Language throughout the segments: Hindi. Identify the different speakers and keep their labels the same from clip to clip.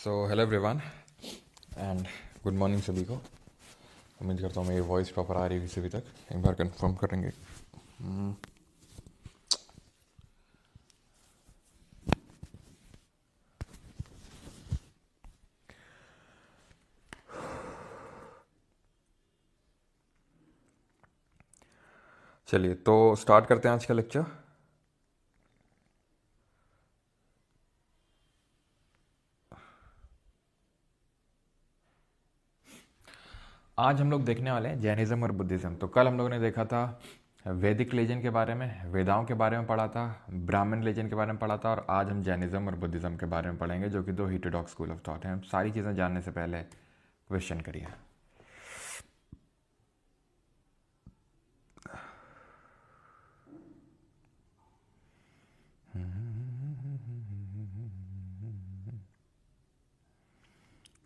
Speaker 1: So hello everyone and good morning सभी को। उम्मीद करता हूँ मेरी वॉइस प्रॉपर आ रही है किसी भी तक। एक बार कंफर्म करेंगे। चलिए तो स्टार्ट करते हैं आज का लेक्चर। आज हम लोग देखने वाले हैं जैनिज़्म और बुद्धिज़्म। तो कल हम लोगों ने देखा था वैदिक रिलीजन के बारे में, वेदाओं के बारे में पढ़ा था, ब्राह्मण रिलीजन के बारे में पढ़ा था, और आज हम जैनिज़्म और बुद्धिज़्म के बारे में पढ़ेंगे, जो कि दो हिटोडॉक्स स्कूल ऑफ थॉट हैं। सारी चीज़ें जानने से पहले क्वेश्चन करिए।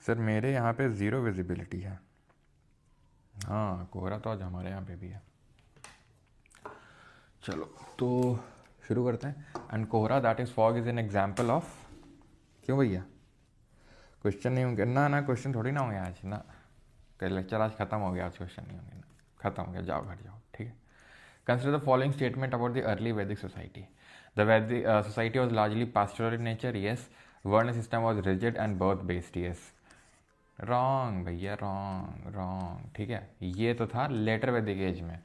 Speaker 1: सर मेरे यहाँ पे ज़ीरो विजिबिलिटी है। हाँ, कोहरा तो आज हमारे यहाँ पे भी है। चलो तो शुरू करते हैं। एंड कोहरा that is fog is an example of. क्यों भैया क्वेश्चन नहीं होंगे? ना क्वेश्चन थोड़ी ना होंगे आज ना। कल लेक्चर आज खत्म हो गया, आज क्वेश्चन नहीं होंगे ना। खत्म हो गया, जाओ घर जाओ, ठीक है। Consider the following statement about the early Vedic society. The Vedic society was largely pastoral in nature, yes. Varna system was rigid and birth based, yes. Wrong भैया, रॉन्ग रॉन्ग, ठीक है। ये तो था लेटर वैदिक एज में।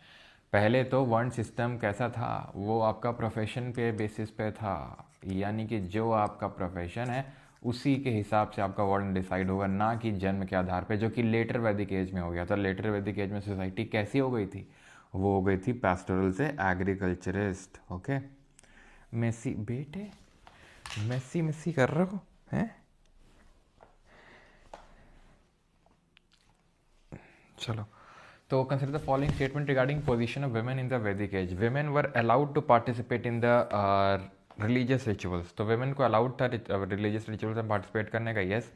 Speaker 1: पहले तो वर्ण सिस्टम कैसा था, वो आपका प्रोफेशन के बेसिस पे था, यानी कि जो आपका प्रोफेशन है उसी के हिसाब से आपका वर्ण डिसाइड होगा, ना कि जन्म के आधार पे, जो कि लेटर वैदिक एज में हो गया था। लेटर वैदिक एज में सोसाइटी कैसी हो गई थी? वो हो गई थी पैस्टोरल से एग्रीकल्चरिस्ट। ओके, मेसी बेटे, मेसी मेसी कर रहे हो हैं? चलो तो consider the following statement regarding position of women in the Vedic age. Women were allowed to participate in the religious rituals. तो women को allowed था religious rituals में participate करने का, yes.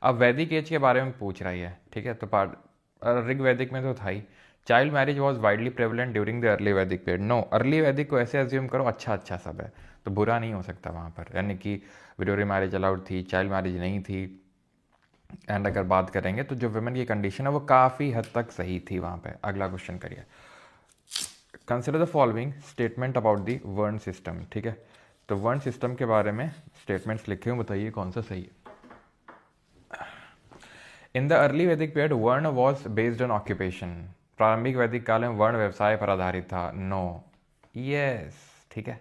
Speaker 1: अब वैदिक एज के बारे में पूछ रही है, ठीक है। तो ऋग वैदिक में तो था ही। Child marriage was widely prevalent during the early Vedic period. No, early Vedic को ऐसे एज्यूम करो अच्छा अच्छा सब है, तो बुरा नहीं हो सकता वहाँ पर, यानी कि विडोरी मैरिज अलाउड थी, चाइल्ड मैरिज नहीं थी। एंड अगर बात करेंगे तो जो वुमेन की कंडीशन है वो काफ़ी हद तक सही थी वहाँ पे। अगला क्वेश्चन करिए। Consider the following statement about the वर्ण सिस्टम, ठीक है। तो वर्ण सिस्टम के बारे में स्टेटमेंट्स लिखे हुए, बताइए कौन सा सही है। In the early Vedic period वर्ण वॉज बेस्ड ऑन ऑक्यूपेशन। प्रारंभिक वैदिक काल में वर्ण व्यवसाय पर आधारित था। नो, यस, ठीक है।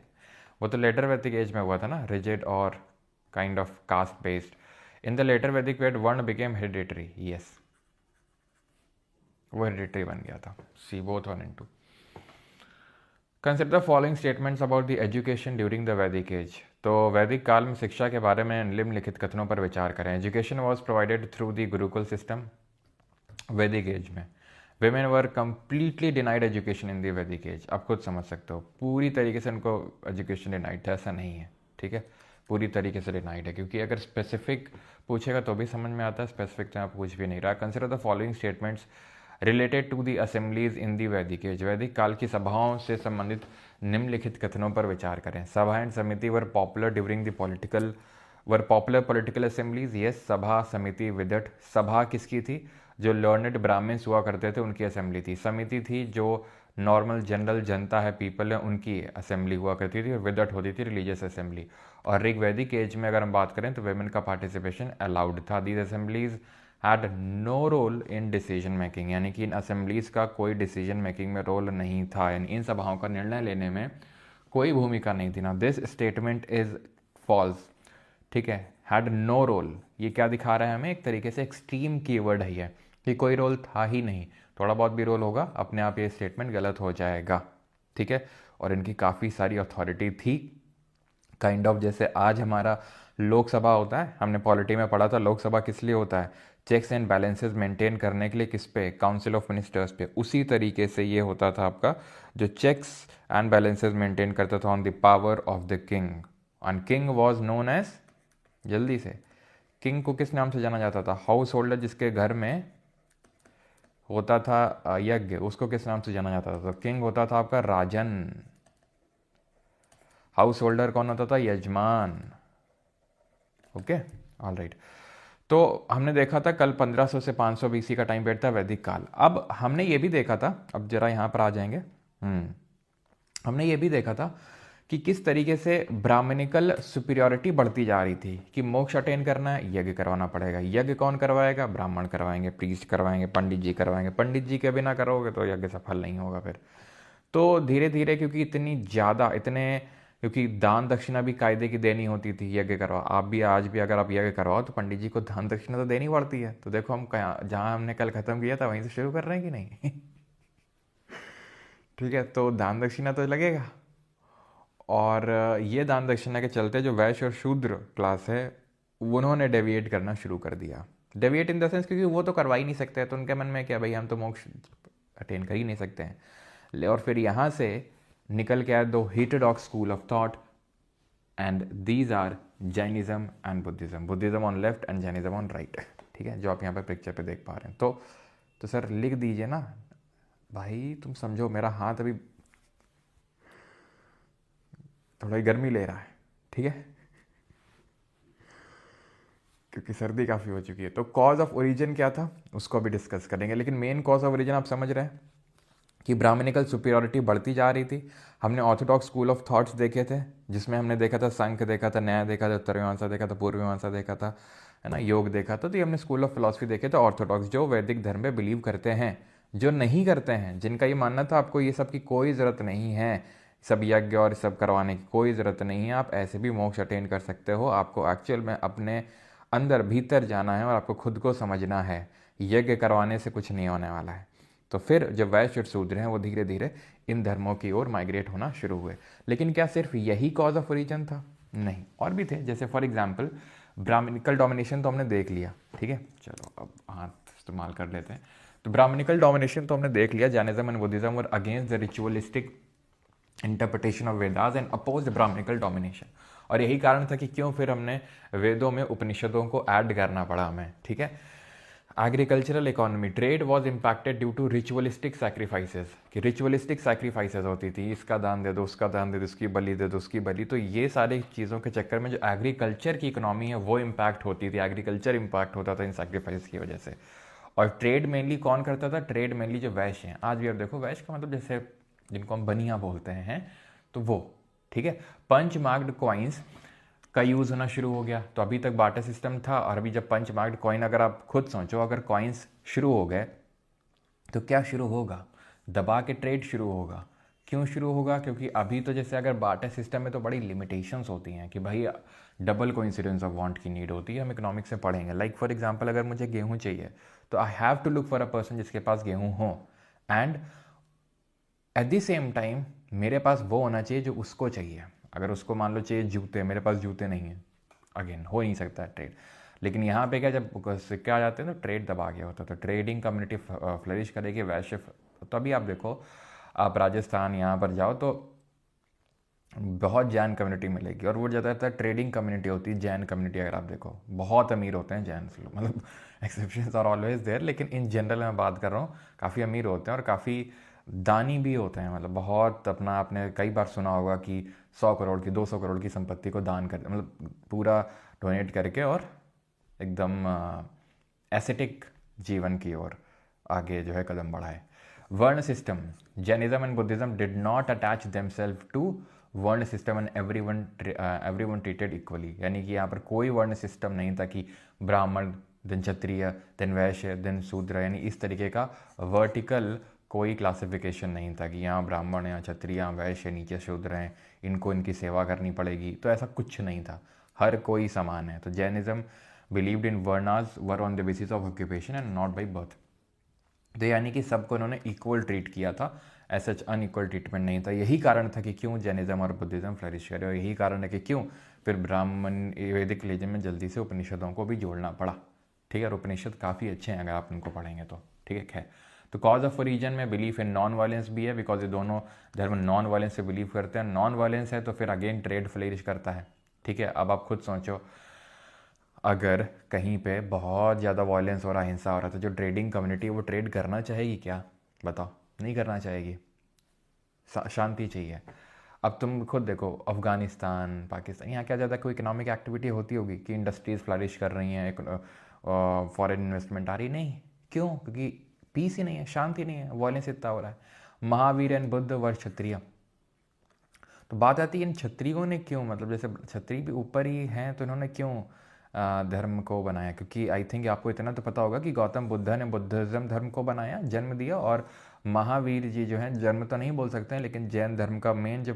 Speaker 1: वो तो लेटर वैदिक एज में हुआ था ना, रिजिड और kind of caste based. In the later Vedic period varna became hereditary, yes, वो हेरिडिटरी बन गया था। C both 1 and 2। Consider the following statements about the education during the Vedic age. तो वैदिक काल में शिक्षा के बारे में निम्नलिखित कथनों पर विचार करें। Education was provided through the Gurukul system. वैदिक एज में women were completely denied education in the Vedic as. आप खुद समझ सकते हो, पूरी तरीके से उनको एजुकेशन डिनाइड था, ऐसा नहीं है, ठीक है। पूरी तरीके से डिनाइड है, क्योंकि अगर स्पेसिफिक पूछेगा तो भी समझ में आता है, स्पेसिफिक तो आप पूछ भी नहीं रहा। Consider the following statements related to the assemblies in the Vedic age. वैदिक काल की सभाओं से संबंधित निम्नलिखित कथनों पर विचार करें। Sabha and Samiti were popular during the popular political assemblies, yes. Sabha Samiti विदट। सभा किसकी थी? जो लर्नेड ब्राह्मण्स हुआ करते थे उनकी असेंबली थी। समिति थी जो नॉर्मल जनरल जनता है, पीपल है, उनकी असेंबली हुआ करती थी। और विदट होती थी रिलीजियस असेंबली। और ऋग वैदिक एज में अगर हम बात करें तो वेमेन का पार्टिसिपेशन अलाउड था। These assemblies had no role in decision making, यानी कि इन असेंबलीज का कोई डिसीजन मेकिंग में रोल नहीं था, यानी इन सभाओं का निर्णय लेने में कोई भूमिका नहीं थी ना। दिस स्टेटमेंट इज फॉल्स, ठीक है। हैड नो रोल, ये क्या दिखा रहा है हमें? एक तरीके से एक्सट्रीम कीवर्ड है ये, कि कोई रोल था ही नहीं। थोड़ा बहुत भी रोल होगा, अपने आप ये स्टेटमेंट गलत हो जाएगा, ठीक है। और इनकी काफ़ी सारी अथॉरिटी थी, काइंड ऑफ जैसे आज हमारा लोकसभा होता है, हमने पॉलिटी में पढ़ा था लोकसभा किस लिए होता है? चेक्स एंड बैलेंसेस मेंटेन करने के लिए। किस पे? काउंसिल ऑफ मिनिस्टर्स पे। उसी तरीके से ये होता था आपका, जो चेक्स एंड बैलेंसेस मेंटेन करता था on the power of the king. And king was known as, जल्दी से, किंग को किस नाम से जाना जाता था? हाउस होल्डर जिसके घर में होता था यज्ञ, उसको किस नाम से जाना जाता था? तो किंग होता था आपका राजन। हाउस होल्डर कौन होता था? यजमान। Okay, all right. तो हमने देखा था कल 1500 से 500 बीसी का टाइम पीरियड था वैदिक काल। अब हमने ये भी देखा था, अब जरा यहाँ पर आ जाएंगे। हमने ये भी देखा था कि किस तरीके से ब्राह्मणिकल सुपीरियोरिटी बढ़ती जा रही थी कि मोक्ष अटेन करना है, यज्ञ करवाना पड़ेगा। यज्ञ कौन करवाएगा? ब्राह्मण करवाएंगे, प्रीस्ट करवाएंगे, पंडित जी करवाएंगे। पंडित जी के बिना करोगे तो यज्ञ सफल नहीं होगा फिर। तो धीरे धीरे क्योंकि इतनी ज़्यादा इतने क्योंकि दान दक्षिणा भी कायदे की देनी होती थी यज्ञ करवा। आप भी आज भी अगर आप यज्ञ करवाओ तो पंडित जी को दान दक्षिणा तो देनी पड़ती है। तो देखो हम कहाँ जहाँ हमने कल ख़त्म किया था वहीं से शुरू कर रहे हैं कि नहीं? ठीक है, तो दान दक्षिणा तो लगेगा। और ये दान दक्षिणा के चलते जो वैश्य और शूद्र क्लास है उन्होंने डेविएट करना शुरू कर दिया। डेविएट इन द सेंस क्योंकि वो तो करवा ही नहीं सकते हैं, तो उनके मन में क्या, भाई हम तो मोक्ष अटेन कर ही नहीं सकते हैं। और फिर यहाँ से निकल के आए दो heterodox school of thought, and these are Jainism and Buddhism. Buddhism on left and Jainism on right. ठीक है, जो आप यहाँ पर पिक्चर पे देख पा रहे हैं। तो सर लिख दीजिए ना भाई, तुम समझो मेरा हाथ अभी थोड़ा ही गर्मी ले रहा है। ठीक है, क्योंकि सर्दी काफ़ी हो चुकी है। तो कॉज ऑफ ओरिजिन क्या था उसको अभी डिस्कस करेंगे, लेकिन मेन कॉज ऑफ ओरिजिन आप समझ रहे हैं कि ब्राह्मणिकल सुपीरियोरिटी बढ़ती जा रही थी। हमने ऑर्थोडॉक्स स्कूल ऑफ थॉट्स देखे थे, जिसमें हमने देखा था सांख्य देखा था, न्याय देखा था, उत्तर मीमांसा देखा था, पूर्व मीमांसा देखा था, है ना, योग देखा था। तो ये हमने स्कूल ऑफ फिलॉसफी देखे थे ऑर्थोडॉक्स, जो वैदिक धर्म में बिलीव करते हैं। जो नहीं करते हैं, जिनका ये मानना था आपको ये सब की कोई ज़रूरत नहीं है, सब यज्ञ और सब करवाने की कोई ज़रूरत नहीं है, आप ऐसे भी मोक्ष अटेन कर सकते हो। आपको एक्चुअल में अपने अंदर भीतर जाना है और आपको खुद को समझना है, यज्ञ करवाने से कुछ नहीं होने वाला है। तो फिर जो वैश्य और शूद्र हैं वो धीरे धीरे इन धर्मों की ओर माइग्रेट होना शुरू हुए। लेकिन क्या सिर्फ यही कॉज ऑफ ओरिजिन था? नहीं, और भी थे। जैसे फॉर एग्जांपल ब्राह्मणिकल डोमिनेशन तो हमने देख लिया। ठीक है, चलो अब हाथ इस्तेमाल कर लेते हैं। तो ब्राह्मणिकल डोमिनेशन तो हमने देख लिया। Jainism and Buddhism were against the ritualistic interpretation of Vedas and oppose Brahmanical domination. और यही कारण था कि क्यों फिर हमने वेदों में उपनिषदों को ऐड करना पड़ा हमें। ठीक है, agricultural economy, trade was impacted due to ritualistic sacrifices, कि रिचुअलिस्टिक सैक्रिफाइसेस होती थी, इसका दान दे दो, उसका दान दे दो, उसकी बलि दे दो, उसकी बलि। तो ये सारी चीज़ों के चक्कर में जो एग्रीकल्चर की इकोनॉमी है वो इम्पैक्ट होती थी, एग्रीकल्चर इम्पैक्ट होता था इन सैक्रिफाइस की वजह से। और ट्रेड मेनली कौन करता था? ट्रेड मेनली जो वैश्य हैं। आज भी आप देखो वैश्य का मतलब जैसे जिनको हम बनिया बोलते हैं, तो वो। ठीक है, पंच मार्क्ड कॉइन्स का यूज़ होना शुरू हो गया। तो अभी तक बाटर सिस्टम था, और अभी जब पंच मार्क्ड कॉइन, अगर आप खुद सोचो, अगर कॉइन्स शुरू हो गए तो क्या शुरू होगा? दबा के ट्रेड शुरू होगा। क्यों शुरू होगा? क्योंकि अभी तो जैसे अगर बाटर सिस्टम में तो बड़ी लिमिटेशंस होती हैं कि भाई डबल कोइंसिडेंस ऑफ वांट की नीड होती है। हम इकोनॉमिक्स से पढ़ेंगे। लाइक फॉर एग्जांपल अगर मुझे गेहूं चाहिए तो I have to look for a person जिसके पास गेहूं हो, and at the same time मेरे पास वो होना चाहिए जो उसको चाहिए। अगर उसको मान लो चाहिए जूते, मेरे पास जूते नहीं हैं, अगेन हो नहीं सकता ट्रेड। लेकिन यहाँ पे क्या, जब सिक्के आ जाते हैं तो ट्रेड दबा गया होता, तो ट्रेडिंग कम्युनिटी फ्लरिश करेगी, वैश्य। तो अभी आप देखो, आप राजस्थान यहाँ पर जाओ तो बहुत जैन कम्युनिटी मिलेगी, और वो ज़्यादातर ट्रेडिंग कम्युनिटी होती है। जैन कम्युनिटी अगर आप देखो बहुत अमीर होते हैं जैन लोग, मतलब एक्सेप्शंस आर ऑलवेज देयर, लेकिन इन जनरल मैं बात कर रहा हूँ, काफ़ी अमीर होते हैं और काफ़ी दानी भी होते हैं। मतलब बहुत अपना, आपने कई बार सुना होगा कि 100 करोड़ की 200 करोड़ की संपत्ति को दान कर, मतलब पूरा डोनेट करके, और एकदम एसेटिक जीवन की ओर आगे जो है कदम बढ़ाए। Varna system, Jainism and Buddhism did not attach themselves to varna system and everyone treated equally. यानी कि यहाँ पर कोई वर्ण सिस्टम नहीं था कि ब्राह्मण देन क्षत्रिय देन वैश्य देन शूद्र, यानी इस तरीके का वर्टिकल कोई क्लासिफिकेशन नहीं था कि यहाँ ब्राह्मण या क्षत्रिय या वैश्य, नीचे शूद्र हैं, इनको इनकी सेवा करनी पड़ेगी। तो ऐसा कुछ नहीं था, हर कोई समान है। तो Jainism believed in varnas were on the basis of occupation and not by birth. तो यानी कि सबको इन्होंने इक्वल ट्रीट किया था, ऐसा अनइक्वल ट्रीटमेंट नहीं था। यही कारण था कि क्यों जैनिज्म और बुद्धिज्म फ्लरिश करे, और यही कारण है कि क्यों फिर ब्राह्मण वैदिक रिलीजन में जल्दी से उपनिषदों को भी जोड़ना पड़ा। ठीक है, और उपनिषद काफ़ी अच्छे हैं अगर आप उनको पढ़ेंगे तो। ठीक है, तो कॉज ऑफ ओरिजिन में बिलीफ इन नॉन वायलेंस भी है, बिकॉज ये दोनों धर्म नॉन वायलेंस से बिलीव करते हैं। नॉन वायलेंस है तो फिर अगेन ट्रेड फ्लरिश करता है। ठीक है, अब आप खुद सोचो, अगर कहीं पे बहुत ज़्यादा वायलेंस हो रहा है, हिंसा हो रहा है, तो जो ट्रेडिंग कम्युनिटी है वो ट्रेड करना चाहेगी क्या? बताओ, नहीं करना चाहेगी, शांति चाहिए। अब तुम खुद देखो, अफगानिस्तान, पाकिस्तान, यहाँ क्या ज़्यादा कोई इकोनॉमिक एक्टिविटी होती होगी कि इंडस्ट्रीज़ फ्लरिश कर रही हैं, फॉरेन इन्वेस्टमेंट आ रही? नहीं। क्यों? क्योंकि पीस ही नहीं है, शांति नहीं है, वॉयलेंस इतना हो रहा है। महावीर एंड बुद्ध वर क्षत्रिय। तो बात आती है इन क्षत्रियों ने क्यों, मतलब जैसे क्षत्रिय भी ऊपर ही हैं तो इन्होंने क्यों धर्म को बनाया? क्योंकि आई थिंक आपको इतना तो पता होगा कि गौतम बुद्ध ने बुद्धिज्म धर्म को बनाया, जन्म दिया, और महावीर जी जो हैं, जन्म तो नहीं बोल सकते हैं, लेकिन जैन धर्म का मेन जो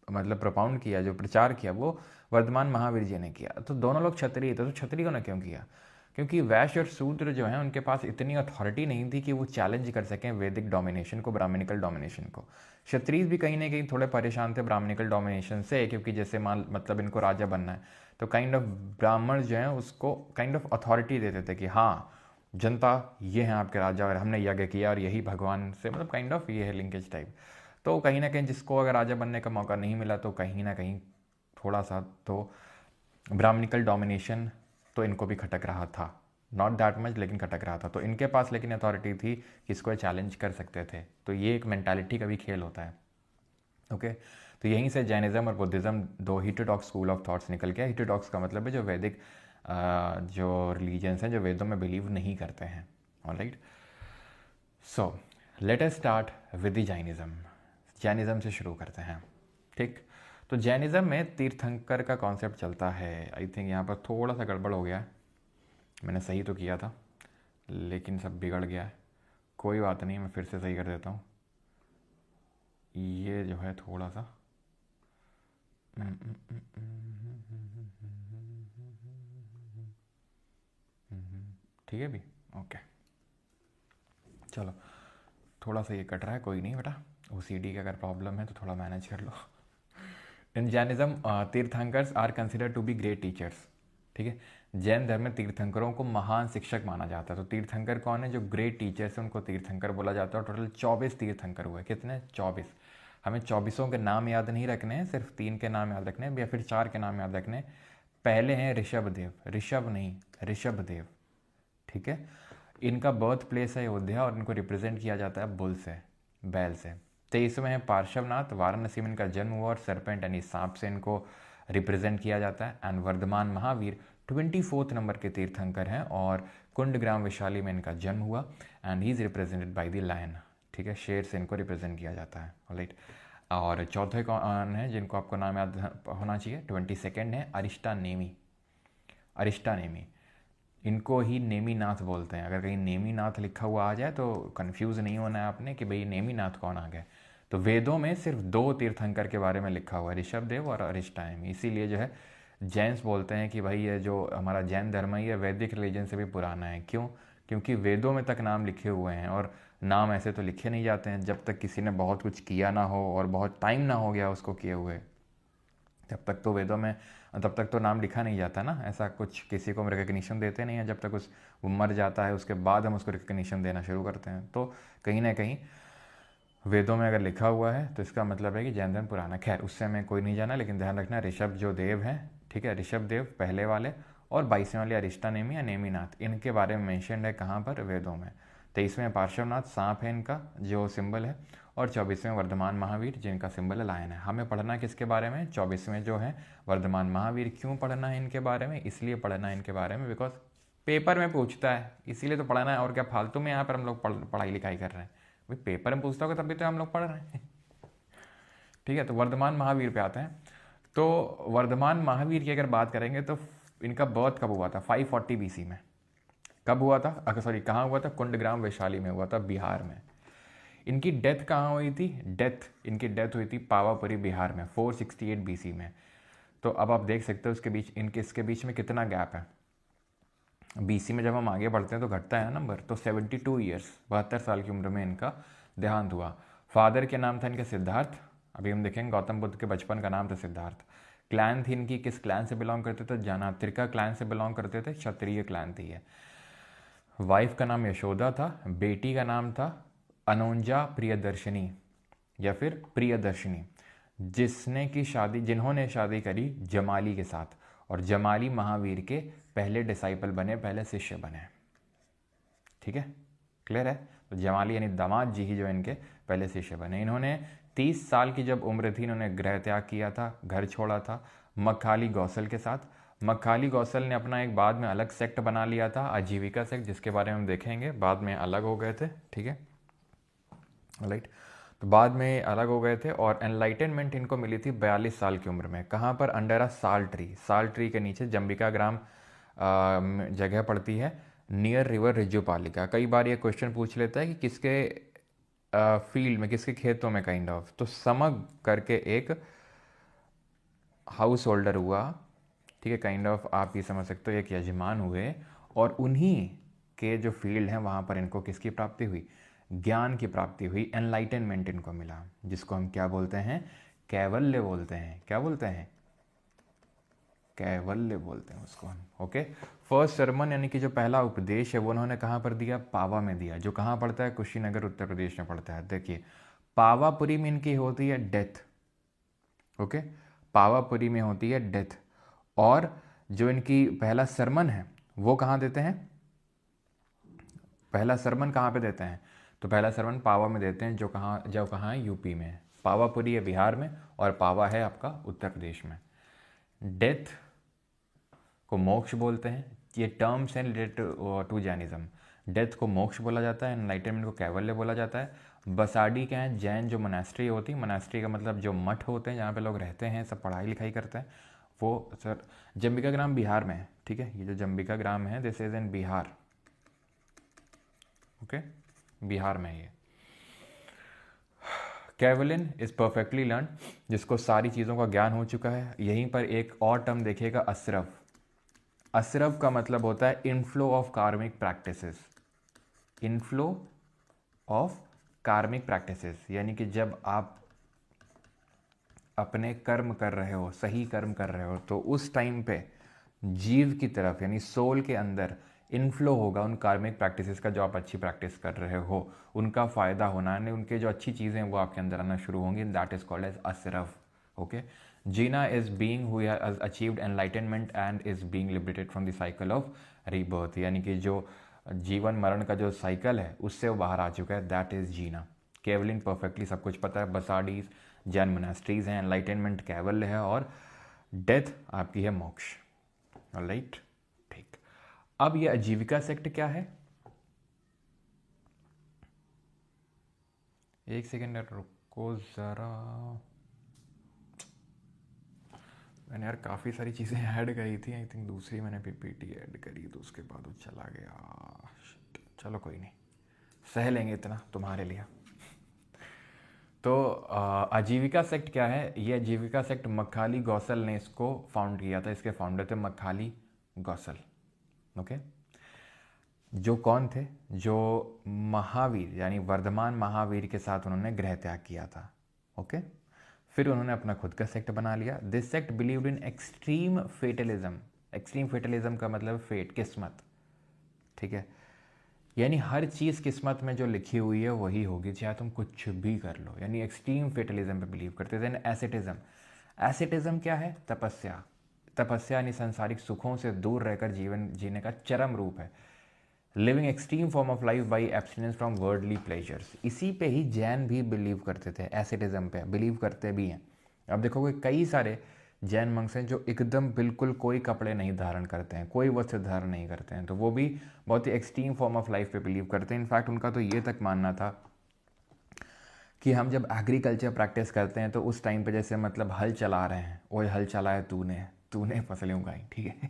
Speaker 1: मतलब प्रपाउंड किया, जो प्रचार किया, वो वर्धमान महावीर जी ने किया। तो दोनों लोग क्षत्रिय थे, तो क्षत्रियों ने क्यों किया? क्योंकि वैश्य और शूद्र जो हैं उनके पास इतनी अथॉरिटी नहीं थी कि वो चैलेंज कर सकें वैदिक डोमिनेशन को, ब्राह्मणिकल डोमिनेशन को। क्षत्रिय भी कहीं ना कहीं थोड़े परेशान थे ब्राह्मणिकल डोमिनेशन से, क्योंकि जैसे मान मतलब इनको राजा बनना है, तो काइंड ऑफ ब्राह्मण जो हैं उसको काइंड ऑफ अथॉरिटी देते थे कि हाँ जनता ये हैं आपके राजा, और हमने यज्ञ किया और यही भगवान से, मतलब काइंड ऑफ ये है लिंकेज टाइप। तो कहीं ना कहीं जिसको अगर राजा बनने का मौका नहीं मिला तो कहीं ना कहीं थोड़ा सा तो ब्राह्मणिकल डोमिनेशन तो इनको भी खटक रहा था, नॉट दैट मच, लेकिन खटक रहा था। तो इनके पास लेकिन अथॉरिटी थी कि इसको चैलेंज कर सकते थे। तो ये एक मेंटालिटी का भी खेल होता है। ओके, तो यहीं से जैनिज्म और बुद्धिज़्म दो हिटेरोडॉक्स स्कूल ऑफ थॉट्स निकल गया। हिटेरोडॉक्स का मतलब है जो वैदिक जो रिलीजन्स हैं जो वेदों में बिलीव नहीं करते हैं। Alright, so let us start with the Jainism. Jainism से शुरू करते हैं, ठीक। तो जैनिज्म में तीर्थंकर का कॉन्सेप्ट चलता है। आई थिंक यहाँ पर थोड़ा सा गड़बड़ हो गया है, मैंने सही तो किया था लेकिन सब बिगड़ गया है। कोई बात नहीं, मैं फिर से सही कर देता हूँ। ये जो है थोड़ा सा ठीक है भी, ओके चलो। थोड़ा सा ये कट रहा है, कोई नहीं बेटा, OCD का अगर प्रॉब्लम है तो थोड़ा मैनेज कर लो। In Jainism tirthankars are consider to be great teachers, ठीक है। जैन धर्म में तीर्थंकरों को महान शिक्षक माना जाता है। तो तीर्थंकर कौन है? जो ग्रेट टीचर्स हैं उनको तीर्थंकर बोला जाता है। और टोटल 24 तीर्थंकर हुए। कितने? 24। हमें 24 के नाम याद नहीं रखने हैं, सिर्फ 3 के नाम याद रखने हैं या फिर 4 के नाम याद रखने हैं। पहले हैं ऋषभदेव, ऋषभ नहीं ऋषभदेव, ठीक है। इनका बर्थ प्लेस है अयोध्या और इनको रिप्रेजेंट किया जाता है बुल से, बैल से। 23वें हैं पार्श्वनाथ, वाराणसी में इनका जन्म हुआ और सरपेंट यानी सांप से इनको रिप्रेजेंट किया जाता है। एंड वर्धमान महावीर 24 नंबर के तीर्थंकर हैं और कुंडग्राम वैशाली में इनका जन्म हुआ। And he is represented by the lion, ठीक है, शेर से इनको रिप्रेजेंट किया जाता है। ऑलराइट, और चौथे कौन है जिनको आपको नाम याद होना चाहिए? 22 है अरिष्टा नेमी। अरिष्टा नेमी, इनको ही नेमीनाथ बोलते हैं। अगर कहीं नेमीनाथ लिखा हुआ आ जाए तो कंफ्यूज नहीं होना है आपने कि भाई नेमीनाथ कौन आ गए। तो वेदों में सिर्फ 2 तीर्थंकर के बारे में लिखा हुआ है, ऋषभदेव और अरिष्टानेमी। इसीलिए जो है जैन्स बोलते हैं कि भाई ये जो हमारा जैन धर्म है ये वैदिक रिलीजन से भी पुराना है। क्यों? क्योंकि वेदों में तक नाम लिखे हुए हैं, और नाम ऐसे तो लिखे नहीं जाते हैं जब तक किसी ने बहुत कुछ किया ना हो और बहुत टाइम ना हो गया उसको किए हुए। जब तक तो वेदों में तब तक तो नाम लिखा नहीं जाता ना। ऐसा कुछ किसी को हम रिकग्निशन देते नहीं हैं, जब तक वो मर जाता है उसके बाद हम उसको रिकग्निशन देना शुरू करते हैं। तो कहीं ना कहीं वेदों में अगर लिखा हुआ है तो इसका मतलब है कि जैन धर्म पुराना। खैर उससे हमें कोई नहीं जाना, लेकिन ध्यान रखना ऋषभ जो देव हैं, ठीक है, ऋषभ देव पहले वाले, और 22वें वाले अरिष्टा नेमी या नेमीनाथ, इनके बारे में मैंशन है कहाँ पर? वेदों में। 23वें पार्श्वनाथ, सांप है इनका जो सिंबल है, और 24वें वर्धमान महावीर जिनका सिंबल है लायन है। हमें पढ़ना है किसके बारे में? 24वें जो है वर्धमान महावीर। क्यों पढ़ना है इनके बारे में? इसलिए पढ़ना है इनके बारे में बिकॉज पेपर में पूछता है, इसीलिए तो पढ़ना है। और क्या फालतू में यहाँ पर हम लोग पढ़ाई लिखाई कर रहे हैं? भाई पेपर में पूछता होगा तभी तो हम लोग पढ़ रहे हैं। ठीक है, तो वर्धमान महावीर पे आते हैं। तो वर्धमान महावीर की अगर बात करेंगे तो इनका बर्थ कब हुआ था? 540 BC में। कब हुआ था? सॉरी, कहाँ हुआ था? कुंडग्राम वैशाली में हुआ था, बिहार में। इनकी डेथ कहाँ हुई थी? इनकी डेथ हुई थी पावापुरी बिहार में 468 BC में। तो अब आप देख सकते हो इसके बीच में कितना गैप है। BC में जब हम आगे बढ़ते हैं तो घटता है ना नंबर। तो 72 ईयर्स, 72 साल की उम्र में इनका देहांत हुआ। फादर के नाम था इनके सिद्धार्थ। अभी हम देखेंगे गौतम बुद्ध के बचपन का नाम था सिद्धार्थ। क्लैन थी इनकी, किस क्लैन से बिलोंग करते थे? जनात्रिका क्लैन से बिलोंग करते थे, क्षत्रिय क्लैन थी ये। वाइफ का नाम यशोदा था, बेटी का नाम था अनोंजा प्रियदर्शनी या फिर प्रियदर्शनी, जिन्होंने शादी करी जमाली के साथ, और जमाली महावीर के पहले डिसाइपल बने, पहले शिष्य बने। ठीक है, क्लियर है? तो जमाली यानी दामाद जी ही जो इनके पहले शिष्य बने। इन्होंने 30 साल की जब उम्र थी इन्होंने गृह त्याग किया था, घर छोड़ा था मखाली गौसल के साथ, मक्खाली गौसल ने अपना एक बाद में अलग सेक्ट बना लिया था, आजीविका सेक्ट, जिसके बारे में हम देखेंगे, बाद में अलग हो गए थे, ठीक है, राइट। तो बाद में अलग हो गए थे और एनलाइटनमेंट इनको मिली थी 42 साल की उम्र में। कहाँ पर? अंडर अ साल ट्री के नीचे, जंबिका ग्राम जगह पड़ती है, नियर रिवर रिजुपालिका। कई बार ये क्वेश्चन पूछ लेता है कि किसके फील्ड में, किसके खेतों में, काइंड ऑफ। तो समग करके एक हाउस होल्डर हुआ, ठीक है, काइंड ऑफ आप ये समझ सकते हो, एक यजमान हुए, और उन्हीं के जो फील्ड हैं वहाँ पर इनको किसकी प्राप्ति हुई? ज्ञान की प्राप्ति हुई, एनलाइटनमेंट इनको मिला, जिसको हम क्या बोलते हैं? कैवल्य बोलते हैं। क्या बोलते हैं? कैवल्य बोलते हैं उसको हम, ओके। फर्स्ट सरमन यानी कि जो पहला उपदेश है वो उन्होंने कहाँ पर दिया? पावा में दिया, जो कहाँ पड़ता है? कुशीनगर उत्तर प्रदेश में पड़ता है। देखिए, पावापुरी में इनकी होती है डेथ, ओके, पावापुरी में होती है डेथ। और जो इनकी पहला सरमन है वो कहाँ देते हैं? पहला सरमन कहाँ पे देते हैं? तो पहला सरमन पावा में देते हैं, जो कहाँ है? यूपी में है। पावापुरी है बिहार में और पावा है आपका उत्तर प्रदेश में। डेथ को मोक्ष बोलते हैं। ये टर्म्स हैं रिलेटेड टू जैनिज्म। डेथ को मोक्ष बोला जाता है, एनलाइटनमेंट को कैवल्य बोला जाता है। बसाडी क्या है? जैन जो मोनास्ट्री होती है, मोनास्ट्री का मतलब जो मठ होते हैं जहाँ पे लोग रहते हैं, सब पढ़ाई लिखाई करते हैं, वो सर जंबिका ग्राम बिहार में है, ठीक है। ये जो जंबिका ग्राम है this is in Bihar, okay, Bihar में ये। कैवलिन इज परफेक्टली लर्न, जिसको सारी चीज़ों का ज्ञान हो चुका है। यहीं पर एक और टर्म देखिएगा, असरफ। असरफ का मतलब होता है inflow of karmic practices. Inflow of karmic practices यानी कि जब आप अपने कर्म कर रहे हो, सही कर्म कर रहे हो, तो उस टाइम पे जीव की तरफ यानी सोल के अंदर इनफ्लो होगा उन कार्मिक प्रैक्टिसेस का, जो आप अच्छी प्रैक्टिस कर रहे हो, उनका फ़ायदा होना, यानी उनके जो अच्छी चीज़ें हैं वो आपके अंदर आना शुरू होंगी। दैट इज़ कॉल्ड एज असरफ, okay. Jina is being who has achieved enlightenment and is being liberated from the cycle of rebirth, यानी कि जो जीवन मरण का जो साइकिल है उससे वो बाहर आ चुका है, that is Jina. Kevalin perfectly सब कुछ पता है। बसाडीज जैन मोनास्ट्रीज हैं, एनलाइटनमेंट कैवल्य है, और डेथ आपकी है मोक्ष, ऑलराइट, ठीक। अब ये आजीविका सेक्ट क्या है? एक सेकेंड रुको ज़रा, मैंने यार काफ़ी सारी चीज़ें ऐड करी थी, आई थिंक दूसरी मैंने पीपीटी ऐड करी तो उसके बाद वो चला गया। Shit. चलो कोई नहीं, सह लेंगे इतना तुम्हारे लिए। तो आजीविका सेक्ट क्या है? ये आजीविका सेक्ट मक्खाली गौसल ने इसको फाउंड किया था। इसके फाउंडर थे मक्खाली गौसल, ओके। जो कौन थे? जो महावीर यानी वर्धमान महावीर के साथ उन्होंने गृह त्याग किया था, ओके। फिर उन्होंने अपना खुद का सेक्ट बना लिया। This sect believed in extreme fatalism. Extreme fatalism का मतलब फेट, किस्मत, ठीक है, यानी हर चीज़ किस्मत में जो लिखी हुई है वही होगी, चाहे तुम कुछ भी कर लो, यानी एक्सट्रीम फेटलिज्म पे बिलीव करते थे। एसेटिज्म, एसेटिज्म क्या है? तपस्या। तपस्या यानी सांसारिक सुखों से दूर रहकर जीवन जीने का चरम रूप है। Living extreme form of life by abstinence from worldly pleasures. इसी पे ही जैन भी बिलीव करते थे, एसेटिज्म पे बिलीव करते भी हैं। अब देखोगे कई सारे जैन मंक्स हैं जो एकदम बिल्कुल कोई कपड़े नहीं धारण करते हैं, कोई वस्त्र धारण नहीं करते हैं, तो वो भी बहुत ही एक्सट्रीम फॉर्म ऑफ लाइफ पे बिलीव करते हैं। इनफैक्ट उनका तो ये तक मानना था कि हम जब एग्रीकल्चर प्रैक्टिस करते हैं तो उस टाइम पे जैसे मतलब हल चला रहे हैं, वो हल चलाया तूने, तूने फसलें उगाई, ठीक है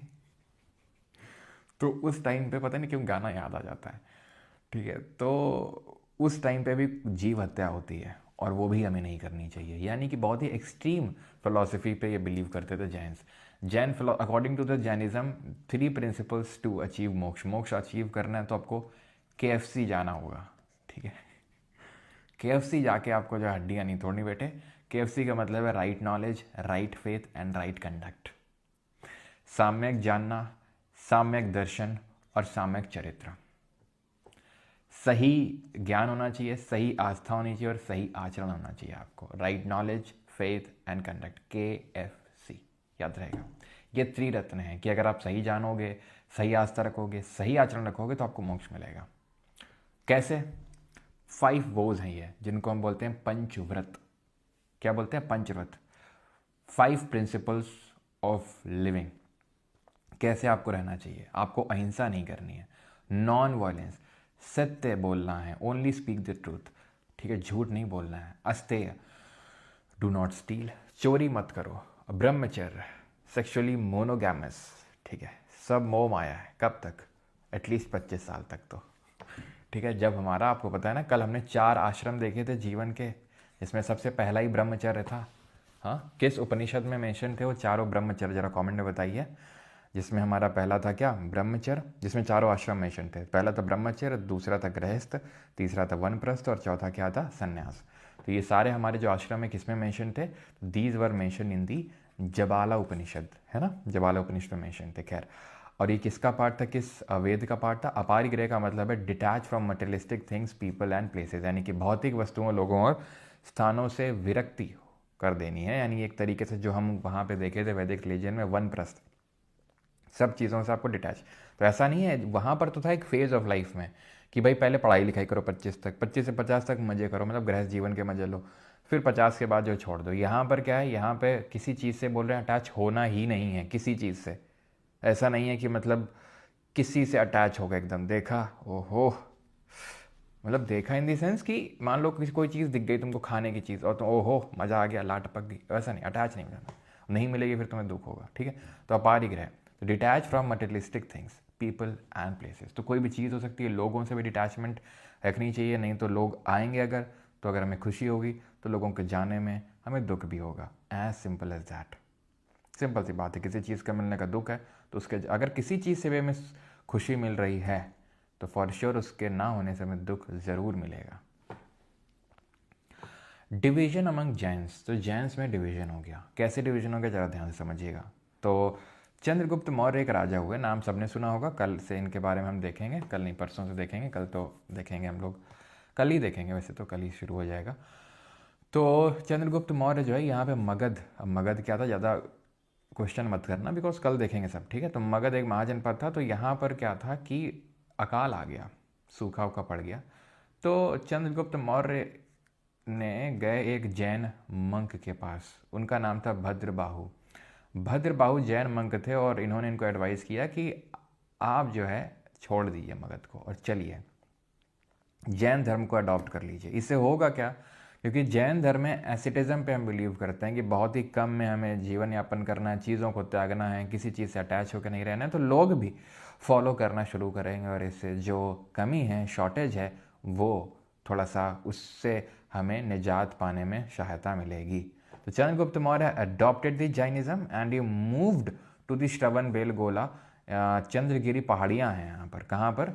Speaker 1: तो उस टाइम पे पता नहीं क्यों गाना याद आ जाता है, ठीक है। तो उस टाइम पे भी जीव हत्या होती है और वो भी हमें नहीं करनी चाहिए, यानी कि बहुत ही एक्सट्रीम फिलॉसफी पे ये बिलीव करते थे Jains. Jain according to the Jainism 3 principles to achieve moksha. मोक्ष अचीव करना है तो आपको KFC जाना होगा, ठीक है। KFC जाके आपको जो हड्डियाँ नहीं तोड़नी बेटे। KFC का मतलब है right knowledge, right faith and right conduct. साम्यक जानना, साम्यक दर्शन और साम्यक चरित्र। सही ज्ञान होना चाहिए, सही आस्था होनी चाहिए और सही आचरण होना चाहिए आपको। Right knowledge, faith and conduct, KFC याद रहेगा। ये त्रिरत्न है कि अगर आप सही जानोगे, सही आस्था रखोगे, सही आचरण रखोगे तो आपको मोक्ष मिलेगा। कैसे? 5 वोज हैं ये, जिनको हम बोलते हैं पंचव्रत। क्या बोलते हैं? पंचव्रत। 5 प्रिंसिपल्स ऑफ लिविंग, कैसे आपको रहना चाहिए, आपको अहिंसा नहीं करनी है, नॉन वायलेंस, सत्य बोलना है, ओनली स्पीक द ट्रूथ, ठीक है, झूठ नहीं बोलना है, अस्तेय, डू नॉट स्टील, चोरी मत करो, ब्रह्मचर्य, सेक्सुअली मोनोगैमस, ठीक है, सब मोह माया है, कब तक, एटलीस्ट 25 साल तक तो, ठीक है। जब हमारा, आपको पता है ना, कल हमने 4 आश्रम देखे थे जीवन के, जिसमें सबसे पहला ही ब्रह्मचर्य था। हाँ, किस उपनिषद में मेंशन थे वो चारों ब्रह्मचर्य, जरा कमेंट में बताइए। जिसमें हमारा पहला था क्या, ब्रह्मचर्य, जिसमें चारों आश्रम मेंशन थे। पहला था ब्रह्मचर्य, दूसरा था गृहस्थ, तीसरा था वनप्रस्थ और चौथा क्या था, संन्यास। तो ये सारे हमारे जो आश्रम है किसमें मेंशन थे, दीज वर मेंशन इन दी जबाला उपनिषद, है ना, जबाला उपनिषद में मेंशन थे। खैर, और ये किसका पार्ट था, किस वेद का पार्ट था, अपारिग्रह का मतलब है detach from materialistic things, people and places, यानी कि भौतिक वस्तुओं, लोगों और स्थानों से विरक्ति कर देनी है। यानी एक तरीके से जो हम वहाँ पे देखे थे वैदिक रिलीजन में, वनप्रस्थ, सब चीज़ों से आपको डिटैच। तो ऐसा नहीं है, वहाँ पर तो था एक फेज़ ऑफ लाइफ में कि भाई पहले पढ़ाई लिखाई करो 25 तक, 25 से 50 तक मज़े करो, मतलब गृहस्थ जीवन के मज़े लो, फिर 50 के बाद जो छोड़ दो। यहाँ पर क्या है, यहाँ पे किसी चीज़ से बोल रहे हैं अटैच होना ही नहीं है, किसी चीज़ से। ऐसा नहीं है कि मतलब किसी से अटैच हो गया एकदम, देखा ओहो, मतलब देखा इन दी सेंस कि मान लो किसी कोई चीज़ दिख गई तुमको खाने की चीज़ और तो ओहो मज़ा आ गया, ला टपक गई, ऐसा नहीं, अटैच नहीं करना, नहीं मिलेगी फिर तुम्हें दुख होगा, ठीक है। तो अपारिग्रह, तो detach from materialistic things, people and places. तो कोई भी चीज़ हो सकती है, लोगों से भी डिटैचमेंट रखनी चाहिए, नहीं तो लोग आएंगे अगर, तो अगर हमें खुशी होगी तो लोगों के जाने में हमें दुख भी होगा, as simple as that. Simple सी बात है, किसी चीज़ का मिलने का दुख है तो उसके, अगर किसी चीज़ से भी हमें खुशी मिल रही है तो फॉर श्योर उसके ना होने से हमें दुख ज़रूर मिलेगा। डिवीजन अमंग जैन्स, तो जैन्स में डिवीजन हो गया। कैसे डिवीजन हो गया, ज़रा ध्यान से समझिएगा। तो चंद्रगुप्त मौर्य एक राजा हुए, नाम सबने सुना होगा, कल से इनके बारे में हम देखेंगे, कल नहीं परसों से देखेंगे, कल तो देखेंगे हम लोग, कल ही देखेंगे, वैसे तो कल ही शुरू हो जाएगा। तो चंद्रगुप्त मौर्य जो है यहाँ पे मगध, अब मगध क्या था, ज़्यादा क्वेश्चन मत करना बिकॉज कल देखेंगे सब, ठीक है। तो मगध एक महाजनपद था, तो यहाँ पर क्या था कि अकाल आ गया, सूखा उखा पड़ गया। तो चंद्रगुप्त मौर्य ने गए एक जैन मंक के पास, उनका नाम था भद्रबाहु। भद्रबाहु जैन मंक थे और इन्होंने इनको एडवाइस किया कि आप जो है छोड़ दीजिए मगध को और चलिए जैन धर्म को अडॉप्ट कर लीजिए। इससे होगा क्या, क्योंकि जैन धर्म में एसिटिज्म पे हम बिलीव करते हैं कि बहुत ही कम में हमें जीवन यापन करना है, चीज़ों को त्यागना है, किसी चीज़ से अटैच होकर नहीं रहना है, तो लोग भी फॉलो करना शुरू करेंगे और इससे जो कमी है, शॉर्टेज है, वो थोड़ा सा उससे हमें निजात पाने में सहायता मिलेगी। तो Chandragupta Maurya adopted the Jainism and he moved to the Shravanabelagola. Chandragiri पहाड़ियाँ हैं यहाँ पर, कहाँ पर,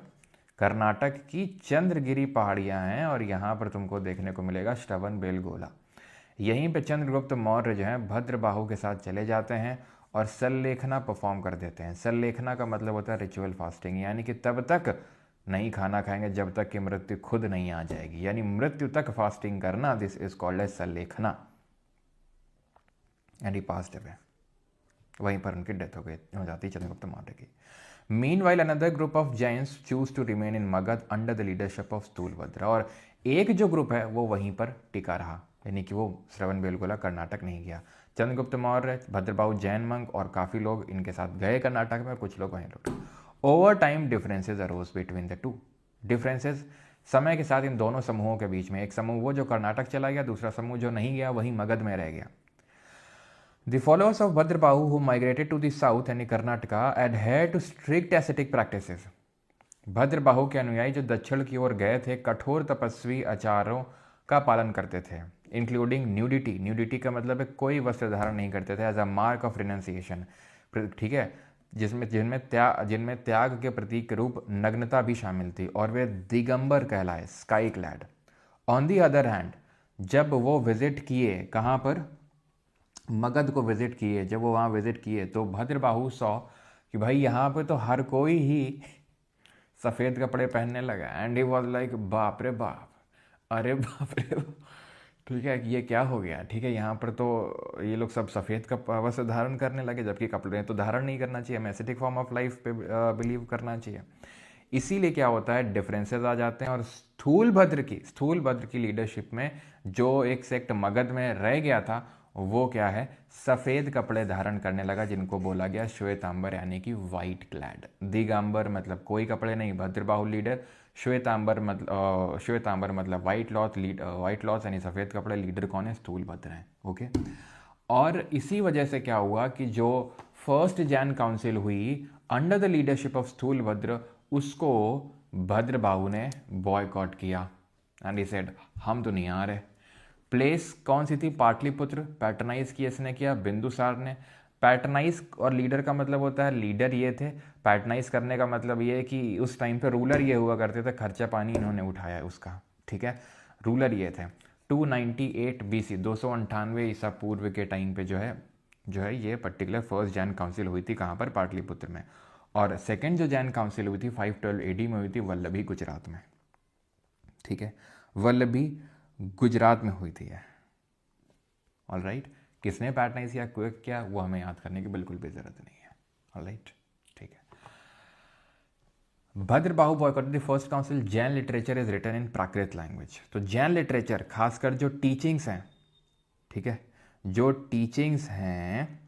Speaker 1: कर्नाटक की चंद्रगिरी पहाड़ियाँ हैं और यहाँ पर तुमको देखने को मिलेगा श्रवणबेलगोला। यहीं पे चंद्रगुप्त मौर्य जो है भद्रबाहु के साथ चले जाते हैं और सल्लेखना परफॉर्म कर देते हैं। सल्लेखना का मतलब होता है रिचुअल फास्टिंग, यानी कि तब तक नहीं खाना खाएंगे जब तक कि मृत्यु खुद नहीं आ जाएगी, यानी मृत्यु तक फास्टिंग करना, this is called as sallekhana. And he passed away, वहीं पर उनकी डेथ हो जाती है चंद्रगुप्त मौर्य की। Meanwhile, another group of giants choose to remain in Magad under the leadership of Sthulabhadra, और एक जो ग्रुप है वो वहीं पर टिका रहा, यानी कि वो श्रवणबेलगोला कर्नाटक नहीं गया। चंद्रगुप्त मौर्य, भद्रबाहु जैन मंक और काफ़ी लोग इनके साथ गए कर्नाटक में, कुछ लोग वहीं लौटे। Over time differences arose between the two. Differences समय के साथ इन दोनों समूहों के बीच में, एक समूह वो जो कर्नाटक चला गया, दूसरा समूह जो नहीं गया वहीं मगध में रह गया। The followers of Bhadrabahu who migrated to the south and Karnataka adhered to strict ascetic practices. Bhadrabahu के अनुयायी जो दक्षिण की ओर गए थे कठोर तपस्वी आचारों का पालन करते थे, इंक्लूडिंग न्यूडिटी। न्यूडिटी का मतलब है कोई वस्त्र धारण नहीं करते थे, as a mark of renunciation, ठीक है, जिनमें त्याग के प्रतीक रूप नग्नता भी शामिल थी, और वे दिगंबर कहलाए, sky clad. On the other hand, जब वो विजिट किए, कहाँ पर, मगध को विजिट किए, जब वो वहाँ विजिट किए तो भद्रबाहु सौ कि भाई यहाँ पे तो हर कोई ही सफ़ेद कपड़े पहनने लगा, एंड ही वॉज लाइक बाप रे बाप, अरे बाप रे बाप, ठीक है, ये क्या हो गया, ठीक है, यहाँ पर तो ये लोग सब सफ़ेद का वस्त्र धारण करने लगे, जबकि कपड़े तो धारण नहीं करना चाहिए, हमें एस्थेटिक फॉर्म ऑफ लाइफ पे बिलीव करना चाहिए। इसीलिए क्या होता है, डिफरेंसेस आ जाते हैं। और स्थूलभद्र की लीडरशिप में जो एक सेक्ट मगध में रह गया था, वो क्या है, सफ़ेद कपड़े धारण करने लगा, जिनको बोला गया श्वेतांबर यानी कि वाइट क्लैड। दिगंबर मतलब कोई कपड़े नहीं, भद्रबाहु लीडर। श्वेतांबर मतलब वाइट क्लॉथ यानी सफ़ेद कपड़े, लीडर कौन है, स्थूलभद्र हैं। ओके, और इसी वजह से क्या हुआ कि जो फर्स्ट जैन काउंसिल हुई under the leadership of Sthulabhadra, उसको भद्रबाहु ने बॉयकॉट किया एंड ही सेड हम तो नहीं आ रहे। प्लेस कौन सी थी, पाटलिपुत्र। पैटर्नाइज किया इसने किया बिंदुसार ने। पैटर्नाइज और लीडर का मतलब होता है, लीडर ये थे, पैटर्नाइज करने का मतलब ये है कि उस टाइम पे रूलर ये हुआ करते थे, खर्चा पानी इन्होंने उठाया उसका, ठीक है, रूलर ये थे। 298 BC 298 ईसा पूर्व के टाइम पे जो है ये पर्टिकुलर फर्स्ट जैन काउंसिल हुई थी, कहाँ पर, पाटलिपुत्र में। और सेकेंड जो जैन काउंसिल हुई थी 512 AD में हुई थी वल्लभी, गुजरात में, ठीक है, वल्लभी गुजरात में हुई थी। ऑल राइट, किसने पैटर्नाइज या क्विक किया वो हमें याद करने की बिल्कुल भी जरूरत नहीं है। ऑल राइट, ठीक है। Bhadrabahu boycotted the first council. Jain literature is written in Prakrit language. तो जैन लिटरेचर खासकर जो टीचिंग्स हैं, ठीक है, जो टीचिंग्स हैं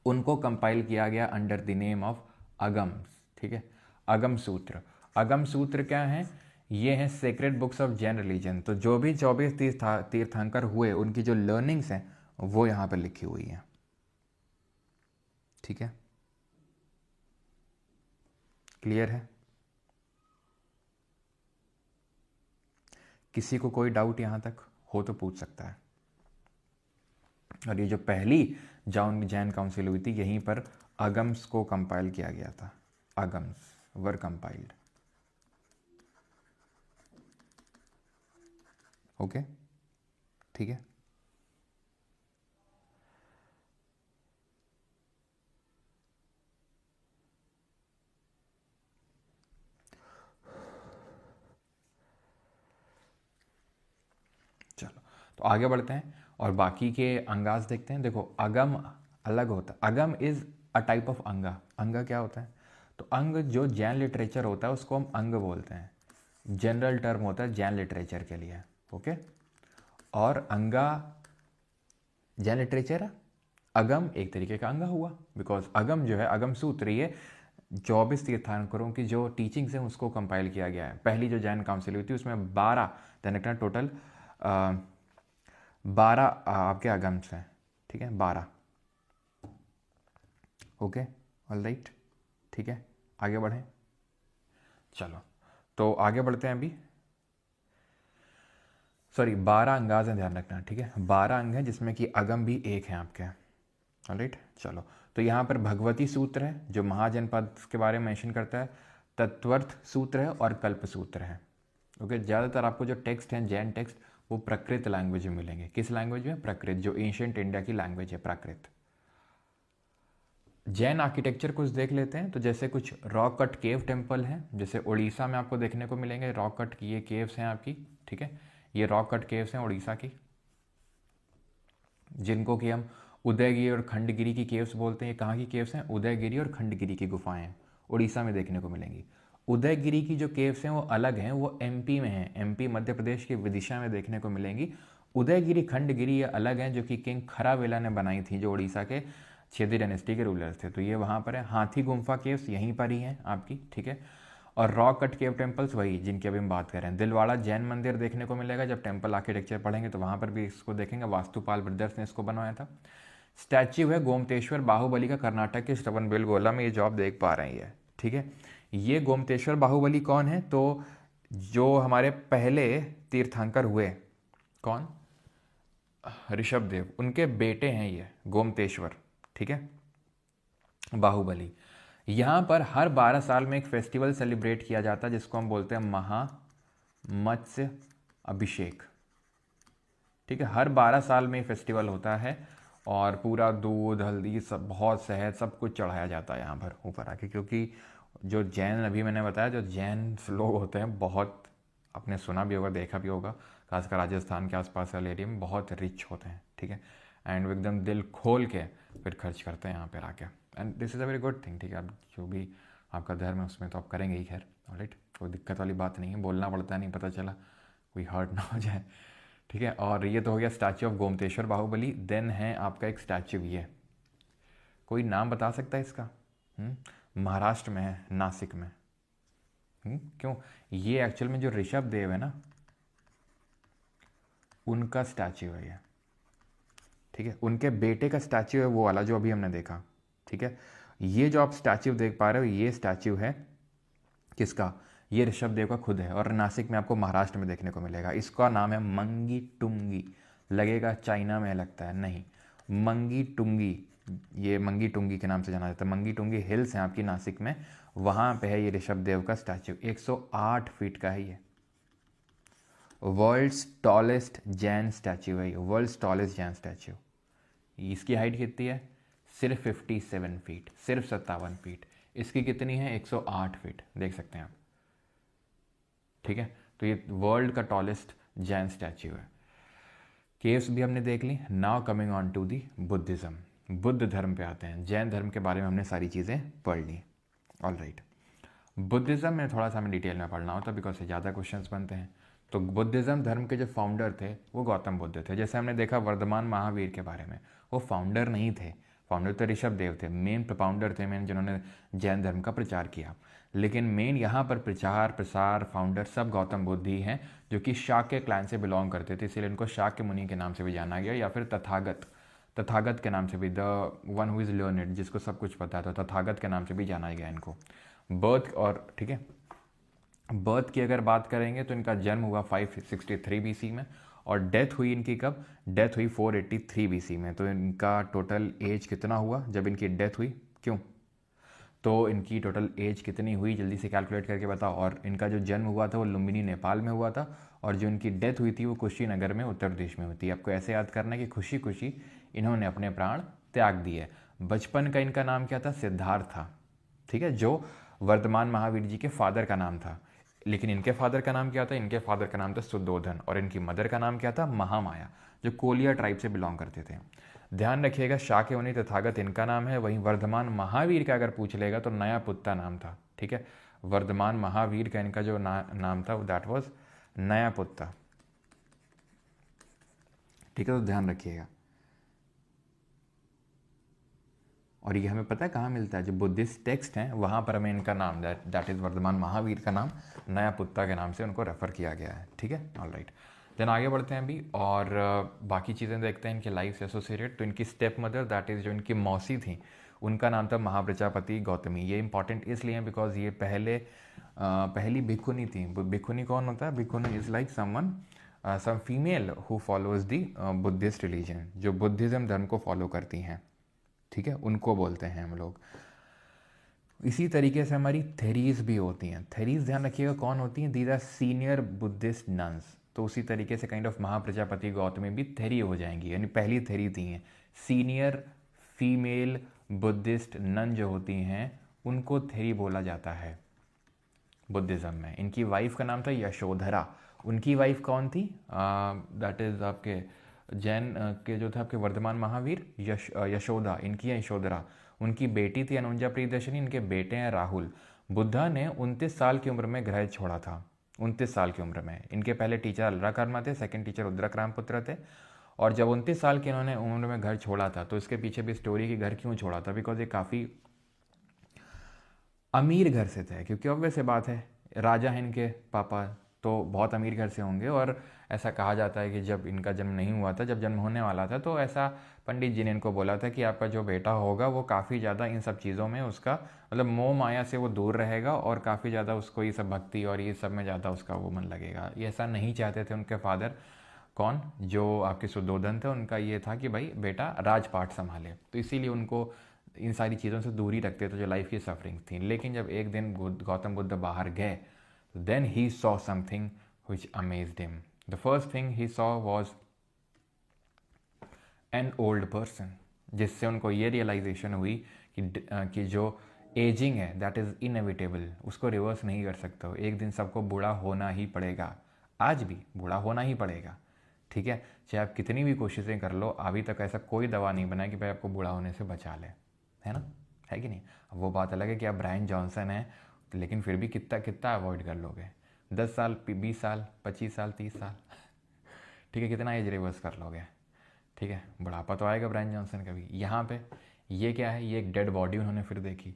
Speaker 1: उनको कंपाइल किया गया अंडर द नेम ऑफ अगम्स, ठीक है, अगम सूत्र। अगम सूत्र क्या है, ये हैं sacred books of Jain religion. तो जो भी 24 तीर्थंकर हुए उनकी जो लर्निंग्स हैं वो यहाँ पर लिखी हुई हैं, ठीक है, क्लियर है। किसी को कोई डाउट यहाँ तक हो तो पूछ सकता है। और ये जो पहली जैन काउंसिल हुई थी यहीं पर अगम्स को कंपाइल किया गया था, अगम्स वर कंपाइल्ड। ओके, ठीक है। चलो तो आगे बढ़ते हैं और बाकी के अंगास देखते हैं। देखो अगम अलग होता है, अगम इज अ टाइप ऑफ अंगा। अंगा क्या होता है, तो अंग जो जैन लिटरेचर होता है उसको हम अंग बोलते हैं, जनरल टर्म होता है जैन लिटरेचर के लिए। ओके, और अंगा जैन लिटरेचर है, अगम एक तरीके का अंगा हुआ, बिकॉज अगम जो है, अगम सूत्र ये 24 तीर्थंकरों की जो टीचिंग्स हैं उसको कंपाइल किया गया है। पहली जो जैन काउंसिल हुई थी उसमें 12 टोटल 12 आपके अगम्स हैं, ठीक है, 12। ओके, ऑल राइट, ठीक है, आगे बढ़ें। चलो तो आगे बढ़ते हैं अभी। सॉरी 12 अंगाज हैं, ध्यान रखना, ठीक है, 12 अंग हैं जिसमें कि अगम भी एक है आपके। ऑल राइट, चलो तो यहाँ पर भगवती सूत्र है जो महाजनपद के बारे में मेंशन करता है, तत्वर्थ सूत्र है और कल्प सूत्र है। ओके, ज़्यादातर आपको जो टेक्स्ट हैं जैन टेक्स्ट वो प्राकृत लैंग्वेज में मिलेंगे। किस लैंग्वेज में, प्राकृत, जो एंशिएंट इंडिया की लैंग्वेज है प्राकृत। जैन आर्किटेक्चर कुछ देख लेते हैं। तो जैसे कुछ रॉक कट केव टेम्पल हैं, जैसे उड़ीसा में आपको देखने को मिलेंगे रॉक कट की ये केव्स हैं आपकी, ठीक है, ये रॉक कट केव्स हैं उड़ीसा की, जिनको कि हम उदयगिरी और खंडगिरी की केव्स बोलते हैं। ये कहाँ की केव्स हैं, उदयगिरी और खंडगिरी की गुफाएं उड़ीसा में देखने को मिलेंगी। उदयगिरी की जो केव्स हैं वो अलग हैं, वो एमपी में हैं, एमपी मध्य प्रदेश की विदिशा में देखने को मिलेंगी। उदयगिरी खंडगिरी ये अलग हैं, जो कि किंग खरावेला ने बनाई थी, जो उड़ीसा के क्षेत्रीय डायनेस्टी के रूलर्स थे, तो ये वहाँ पर है। हाथी गुम्फा केव्स यहीं पर ही हैं आपकी, ठीक है, और रॉक कट केव टेम्पल्स वही जिनकी अभी हम बात कर रहे हैं। दिलवाड़ा जैन मंदिर देखने को मिलेगा, जब टेम्पल आर्किटेक्चर पढ़ेंगे तो वहाँ पर भी इसको देखेंगे, वास्तुपाल ब्रदर्स ने इसको बनवाया था। स्टैच्यू है गोमतेश्वर बाहुबली का, कर्नाटक के श्रवणबेलगोला में ये जो आप देख पा रहे हैं, ठीक है। ये गोमतेश्वर बाहुबली कौन है, तो जो हमारे पहले तीर्थंकर हुए, कौन, ऋषभदेव, उनके बेटे हैं ये गोमतेश्वर, ठीक है, बाहुबली। यहाँ पर हर 12 साल में एक फेस्टिवल सेलिब्रेट किया जाता है जिसको हम बोलते हैं महा मत्स्य अभिषेक, ठीक है, हर 12 साल में फेस्टिवल होता है और पूरा दूध हल्दी सब, बहुत शहद, सब कुछ चढ़ाया जाता है यहाँ पर ऊपर आके, क्योंकि जो जैन, अभी मैंने बताया जो जैन लोग होते हैं बहुत, आपने सुना भी होगा देखा भी होगा, खासकर राजस्थान के आसपास वाले एरिया में बहुत रिच होते हैं, ठीक है, एंड वो एकदम दिल खोल के फिर खर्च करते हैं यहाँ पर आके, and this is a very good thing, ठीक है। आप जो भी आपका धर्म है उसमें तो आप करेंगे ही, खैर, ऑलराइट, कोई दिक्कत वाली बात नहीं है, बोलना पड़ता है, नहीं पता चला कोई हर्ट ना हो जाए, ठीक है। और ये तो हो गया statue of Gomateshwara Bahubali. Then है आपका एक स्टैच्यू, ये कोई नाम बता सकता है इसका? महाराष्ट्र में है, नासिक में। क्यों? ये एक्चुअल में जो ऋषभ देव है ना, उनका स्टैच्यू है ये। ठीक है, उनके बेटे का स्टैच्यू है वो वाला जो अभी हमने देखा। ठीक है, ये जो आप स्टैच्यू देख पा रहे हो ये स्टैच्यू है किसका? ये ऋषभ देव का खुद है, और नासिक में आपको महाराष्ट्र में देखने को मिलेगा। इसका नाम है मंगी टुंगी। लगेगा चाइना में लगता है, नहीं, मंगी टुंगी। ये मंगी टुंगी के नाम से जाना जाता है। मंगी टुंगी हिल्स हैं आपकी नासिक में, वहाँ पे है ये ऋषभ देव का स्टैच्यू। 108 फीट का है ये। वर्ल्ड्स टॉलेस्ट जैन स्टैच्यू है ये, वर्ल्ड्स टॉलेस्ट जैन स्टैच्यू। इसकी हाइट कितनी है? सिर्फ 57 फीट, सिर्फ 57 फीट। इसकी कितनी है? 108 फीट, देख सकते हैं आप। ठीक है, तो ये वर्ल्ड का टॉलेस्ट जैन स्टैच्यू है। केव्स भी हमने देख ली। Now coming on to the Buddhism. Buddha धर्म पे आते हैं। जैन धर्म के बारे में हमने सारी चीज़ें पढ़ ली। ऑल राइट, बुद्धिज्म में थोड़ा सा हमें डिटेल में पढ़ना होता है बिकॉज से ज़्यादा क्वेश्चंस बनते हैं। तो बुद्धिज्म धर्म के जो फाउंडर थे वो गौतम बुद्ध थे। जैसे हमने देखा वर्धमान महावीर के बारे में, वो फाउंडर नहीं थे, फाउंडर तो ऋषभ देव थे, मेन प्रोपाउंडर थे, मेन जिन्होंने जैन धर्म का प्रचार किया। लेकिन मेन यहाँ पर प्रचार प्रसार फाउंडर सब गौतम बुद्ध ही हैं, जो कि शाक्य क्लैन से बिलोंग करते थे, इसीलिए इनको शाक्य मुनि के नाम से भी जाना गया, या फिर तथागत, तथागत के नाम से भी, the one who is learned, जिसको सब कुछ पता है, तो तथागत के नाम से भी जाना गया इनको। बर्थ और ठीक है, बर्थ की अगर बात करेंगे तो इनका जन्म हुआ 563 बीसी में, और डेथ हुई इनकी कब? डेथ हुई 483 बीसी में। तो इनका टोटल एज कितना हुआ जब इनकी डेथ हुई? क्यों? तो इनकी टोटल एज कितनी हुई जल्दी से कैलकुलेट करके बताओ। और इनका जो जन्म हुआ था वो लुम्बिनी नेपाल में हुआ था, और जो इनकी डेथ हुई थी वो कुशीनगर में उत्तर प्रदेश में हुई थी। आपको ऐसे याद करना है कि खुशी खुशी इन्होंने अपने प्राण त्याग दिए। बचपन का इनका नाम क्या था? सिद्धार्थ था। ठीक है, जो वर्धमान महावीर जी के फादर का नाम था। लेकिन इनके फादर का नाम क्या था? इनके फादर का नाम था सुद्धोधन, और इनकी मदर का नाम क्या था? महामाया, जो कोलिया ट्राइब से बिलोंग करते थे। ध्यान रखिएगा, शाक्य मुनि तथागत इनका नाम है। वहीं वर्धमान महावीर का अगर पूछ लेगा तो नया पुत्ता नाम था। ठीक है, वर्धमान महावीर का इनका जो नाम था दैट वाज नया पुत्ता। ठीक है, तो ध्यान रखिएगा। और ये हमें पता है कहाँ मिलता है? जो बुद्धिस्ट टेक्स्ट हैं वहाँ पर हमें इनका नाम दैट इज़ वर्धमान महावीर का नाम नया पुत्ता के नाम से उनको रेफर किया गया है। ठीक है, ऑल राइट। देन आगे बढ़ते हैं अभी, और बाकी चीज़ें देखते हैं इनके लाइफ से एसोसिएटेड। तो इनकी स्टेप मदर दैट इज़ जो इनकी मौसी थी, उनका नाम था महाप्रजापति गौतमी। ये इंपॉर्टेंट इसलिए है बिकॉज ये पहली भिक्षुनी थी। भिक्षुनी कौन होता है? Bhikshuni is like someone some female who follows the Buddhist religion, जो बुद्धिज़्म धर्म को फॉलो करती हैं। ठीक है, उनको बोलते हैं हम लोग। इसी तरीके से हमारी थेरीज भी होती हैं। थेरीज ध्यान रखिएगा कौन होती हैं? These are senior Buddhist nuns. तो उसी तरीके से काइंड ऑफ महाप्रजापति गौतमी भी थेरी हो जाएंगी, यानी पहली थेरी थी हैं। सीनियर फीमेल बुद्धिस्ट नन जो होती हैं उनको थेरी बोला जाता है बुद्धिज़्म में। इनकी वाइफ का नाम था यशोधरा। उनकी वाइफ कौन थी? दैट इज़ आपके जैन के जो थे आपके वर्धमान महावीर यशोदा, इनकी है यशोधरा। उनकी बेटी थी अनुजा प्रियदर्शनी, इनके बेटे हैं राहुल। बुद्धा ने 29 साल की उम्र में ग्रह छोड़ा था। 29 साल की उम्र में। इनके पहले टीचर अलराकर्मा थे, सेकंड टीचर रुद्रकरामपुत्र थे। और जब 29 साल की इन्होंने उम्र में घर छोड़ा था, तो इसके पीछे भी स्टोरी की घर क्यों छोड़ा था? बिकॉज ये काफ़ी अमीर घर से थे, क्योंकि ऑब्वियस बात है राजा हैं इनके पापा, तो बहुत अमीर घर से होंगे। और ऐसा कहा जाता है कि जब इनका जन्म नहीं हुआ था, जब जन्म होने वाला था, तो ऐसा पंडित जी ने इनको बोला था कि आपका जो बेटा होगा वो काफ़ी ज़्यादा इन सब चीज़ों में उसका मतलब मोह माया से वो दूर रहेगा, और काफ़ी ज़्यादा उसको ये सब भक्ति और ये सब में ज़्यादा उसका वो मन लगेगा। ये ऐसा नहीं चाहते थे उनके फादर, कौन? जो आपके सुद्धोधन थे। उनका ये था कि भाई बेटा राजपाट संभाले, तो इसीलिए उनको इन सारी चीज़ों से दूरी रखते थे जो लाइफ की सफरिंग थी। लेकिन जब एक दिन गौतम बुद्ध बाहर गए, then he saw something which amazed him. The first thing he saw was an old person, जिससे उनको ये रियलाइजेशन हुई कि जो एजिंग है दैट इज़ इनएविटेबल, उसको रिवर्स नहीं कर सकते हो। एक दिन सबको बूढ़ा होना ही पड़ेगा, आज भी बूढ़ा होना ही पड़ेगा। ठीक है, चाहे आप कितनी भी कोशिशें कर लो, अभी तक ऐसा कोई दवा नहीं बना कि भाई आपको बूढ़ा होने से बचा ले, है ना? है कि नहीं? अब वो बात अलग है कि आप ब्रायन जॉनसन हैं, लेकिन फिर भी कितना कितना अवॉइड कर लोगे? 10 साल, 20 साल, 25 साल, 30 साल। ठीक है, कितना एज रिवर्स कर लोगे, ठीक है, बुढ़ापा तो आएगा ब्रायन जॉनसन का भी। यहाँ पे ये क्या है, ये एक डेड बॉडी उन्होंने फिर देखी।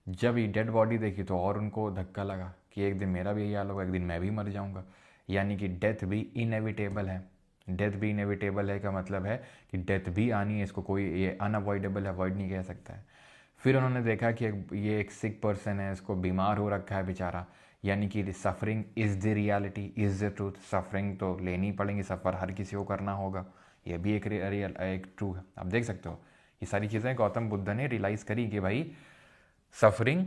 Speaker 1: जब ये डेड बॉडी देखी तो और उनको धक्का लगा कि एक दिन मेरा भी यही हाल होगा, एक दिन मैं भी मर जाऊँगा, यानी कि डेथ भी इनएविटेबल है। डेथ भी इनएविटेबल है का मतलब है कि डेथ भी आनी है, इसको कोई ये अनअवॉइडेबल अवॉइड नहीं कह सकता है। फिर उन्होंने देखा कि ये एक सिक पर्सन है, इसको बीमार हो रखा है बेचारा, यानी कि suffering is the reality, is the truth. Suffering तो लेनी पड़ेंगी, सफ़र हर किसी को करना होगा, ये भी एक रियल एक ट्रू है। आप देख सकते हो ये सारी चीज़ें गौतम बुद्ध ने रियलाइज़ करी कि भाई सफरिंग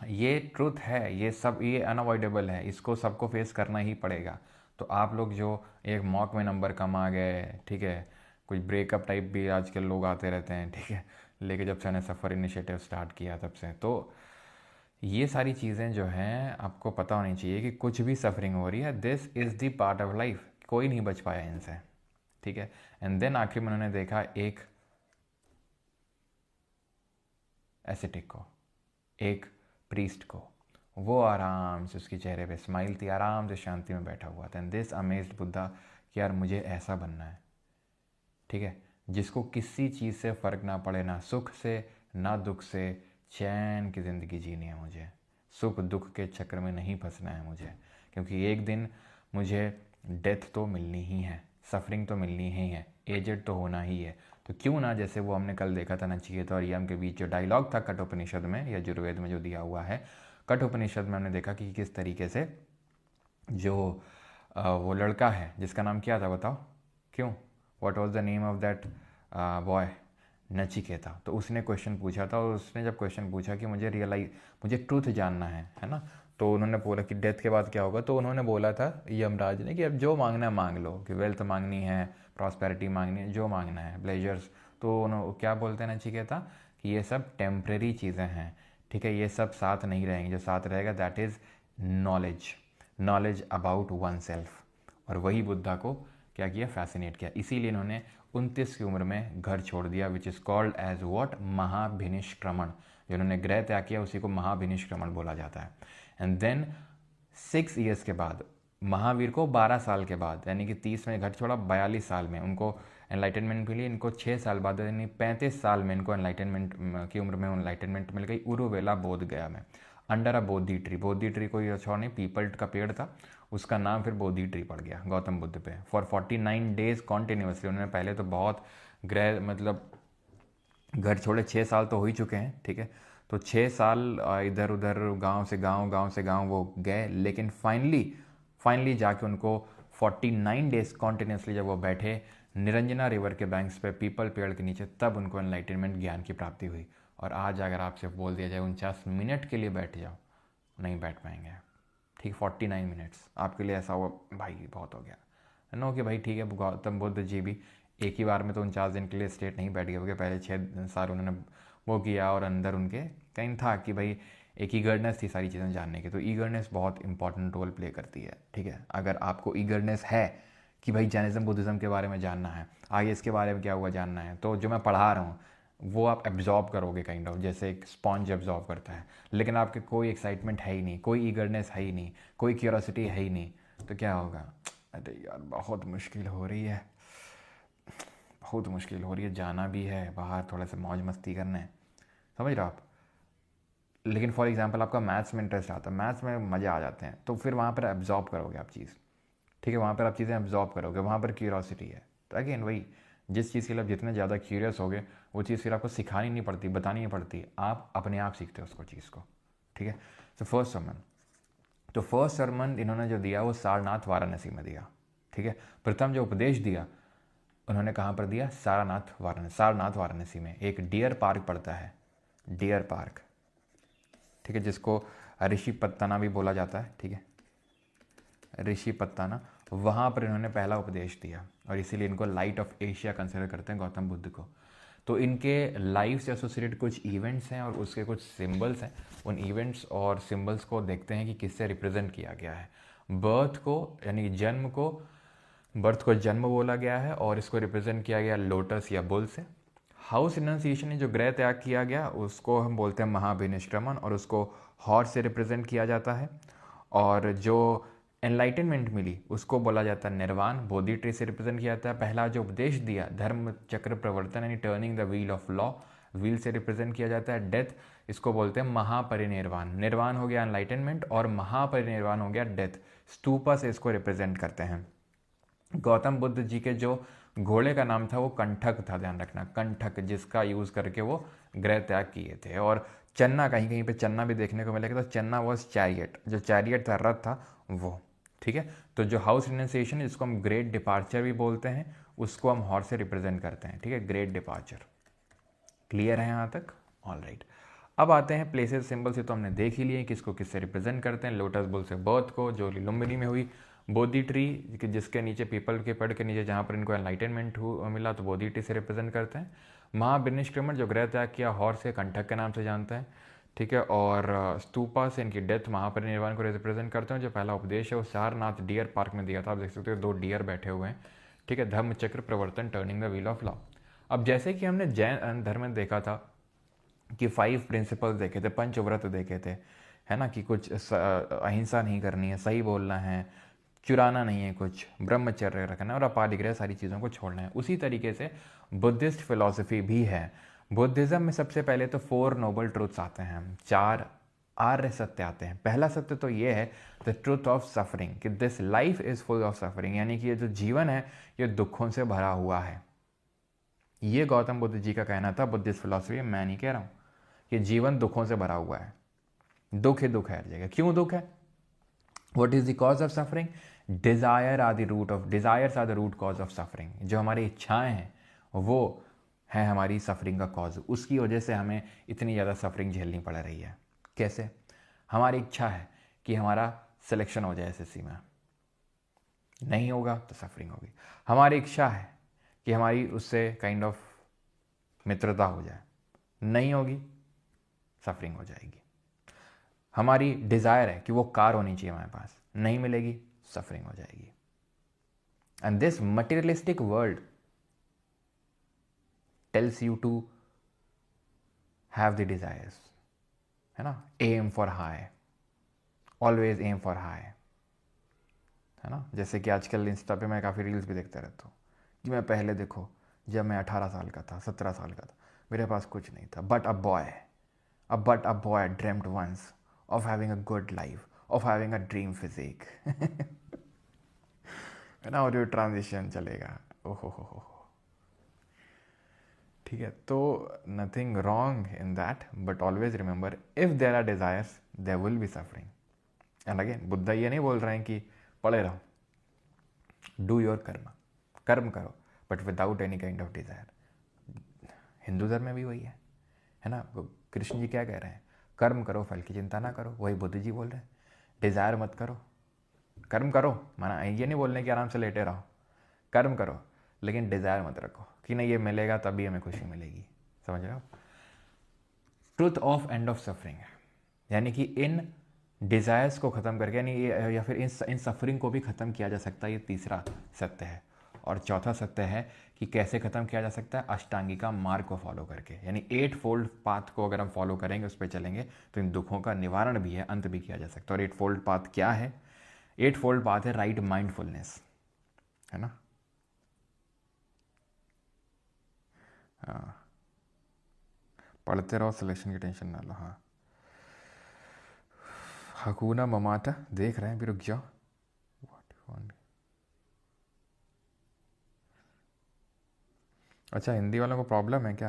Speaker 1: ये ट्रूथ है, ये सब ये अनअवॉइडेबल है, इसको सबको फेस करना ही पड़ेगा। तो आप लोग जो एक मॉक में नंबर कम आ गए, ठीक है, कुछ ब्रेकअप टाइप भी आजकल लोग आते रहते हैं, ठीक है, लेके जब से मैंने सफ़र इनिशिएटिव स्टार्ट किया तब से, तो ये सारी चीज़ें जो हैं आपको पता होनी चाहिए कि कुछ भी सफरिंग हो रही है, this is the part of life, कोई नहीं बच पाया इनसे, ठीक है। एंड देन आखिर में उन्होंने देखा एक एसेटिक को, एक प्रीस्ट को, वो आराम से उसके चेहरे पे स्माइल थी, आराम से शांति में बैठा हुआ था। एंड दिस अमेज्ड बुद्धा कि यार मुझे ऐसा बनना है, ठीक है, जिसको किसी चीज़ से फ़र्क ना पड़े, ना सुख से ना दुख से, चैन की ज़िंदगी जीनी है मुझे, सुख दुख के चक्कर में नहीं फंसना है मुझे, क्योंकि एक दिन मुझे डेथ तो मिलनी ही है, सफरिंग तो मिलनी ही है, एजेड तो होना ही है। तो क्यों ना, जैसे वो हमने कल देखा था नचिकेता और यम के बीच जो डायलॉग था कठोपनिषद में या यजुर्वेद में जो दिया हुआ है, कठोपनिषद में हमने देखा कि किस तरीके से जो वो लड़का है जिसका नाम क्या था बताओ, क्यों, what was the name of that boy, Nachiketa. तो उसने क्वेश्चन पूछा था, और उसने जब क्वेश्चन पूछा कि मुझे ट्रूथ जानना है ना, तो उन्होंने बोला कि डेथ के बाद क्या होगा, तो उन्होंने बोला था यमराज ने कि अब जो मांगना है मांग लो, कि वेल्थ मांगनी है, प्रॉस्पेरिटी मांगनी है, जो मांगना है, प्लेजर्स। तो उन्होंने क्या बोलते हैं नचिकेता कि ये सब टेम्प्रेरी चीज़ें हैं, ठीक है, ये सब साथ नहीं रहेंगे, जो साथ रहेगा that is knowledge about one self. और वही बुद्धा को क्या किया, फैसिनेट किया। इसीलिए इन्होंने 29 की उम्र में घर छोड़ दिया, which is called as what, Mahabhinishkramana. जो उन्होंने गृह त्याग किया उसी को महाभिनिष्क्रमण बोला जाता है। एंड देन 6 ईयर्स के बाद, महावीर को 12 साल के बाद, यानी कि 30 में घर छोड़ा, 42 साल में उनको एनलाइटनमेंट मिली। इनको 6 साल बाद यानी 35 साल में इनको एनलाइटनमेंट की उम्र में एनलाइटनमेंट मिल गई, उरुवेला बोध गया में, under a Bodhi tree. Bodhi tree कोई अच्छा नहीं, पीपल का पेड़ था, उसका नाम फिर बोधि ट्री पड़ गया गौतम बुद्ध पे। फॉर 49 डेज कॉन्टिन्यूसली उन्होंने पहले तो बहुत ग्रह मतलब घर छोड़े, 6 साल तो हो ही चुके हैं, ठीक है, तो 6 साल इधर उधर गांव से गांव वो गए, लेकिन फाइनली जाके उनको 49 डेज कॉन्टिन्यूसली जब वो बैठे निरंजना रिवर के बैंक्स पे पीपल पेड़ के नीचे, तब उनको एनलाइटनमेंट ज्ञान की प्राप्ति हुई। और आज अगर आपसे बोल दिया जाए 49 मिनट के लिए बैठ जाओ, नहीं बैठ पाएंगे, ठीक, 49 मिनट्स आपके लिए ऐसा हुआ भाई बहुत हो गया नो, कि भाई ठीक है, गौतम बुद्ध जी भी एक ही बार में तो 49 दिन के लिए स्टेट नहीं बैठ गए, क्योंकि पहले 6 साल उन्होंने वो किया, और अंदर उनके कहीं था कि भाई एक ईगरनेस थी सारी चीज़ें जानने की। तो ईगरनेस बहुत इंपॉर्टेंट रोल प्ले करती है, ठीक है, अगर आपको ईगरनेस है कि भाई जैनिज़्म बुद्धिज़्म के बारे में जानना है, आगे इसके बारे में क्या हुआ जानना है, तो जो मैं पढ़ा रहा हूँ वो आप एब्जॉर्ब करोगे, काइंड ऑफ जैसे एक स्पॉन्ज एब्जॉर्ब करता है। लेकिन आपके कोई एक्साइटमेंट है ही नहीं, कोई ईगरनेस है ही नहीं, कोई क्यूरोसिटी है ही नहीं, तो क्या होगा, अरे यार बहुत मुश्किल हो रही है, बहुत मुश्किल हो रही है, जाना भी है बाहर, थोड़ा सा मौज मस्ती करना है, समझ रहे हो आप। लेकिन फॉर एग्जांपल आपका मैथ्स में इंटरेस्ट आता है, मैथ्स में मज़े आ जाते हैं, तो फिर वहाँ पर एब्जॉर्ब करोगे आप चीज़, ठीक है, वहाँ पर आप चीज़ें एब्जॉर्ब करोगे, वहाँ पर क्यूरोसिटी है। तो अगेन वही, जिस चीज़ के लिए आप जितने ज़्यादा क्यूरियस होगे, वो चीज़ फिर आपको सिखानी नहीं पड़ती, बतानी नहीं पड़ती, आप अपने आप सीखते हो उसको चीज़ को, ठीक है। तो फर्स्ट सरमन इन्होंने जो दिया वो सारनाथ वाराणसी में दिया, ठीक है। प्रथम जो उपदेश दिया उन्होंने कहाँ पर दिया, सारनाथ वाराणसी में एक डियर पार्क पड़ता है, डियर पार्क, ठीक है, जिसको ऋषि पत्तना भी बोला जाता है, ठीक है, ऋषि पत्ताना, वहाँ पर इन्होंने पहला उपदेश दिया, और इसीलिए इनको लाइट ऑफ एशिया कंसिडर करते हैं गौतम बुद्ध को। तो इनके लाइफ से एसोसिएटेड कुछ इवेंट्स हैं और उसके कुछ सिंबल्स हैं, उन इवेंट्स और सिंबल्स को देखते हैं कि किससे रिप्रेजेंट किया गया है। बर्थ को यानी बर्थ को जन्म बोला गया है, और इसको रिप्रेजेंट किया गया लोटस या बुल से। हाउस इनंसिएशन जो गृह त्याग किया गया उसको हम बोलते हैं महाभिनिष्क्रमण, और उसको हॉर्स से रिप्रेजेंट किया जाता है। और जो एनलाइटनमेंट मिली उसको बोला जाता है निर्वाण, बोधि ट्री से रिप्रेजेंट किया जाता है। पहला जो उपदेश दिया धर्म चक्र प्रवर्तन यानी turning the wheel of law, wheel से रिप्रेजेंट किया जाता है। डेथ, इसको बोलते हैं महापरिनिर्वाण। निर्वाण हो गया एनलाइटनमेंट और महापरिनिर्वाण हो गया डेथ। स्तूपा से इसको रिप्रेजेंट करते हैं। गौतम बुद्ध जी के जो घोड़े का नाम था वो कंठक था, ध्यान रखना, कंठक, जिसका यूज करके वो गृह त्याग किए थे। और चन्ना, कहीं कहीं पे चन्ना भी देखने को मिलेगा, तो चन्ना वॉज चैरियट, जो चैरियट था, रथ था वो। ठीक है, तो जो हाउस रिनंसिएशन जिसको हम ग्रेट डिपार्चर भी बोलते हैं, उसको हम हॉर्स से रिप्रेजेंट करते हैं। ठीक है, ग्रेट डिपार्चर। क्लियर है यहाँ तक? All right. अब आते हैं प्लेसेस सिंबल से, तो हमने देख ही लिए किसको किससे रिप्रेजेंट करते हैं। लोटस बुल से बर्थ को, जो लुम्बिनी में हुई। बोधि ट्री, जिसके नीचे, पीपल के पेड़ के नीचे जहाँ पर इनको एनलाइटनमेंट मिला, तो बोधि ट्री से रिप्रेजेंट करते हैं। महाविनिष्क्रमण, जो ग्रह त्याग किया, हॉर्स से कंठक के नाम से जानते हैं। ठीक है, और स्तूपा से इनकी डेथ, महापरिनिर्वाण को रिप्रेजेंट करते हैं। जो पहला उपदेश है वो सारनाथ डियर पार्क में दिया था, आप देख सकते हो 2 डियर बैठे हुए हैं। ठीक है, धर्म चक्र प्रवर्तन, turning the wheel of law. अब जैसे कि हमने जैन धर्म में देखा था कि 5 प्रिंसिपल्स देखे थे, पंचव्रत देखे थे, है ना, कि कुछ अहिंसा नहीं करनी है, सही बोलना है, चुराना नहीं है, कुछ ब्रह्मचर्य रखना है और अपारिग्रह, सारी चीज़ों को छोड़ना है। उसी तरीके से बुद्धिस्ट फिलॉसफी भी है। बुद्धिज़्म में सबसे पहले तो 4 नोबल ट्रूथ्स आते हैं, 4 आर्य सत्य आते हैं। पहला सत्य तो ये है द ट्रूथ ऑफ सफरिंग, कि this life is full of suffering, यानी कि ये जो जीवन है ये दुखों से भरा हुआ है। ये गौतम बुद्ध जी का कहना था, बुद्धिस्ट फिलॉसफी, मैं नहीं कह रहा हूँ, कि जीवन दुखों से भरा हुआ है, दुख ही दुख है हर जगह। क्यों दुख है? What is the cause of suffering? Desires are the root cause of suffering. जो हमारी इच्छाएं हैं वो है हमारी सफरिंग का कॉज। उसकी वजह से हमें इतनी ज़्यादा सफरिंग झेलनी पड़ रही है। कैसे? हमारी इच्छा है कि हमारा सिलेक्शन हो जाए एसएससी में, नहीं होगा तो सफरिंग होगी। हमारी इच्छा है कि हमारी उससे काइंड ऑफ मित्रता हो जाए, नहीं होगी, सफरिंग हो जाएगी। हमारी डिज़ायर है कि वो कार होनी चाहिए हमारे पास, नहीं मिलेगी, सफरिंग हो जाएगी। And this materialistic world tells you to have the desires, है ना, aim for high, always aim for high, है ना। जैसे कि आजकल इंस्टा पे मैं काफ़ी रील्स भी देखता रहता हूँ कि मैं पहले, देखो, जब मैं 18 साल का था, 17 साल का था, मेरे पास कुछ नहीं था, but a boy dreamed once of having a good life, of having a dream physique. ना, और ये ट्रांजिशन चलेगा, ओहो हो। ठीक है, तो nothing wrong in that, but always remember if there are desires there will be suffering. And again Buddha ये नहीं बोल रहे हैं कि पड़े रहो, डू योर कर्म करो, but without any kind of desire. Hindu धर्म में भी वही है ना। कृष्ण जी क्या कह रहे हैं? कर्म करो, फल की चिंता ना करो। वही बुद्ध जी बोल रहे हैं, डिज़ायर मत करो, कर्म करो। माना ये नहीं बोलने कि आराम से लेटे रहो, कर्म करो, लेकिन डिज़ायर मत रखो कि नहीं ये मिलेगा तभी हमें खुशी मिलेगी। समझ रहे हो? Truth of end of suffering, यानी कि इन डिज़ायर्स को ख़त्म करके, यानी या फिर इन सफरिंग को भी ख़त्म किया जा सकता है। ये तीसरा सत्य है। और चौथा सत्य है कि कैसे ख़त्म किया जा सकता है? अष्टांगिका मार्ग को फॉलो करके, यानी 8 फोल्ड पाथ को अगर हम फॉलो करेंगे, उस पर चलेंगे, तो इन दुखों का निवारण भी है, अंत भी किया जा सकता है। और 8 फोल्ड पाथ क्या है? 8 फोल्ड पाथ है राइट माइंडफुलनेस, है ना। हाँ, पढ़ते रहो, सिलेक्शन की टेंशन ना लो। हाँ, हकूना ममाटा देख रहे हैं, भी रुक जाओ। अच्छा, हिंदी वालों को प्रॉब्लम है क्या?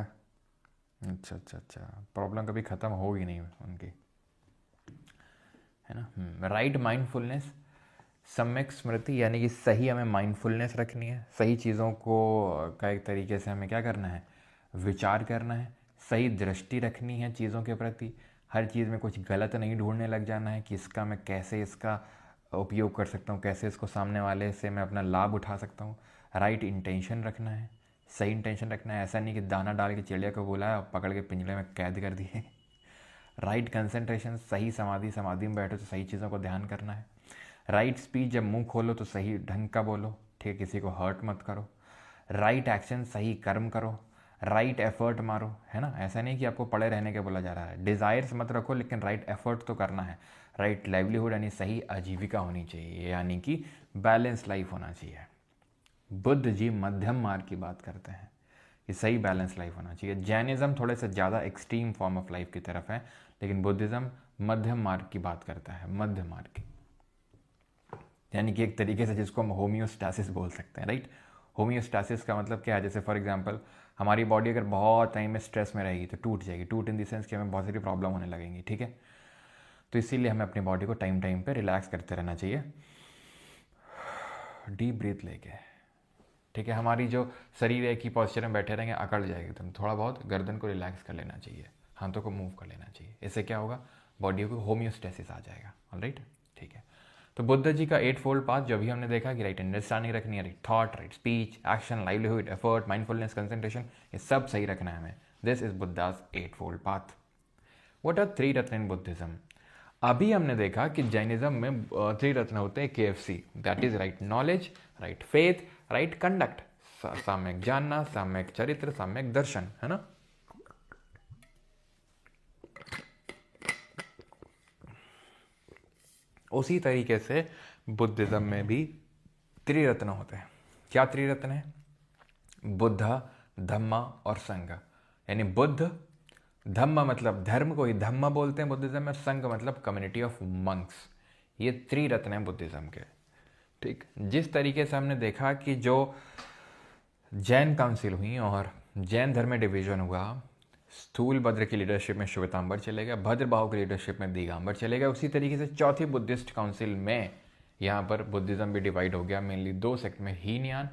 Speaker 1: अच्छा, प्रॉब्लम कभी ख़त्म होगी नहीं उनकी, है ना। राइट माइंडफुलनेस, सम्यक स्मृति, यानी कि सही हमें माइंडफुलनेस रखनी है, सही चीज़ों को का एक तरीके से हमें क्या करना है? विचार करना है, सही दृष्टि रखनी है चीज़ों के प्रति। हर चीज़ में कुछ गलत नहीं ढूंढने लग जाना है कि इसका मैं कैसे इसका उपयोग कर सकता हूँ, कैसे इसको सामने वाले से मैं अपना लाभ उठा सकता हूँ। राइट इंटेंशन रखना है, सही इंटेंशन रखना है। ऐसा नहीं कि दाना डाल के चिड़िया को बुलाया, पकड़ के पिंजरे में कैद कर दिए। राइट कंसंट्रेशन, सही समाधि में बैठो तो सही चीज़ों को ध्यान करना है। राइट स्पीच, जब मुंह खोलो तो सही ढंग का बोलो, ठीक है, किसी को हर्ट मत करो। राइट एक्शन, सही कर्म करो। राइट एफर्ट मारो, है ना। ऐसा नहीं कि आपको पड़े रहने के बोला जा रहा है। डिज़ायर्स मत रखो, लेकिन राइट एफर्ट तो करना है। राइट। लाइवलीहुड यानी सही आजीविका होनी चाहिए, यानी कि बैलेंस लाइफ होना चाहिए। बुद्ध जी मध्यम मार्ग की बात करते हैं कि सही बैलेंस लाइफ होना चाहिए। जैनिज्म थोड़े से ज़्यादा एक्सट्रीम फॉर्म ऑफ लाइफ की तरफ है, लेकिन बुद्धिज़्म मध्यम मार्ग की बात करता है, मध्य मार्ग की, यानी कि एक तरीके से जिसको हम होम्योस्टैसिस बोल सकते हैं, राइट। होम्योस्टैसिस का मतलब क्या है, जैसे फॉर एग्जांपल हमारी बॉडी अगर बहुत टाइम में स्ट्रेस में रहेगी तो टूट जाएगी, टूट इन द सेंस कि हमें बहुत सारी प्रॉब्लम होने लगेंगी, ठीक है। तो इसीलिए हमें अपनी बॉडी को टाइम टाइम पे रिलैक्स करते रहना चाहिए, डीप ब्रीथ लेके, ठीक है। हमारी जो शरीर है कि पॉस्चर में बैठे रहेंगे अकड़ जाएगी एकदम, थोड़ा बहुत गर्दन को रिलैक्स कर लेना चाहिए, हाथों को मूव कर लेना चाहिए, इससे क्या होगा, बॉडी को होम्योस्टैसिस आ जाएगा, ऑलराइट, ठीक है। तो बुद्ध जी का 8 फोल्ड पाथ जो भी हमने देखा कि राइट अंडरस्टैंडिंग रखनी है, right thought, right speech, action, livelihood, effort, mindfulness, concentration, ये सब सही रखना है हमें। This is Buddha's 8 fold path. What are 3 ratna in Buddhism? अभी हमने देखा कि जैनिज्म में 3 रत्न होते हैं, KFC, that is right knowledge, right faith, right conduct, सम्यक जानना, सम्यक चरित्र, सम्यक दर्शन, है ना। उसी तरीके से बुद्धिज्म में भी त्रिरत्न होते हैं। क्या त्रिरत्न है? बुद्ध, धम्मा और संघ। यानी बुद्ध, धम्म मतलब धर्म को ही धम्म बोलते हैं बुद्धिज्म में, संघ मतलब कम्युनिटी ऑफ मंक्स। ये त्रिरत्न है बुद्धिज्म के, ठीक। जिस तरीके से हमने देखा कि जो जैन काउंसिल हुई और जैन धर्म में डिवीजन हुआ, स्थूल भद्र की लीडरशिप में श्वेतांबर चले गए, भद्रबाहु की लीडरशिप में दिगंबर चले गए, उसी तरीके से चौथी बुद्धिस्ट काउंसिल में यहाँ पर बुद्धिज्म भी डिवाइड हो गया, मेनली 2 सेक्ट में, हीनयान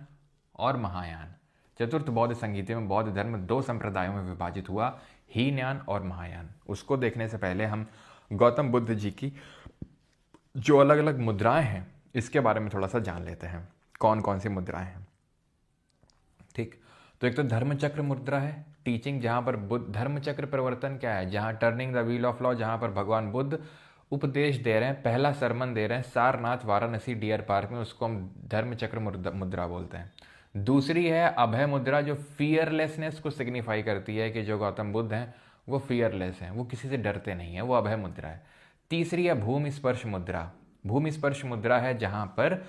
Speaker 1: और महायान। चतुर्थ बौद्ध संगीत में बौद्ध धर्म 2 संप्रदायों में विभाजित हुआ, हीनयान और महायान। उसको देखने से पहले हम गौतम बुद्ध जी की जो अलग अलग मुद्राएं हैं इसके बारे में थोड़ा सा जान लेते हैं, कौन कौन सी मुद्राएं हैं, ठीक। तो एक तो धर्मचक्र मुद्रा है, टीचिंग, जहां पर बुद्ध, धर्मचक्र परिवर्तन क्या है, जहां turning the wheel of law, जहां पर भगवान बुद्ध उपदेश दे रहे हैं, पहला सरमन दे रहे हैं सारनाथ वाराणसी डियर पार्क में, उसको हम धर्मचक्र मुद्रा बोलते हैं। दूसरी है अभय मुद्रा, जो फियरलेसनेस को सिग्निफाई करती है कि जो गौतम बुद्ध हैं वो फियरलेस हैं, वो किसी से डरते नहीं है, वो अभय मुद्रा है। तीसरी है भूमि स्पर्श मुद्रा। भूमि स्पर्श मुद्रा है जहां पर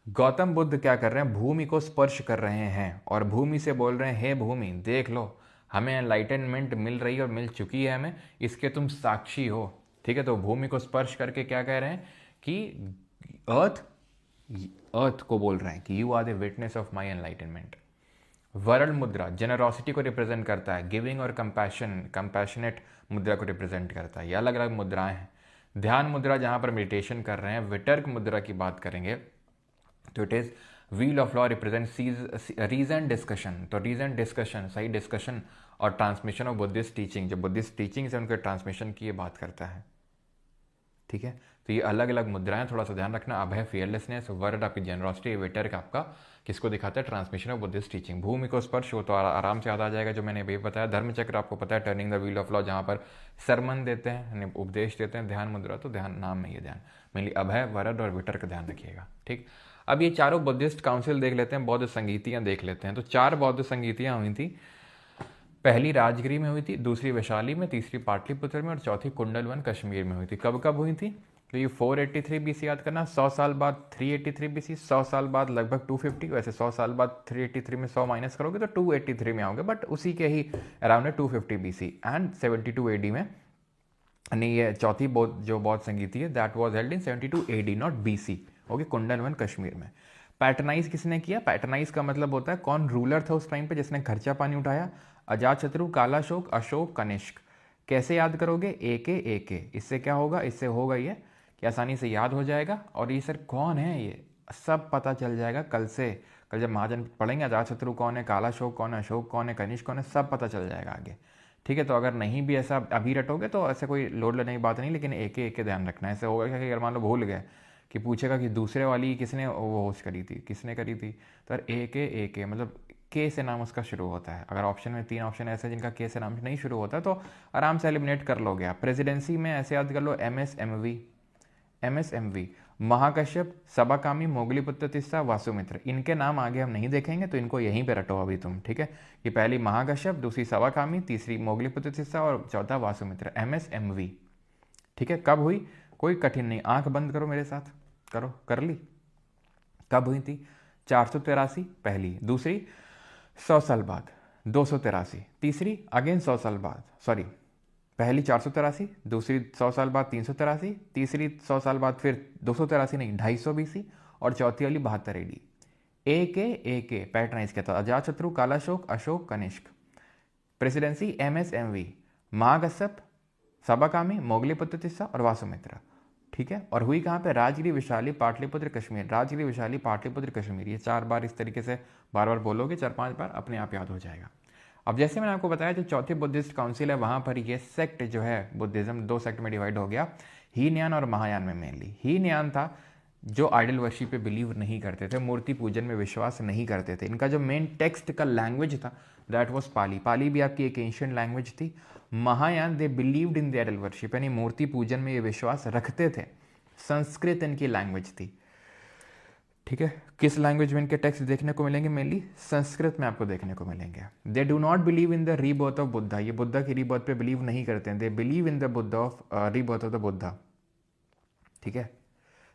Speaker 1: गौतम बुद्ध क्या कर रहे हैं, भूमि को स्पर्श कर रहे हैं और भूमि से बोल रहे हैं, हे भूमि देख लो, हमें एनलाइटनमेंट मिल रही है और मिल चुकी है हमें, इसके तुम साक्षी हो, ठीक है। तो भूमि को स्पर्श करके क्या कह रहे हैं कि अर्थ को बोल रहे हैं कि you are the witness of my enlightenment. वरल मुद्रा जेनरोसिटी को रिप्रेजेंट करता है, गिविंग और कंपैशनेट मुद्रा को रिप्रेजेंट करता है। ये अलग अलग मुद्राएं हैं। ध्यान मुद्रा जहां पर मेडिटेशन कर रहे हैं। वितर्क मुद्रा की बात करेंगे तो it is wheel of law represent reason discussion. तो रीजन डिस्कशन, सही डिस्कशन और ट्रांसमिशन ऑफ बुद्धिस्ट टीचिंग, जो बुद्धिस्ट टीचिंग से उनके ट्रांसमिशन की ये बात करता है, ठीक है। तो ये अलग अलग मुद्राएं, थोड़ा सा ध्यान रखना। अभय फियरलेसनेस, वर्ड आपकी जेनरोसिटी, वितर्क आपका किसको दिखाता है, ट्रांसमिशन ऑफ बुद्धिस्ट टीचिंग। भूमि को स्पर्श हो तो आराम से याद आ जाएगा जो मैंने अभी बताया। धर्मचक्र आपको पता है, turning the wheel of law, जहां पर सरमन देते हैं, उपदेश देते हैं। ध्यान मुद्रा तो ध्यान नाम में ये ध्यान, मेनली अभय, वरद और वितर्क ध्यान रखिएगा, ठीक। अब ये चारों बुद्धिस्ट काउंसिल देख लेते हैं, बौद्ध संगीतियां देख लेते हैं। तो 4 बौद्ध संगीतियां हुई थी। पहली राजगिरी में हुई थी, दूसरी वैशाली में, तीसरी पाटलिपुत्र में और चौथी कुंडलवन कश्मीर में हुई थी। कब कब हुई थी? तो ये 483 BC याद करना, 100 साल बाद 383 BC, 100 साल बाद लगभग 250, वैसे 100 साल बाद 383 में 100 माइनस करोगे तो 283 में आओगे, बट उसी के ही अराउंड 250 BC एंड 72 AD में। नहीं, ये चौथी जो बौद्ध संगीति है that was held in 72 AD not BC, okay, Kundalvan Kashmir में। पैटर्नाइज किसने किया? पैटर्नाइज का मतलब होता है कौन रूलर था उस टाइम पे जिसने खर्चा पानी उठाया? अजातशत्रु, कालाशोक, अशोक, कनिष्क। कैसे याद करोगे? एक इससे क्या होगा? इससे होगा ये कि आसानी से याद हो जाएगा। और ये सर कौन है, ये सब पता चल जाएगा कल से। कल जब महाजन पढ़ेंगे अजातशत्रु कौन है, कालाशोक कौन है, अशोक कौन है, कनिष्क कौन है, सब पता चल जाएगा आगे, ठीक है। तो अगर नहीं भी ऐसा अभी रटोगे तो ऐसे कोई लोड लेने की बात नहीं, लेकिन एक ध्यान रखना है। ऐसे होगा क्या कि अगर मान लो भूल गए कि पूछेगा कि दूसरे वाली किसने वो होस्ट करी थी, किसने करी थी, तो एक मतलब के से नाम उसका शुरू होता है। अगर ऑप्शन में 3 ऑप्शन ऐसे जिनका के से नाम नहीं शुरू होता तो आराम से एलिमिनेट कर लोगे आप। प्रेसिडेंसी में ऐसे याद कर लो, MSMV, महाकश्यप, सबाकामी, मोगलीपुत्र तिस्सा, वासुमित्र। इनके नाम आगे हम नहीं देखेंगे तो इनको यहीं पे रटो अभी तुम, ठीक है। कि पहली महाकश्यप, दूसरी सबाकामी, तीसरी मोगलीपुत्र तिस्सा और चौथा वासुमित्र, MSMV, ठीक है। कब हुई? कोई कठिन नहीं, आंख बंद करो मेरे साथ, करो, कर ली। कब हुई थी? 483 पहली, दूसरी 100 साल बाद 283, तीसरी अगेन 100 साल बाद, सॉरी पहली 483, दूसरी 100 साल बाद 383, तीसरी 100 साल बाद फिर 283 नहीं 250 BC, और चौथी वाली 72 AD। ए के पैटर्नाइज किया था अजातशत्रु, कालाशोक, अशोक, कनिष्क। प्रेसिडेंसी MSMV, महागसप, सबाकामी, मोगलीपुत्र तिस्सा और वासुमित्रा। ठीक है, और हुई कहाँ पे? राजगिरी, विशाली, पाटलिपुत्र, कश्मीर। राजगिरी, विशाली, पाटलिपुत्र, कश्मीर। ये 4 बार इस तरीके से बार बार बोलोगे, 4-5 बार, अपने आप याद हो जाएगा। अब जैसे मैंने आपको बताया जो चौथी बुद्धिस्ट काउंसिल है वहाँ पर ये सेक्ट जो है बुद्धिज्म 2 सेक्ट में डिवाइड हो गया, हीनयान और महायान में। मेनली हीनयान था जो आइडल वर्शिप पे बिलीव नहीं करते थे, मूर्ति पूजन में विश्वास नहीं करते थे। इनका जो मेन टेक्स्ट का लैंग्वेज था दैट वाज पाली। पाली भी आपकी एक एंशिएंट लैंग्वेज थी। Mahayana they believed in the idol worship, यानी मूर्ति पूजन में ये विश्वास रखते थे। संस्कृत इनकी लैंग्वेज थी। ठीक है, किस लैंग्वेज में इनके टेक्स्ट देखने को मिलेंगे? मेनली संस्कृत में आपको देखने को मिलेंगे। They do not believe in the rebirth of Buddha, ये बुद्धा की रीबर्थ पे बिलीव नहीं करते हैं। They believe in the Buddha of rebirth of the Buddha. ठीक है,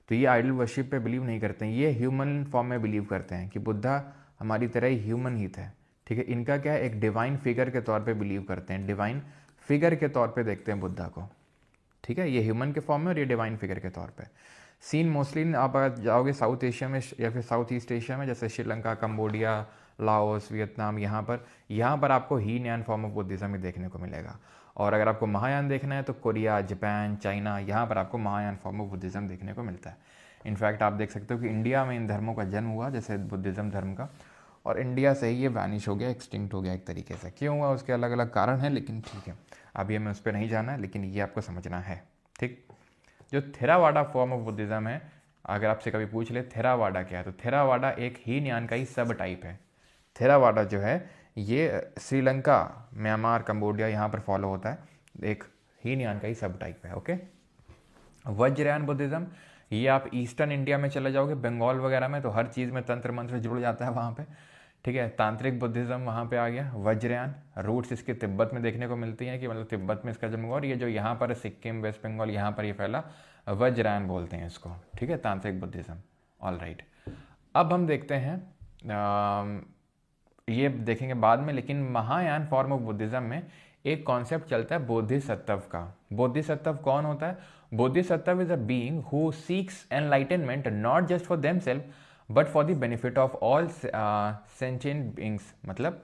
Speaker 1: तो ये आइडल वर्शिप पे बिलीव नहीं करते हैं, ये ह्यूमन फॉर्म में बिलीव करते हैं कि बुद्धा हमारी तरह ही ह्यूमन ही थे। ठीक है, इनका क्या है, एक डिवाइन फिगर के तौर पे बिलीव करते हैं, डिवाइन फिगर के तौर पे देखते हैं बुद्धा को। ठीक है, ये ह्यूमन के फॉर्म में और ये डिवाइन फिगर के तौर पे। सीन मोस्टली आप जाओगे साउथ एशिया में या फिर साउथ ईस्ट एशिया में, जैसे श्रीलंका, कंबोडिया, लाओस, वियतनाम, यहाँ पर आपको हीनयान फॉर्म ऑफ बुद्धिज्म ही देखने को मिलेगा। और अगर आपको महायान देखना है तो कोरिया, जापान, चाइना, यहाँ पर आपको महायान फॉर्म ऑफ बुद्धिज्म देखने को मिलता है। इनफैक्ट आप देख सकते हो कि इंडिया में इन धर्मों का जन्म हुआ, जैसे बुद्धिज्म धर्म का, और इंडिया से ही ये वैनिश हो गया, एक्सटिंक्ट हो गया एक तरीके से। क्यों हुआ उसके अलग अलग कारण हैं, लेकिन ठीक है अभी हमें उस पर नहीं जाना है, लेकिन ये आपको समझना है। ठीक, जो थेरावाडा फॉर्म ऑफ बुद्धिज्म है, अगर आपसे कभी पूछ ले थेरावाडा क्या है, तो थेरावाडा एक हीनयान का ही सब टाइप है। थेरावाडा जो है ये श्रीलंका, म्यांमार, कंबोडिया यहाँ पर फॉलो होता है, एक हीनयान का ही सब टाइप है। ओके, वज्रयान बुद्धिज्म, ये आप ईस्टर्न इंडिया में चले जाओगे, बंगाल वगैरह में, तो हर चीज़ में तंत्र मंत्र जुड़ जाता है वहाँ पे। ठीक है, तांत्रिक बुद्धिज्म वहाँ पे आ गया। वज्रयान रूट्स इसके तिब्बत में देखने को मिलती हैं, कि मतलब तिब्बत में इसका जन्म हुआ, और ये जो यहाँ पर सिक्किम, वेस्ट बंगाल, यहाँ पर ये फैला, वज्रयान बोलते हैं इसको। ठीक है, तांत्रिक बुद्धिज्म। ऑल राइट, अब हम देखते हैं ये देखेंगे बाद में, लेकिन महायान फॉर्म ऑफ बुद्धिज्म में एक कॉन्सेप्ट चलता है बोधिसत्व का। बोधिसत्व कौन होता है? Bodhisattva is a being who seeks enlightenment not just for themselves but for the benefit of all sentient beings. मतलब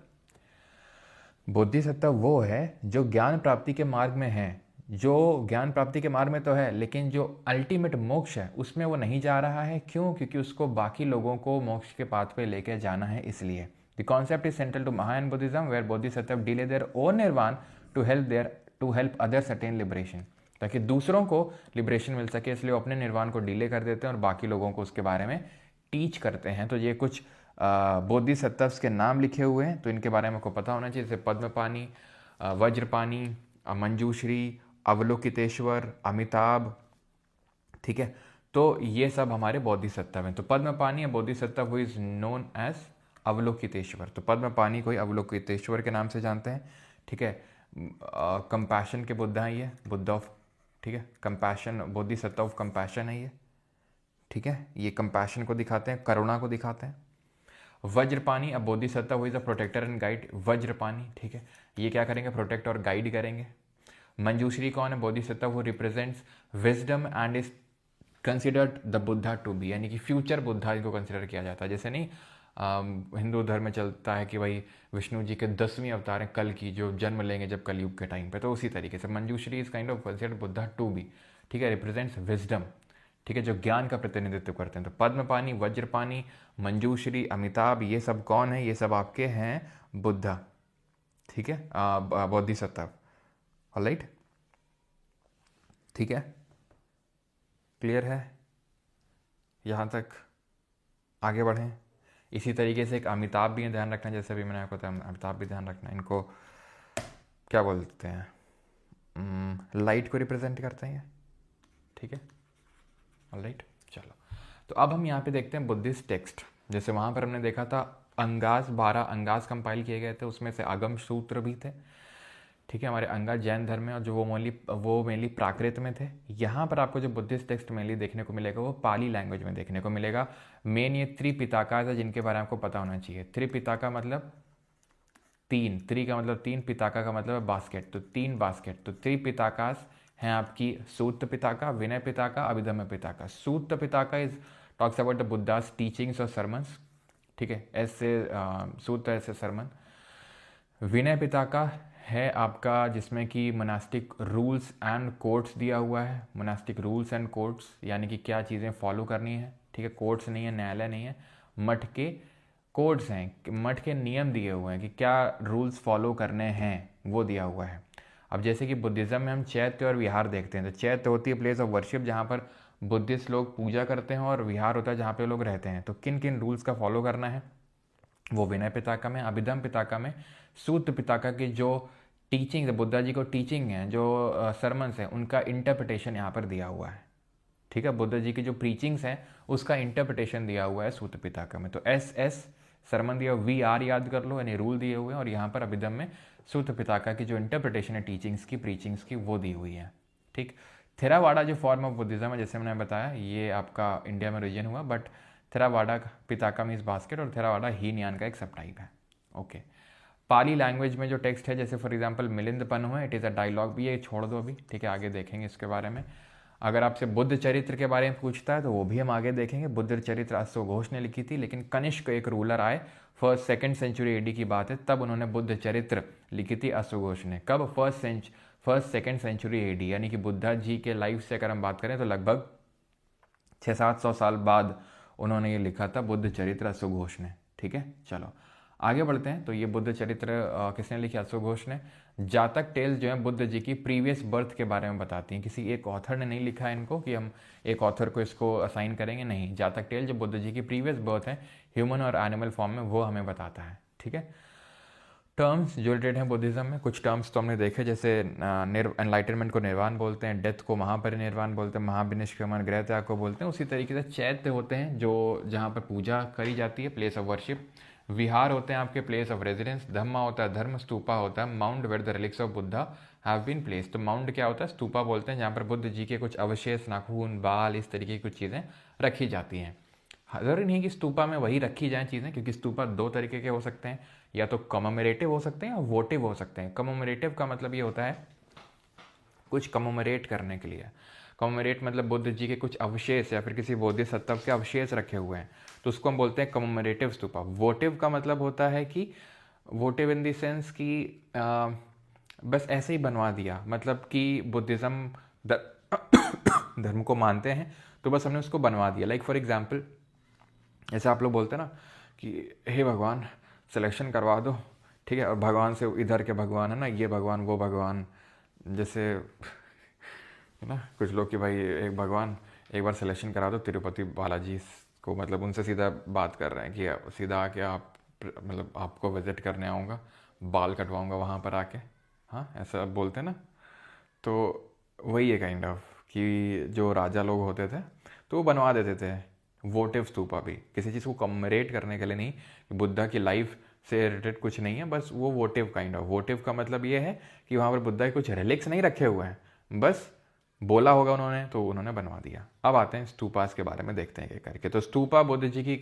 Speaker 1: बोधिसत्व वो है जो ज्ञान प्राप्ति के मार्ग में है, जो ज्ञान प्राप्ति के मार्ग में तो है, लेकिन जो अल्टीमेट मोक्ष है उसमें वो नहीं जा रहा है। क्यों? क्योंकि उसको बाकी लोगों को मोक्ष के पाथ पे लेके जाना है, इसलिए। The concept is central to Mahayan Buddhism, where Bodhisattva delay their own nirvana to help others attain liberation, ताकि दूसरों को लिबरेशन मिल सके, इसलिए वो अपने निर्वाण को डिले कर देते हैं और बाकी लोगों को उसके बारे में टीच करते हैं। तो ये कुछ बोधिसत्वस के नाम लिखे हुए हैं, तो इनके बारे में आपको पता होना चाहिए, जैसे पद्मपानी, वज्रपानी, मंजूश्री, अवलोकितेश्वर, अमिताभ। ठीक है, तो ये सब हमारे बोधिसत्व हैं। तो पद्मपानी या Bodhisattva who is known as Avalokiteshvara, तो पद्मपानी को ही अवलोकितेश्वर के नाम से जानते हैं। ठीक है, कंपैशन के बुद्धा हैं ये, बुद्ध ऑफ, ठीक है, कंपैशन, बोधिसत्व ऑफ कंपैशन है ये। ठीक है, ये कंपैशन को दिखाते हैं, करुणा को दिखाते हैं। वज्रपानी, अब bodhisattva who is a protector and guide, Vajrapani. ठीक है, ये क्या करेंगे? प्रोटेक्ट और गाइड करेंगे। मंजूश्री कौन है? Bodhisattva who represents wisdom and is considered the Buddha to be, यानी कि फ्यूचर बुद्धा इनको कंसिडर किया जाता है। जैसे नहीं हिंदू धर्म में चलता है कि भाई विष्णु जी के 10वीं अवतार हैं कल की, जो जन्म लेंगे जब कलयुग के टाइम पे, तो उसी तरीके से Manjushri is kind of considered Buddha to be. ठीक है, रिप्रेजेंट्स विजडम। ठीक है, जो ज्ञान का प्रतिनिधित्व करते हैं। तो पद्मपानी, वज्रपानी, मंजूश्री, अमिताभ, ये सब कौन है? ये सब आपके हैं बुद्धा। ठीक है, बोधिसत्व। ऑलराइट, ठीक है, क्लियर है? यहाँ तक आगे बढ़ें। इसी तरीके से एक अमिताभ भी ध्यान रखना, जैसे अभी मैंने आपको बताया, अमिताभ भी ध्यान रखना। इनको क्या बोलते हैं? लाइट को रिप्रेजेंट करते हैं ये। ठीक है, ऑलराइट, चलो। तो अब हम यहाँ पे देखते हैं बुद्धिस्ट टेक्स्ट। जैसे वहाँ पर हमने देखा था अंगास, 12 अंगास कंपाइल किए गए थे, उसमें से आगम सूत्र भी थे। ठीक है, हमारे अंगा जैन धर्म में, और जो वो मेनली प्राकृत में थे। यहाँ पर आपको जो बुद्धिस्ट टेक्स्ट मेनली देखने को मिलेगा वो पाली लैंग्वेज में देखने को मिलेगा। मेन ये त्रिपिताका है जिनके बारे में आपको पता होना चाहिए। त्रिपिताका मतलब तीन, त्रि का मतलब तीन, पिताका का मतलब है बास्केट, तो तीन बास्केट। तो त्रिपिताकास हैं आपकी Sutta Pitaka, Vinaya Pitaka, Abhidhamma Pitaka. Sutta Pitaka is talks about the Buddha's teachings और सरमन्स, ठीक है, ऐसे सूत ऐसे सरमन। विनय पिताका है आपका जिसमें कि मोनास्टिक रूल्स एंड कोड्स दिया हुआ है। मोनास्टिक रूल्स एंड कोड्स यानी कि क्या चीज़ें फॉलो करनी है, ठीक है, कोर्ट्स नहीं है, न्यायालय नहीं है, मठ के कोड्स हैं, मठ के नियम दिए हुए हैं कि क्या रूल्स फॉलो करने हैं, वो दिया हुआ है। अब जैसे कि बुद्धिज़्म में हम चैत्य और विहार देखते हैं, तो चैत्य होती है प्लेस ऑफ वर्शिप जहाँ पर बुद्धिस्ट लोग पूजा करते हैं, और विहार होता है जहाँ पे लोग रहते हैं। तो किन किन रूल्स का फॉलो करना है वो विनय पिताका में। अभिधम पिताका में सूत पिताका की जो टीचिंग है, बुद्धा जी को टीचिंग है, जो सरमन्स हैं, उनका इंटरप्रिटेशन यहाँ पर दिया हुआ है, ठीक है। बुद्ध जी की जो प्रीचिंग्स हैं उसका इंटरप्रिटेशन दिया हुआ है सूत पिताका में। तो एस सरमन दिया, वी आर याद कर लो, यानी रूल दिए हुए हैं, और यहाँ पर अभिधम में सूत पिताका की जो इंटरप्रिटेशन है टीचिंग्स की, प्रीचिंग्स की, वो दी हुई है, ठीक। थेरावाड़ा जो फॉर्म ऑफ बुद्धिज्म है, जैसे मैंने बताया, ये आपका इंडिया में रीजन हुआ, बट थेरावाड़ा पिताका मीन्स बास्केट, और थेरावाड़ा हीनयान का एक सब टाइप है, ओके। पाली लैंग्वेज में जो टेक्स्ट है, जैसे फॉर एग्जांपल मिलिंद पन्नु है, इट इज़ अ डायलॉग, भी ये छोड़ दो अभी, ठीक है, आगे देखेंगे इसके बारे में। अगर आपसे बुद्ध चरित्र के बारे में पूछता है तो वो भी हम आगे देखेंगे। बुद्ध चरित्र अश्व घोष ने लिखी थी, लेकिन कनिष्क एक रूलर आए, फर्स्ट सेकंड सेंचुरी एडी की बात है, तब उन्होंने बुद्ध चरित्र लिखी थी अश्व घोष ने। कब? फर्स्ट सेकंड सेंचुरी एडी, यानी कि बुद्धा जी के लाइफ से अगर हम बात करें तो लगभग 600-700 साल बाद उन्होंने ये लिखा था बुद्ध चरित्र अश्व घोष ने, ठीक है। चलो आगे बढ़ते हैं। तो ये बुद्ध चरित्र किसने लिखी? अश्व घोष ने। जातक टेल्स जो है बुद्ध जी की प्रीवियस बर्थ के बारे में बताती हैं। किसी एक ऑथर ने नहीं लिखा है इनको कि हम एक ऑथर को इसको असाइन करेंगे, नहीं। जातक टेल जो बुद्ध जी की प्रीवियस बर्थ है ह्यूमन और एनिमल फॉर्म में, वो हमें बताता है, ठीक है। टर्म्स जो रिलेटेड हैं बुद्धिज्म में, कुछ टर्म्स तो हमने देखे, जैसे एनलाइटनमेंट को निर्वाण बोलते हैं, डेथ को महापरिनिर्वाण बोलते हैं, महाविनिष्क्रमण गृह त्याग को बोलते हैं। उसी तरीके से चैत्य होते हैं जो जहाँ पर पूजा करी जाती है, प्लेस ऑफ वर्शिप। विहार होते हैं आपके प्लेस ऑफ रेजिडेंस। धम्मा होता है धर्म। स्तूपा होता है mount where the relics of Buddha have been place. तो माउंट क्या होता है? स्तूपा बोलते हैं जहाँ पर बुद्ध जी के कुछ अवशेष, नाखून, बाल, इस तरीके की कुछ चीज़ें रखी जाती हैं। ज़रूरी नहीं कि स्तूपा में वही रखी जाएँ चीज़ें, क्योंकि स्तूपा दो तरीके के हो सकते हैं, या तो कमोमरेटिव हो सकते हैं या वोटिव हो सकते हैं। कमोमरेटिव का मतलब ये होता है कुछ कमोमरेट करने के लिए। कमोमरेट मतलब बुद्ध जी के कुछ अवशेष या फिर किसी बोधिसत्व के अवशेष रखे हुए हैं, तो उसको हम बोलते हैं कमोमरेटिव स्तूपा। वोटिव का मतलब होता है कि वोटिव इन द सेंस कि बस ऐसे ही बनवा दिया, मतलब कि बुद्धिज़्म धर्म को मानते हैं तो बस हमने उसको बनवा दिया। लाइक फॉर एग्जाम्पल, जैसे आप लोग बोलते हैं ना कि हे भगवान सिलेक्शन करवा दो, ठीक है, और भगवान से इधर के भगवान है ना, ये भगवान वो भगवान, जैसे है ना कुछ लोग कि भाई एक भगवान एक बार सिलेक्शन करा दो तिरुपति बालाजी को, मतलब उनसे सीधा बात कर रहे हैं कि सीधा आके आप, मतलब आपको विजिट करने आऊँगा, बाल कटवाऊँगा वहाँ पर आके, हाँ ऐसा बोलते हैं ना। तो वही है काइंड ऑफ कि जो राजा लोग होते थे तो वो बनवा देते थे वोटिव स्तूपा भी, किसी चीज़ को कमरेट करने के लिए नहीं, कि बुद्धा की लाइफ से रिलेटेड कुछ नहीं है, बस वो वोटिव काइंड ऑफ। वोटिव का मतलब ये है कि वहाँ पर बुद्धा के कुछ रिलिक्स नहीं रखे हुए हैं, बस बोला होगा उन्होंने तो उन्होंने बनवा दिया। अब आते हैं स्तूपास के बारे में, देखते हैं क्या करके। तो स्तूपा बुद्ध जी की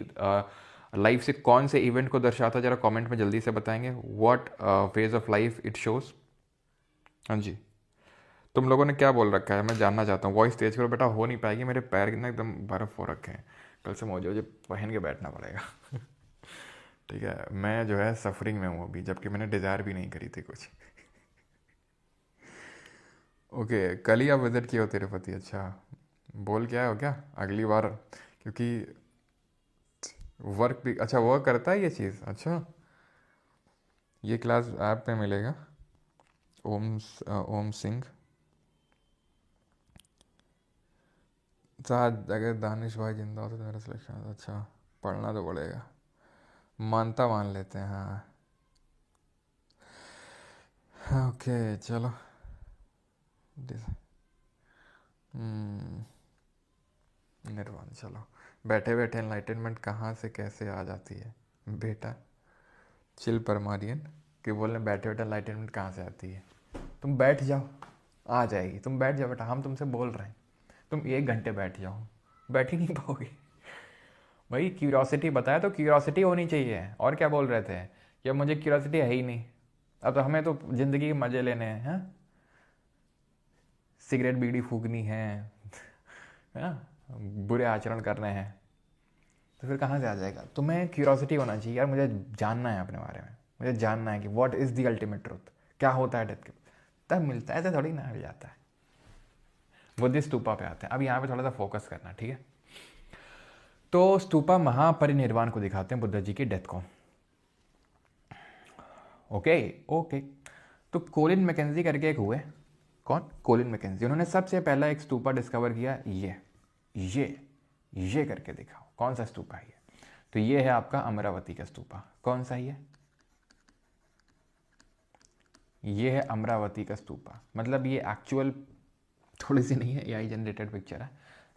Speaker 1: लाइफ से कौन से इवेंट को दर्शाता है, जरा कमेंट में जल्दी से बताएंगे। What phase of life it shows. हाँ जी, तुम लोगों ने क्या बोल रखा है मैं जानना चाहता हूँ। वॉइस तेज करो बेटा, हो नहीं पाएगी, मेरे पैर ना एकदम बर्फ़ हो रखे हैं, कल से मुझे पहन के बैठना पड़ेगा ठीक है, मैं जो है सफरिंग में हूँ अभी, जबकि मैंने डिज़ायर भी नहीं करी थी कुछ ओके, कल ही आप विज़िट किए हो तिरुपति? अच्छा, बोल क्या हो क्या अगली बार, क्योंकि वर्क भी, अच्छा वर्क करता है ये चीज़। अच्छा, ये क्लास ऐप पे मिलेगा। ओम सिंह साहब, अगर दानिश भाई जिंदा हो तो मेरा सिलेक्शन। अच्छा, पढ़ना तो पड़ेगा, मानता मान लेते हैं। हाँ ओके चलो। निर्वाण, चलो बैठे बैठे एनलाइटनमेंट कहाँ से कैसे आ जाती है बेटा, चिल परमारियन कि बोल रहे बैठे बैठे एनलाइटनमेंट कहाँ से आती है। तुम बैठ जाओ, आ जाएगी। तुम बैठ जाओ बेटा, हम तुमसे बोल रहे हैं, तुम 1 घंटे बैठ जाओ, बैठ ही नहीं पाओगे। भाई क्यूरियोसिटी बताया तो क्यूरियोसिटी होनी चाहिए। और क्या बोल रहे थे कि अब मुझे क्यूरियोसिटी है ही नहीं, अब तो हमें तो ज़िंदगी के मज़े लेने हैं, सिगरेट बीड़ी फूकनी है ना, बुरे आचरण करने हैं, तो फिर कहाँ से आ जाएगा? तुम्हें क्यूरियोसिटी होना चाहिए यार, मुझे जानना है अपने बारे में, मुझे जानना है कि what is the ultimate truth, क्या होता है डेथ के, तब मिलता है, ऐसे थोड़ी ना मिल जाता है। बुद्धिस्ट स्तूपा पे आते हैं। अब यहाँ पे थोड़ा सा फोकस करना, ठीक है। तो स्तूपा महापरिनिर्वाण को दिखाते हैं, बुद्ध जी की डेथ को। Okay okay. तो कोलिन मैकेंजी करके एक हुए, कौन? Colin Mackenzie. उन्होंने सबसे पहला एक स्तूपा डिस्कवर किया, ये करके दिखाओ कौन सा स्तूपा है ये। तो ये है आपका अमरावती का स्तूपा। कौन सा ये है अमरावती का स्तूपा। मतलब ये एक्चुअल थोड़ी सी नहीं है, एआई जनरेटेड पिक्चर है,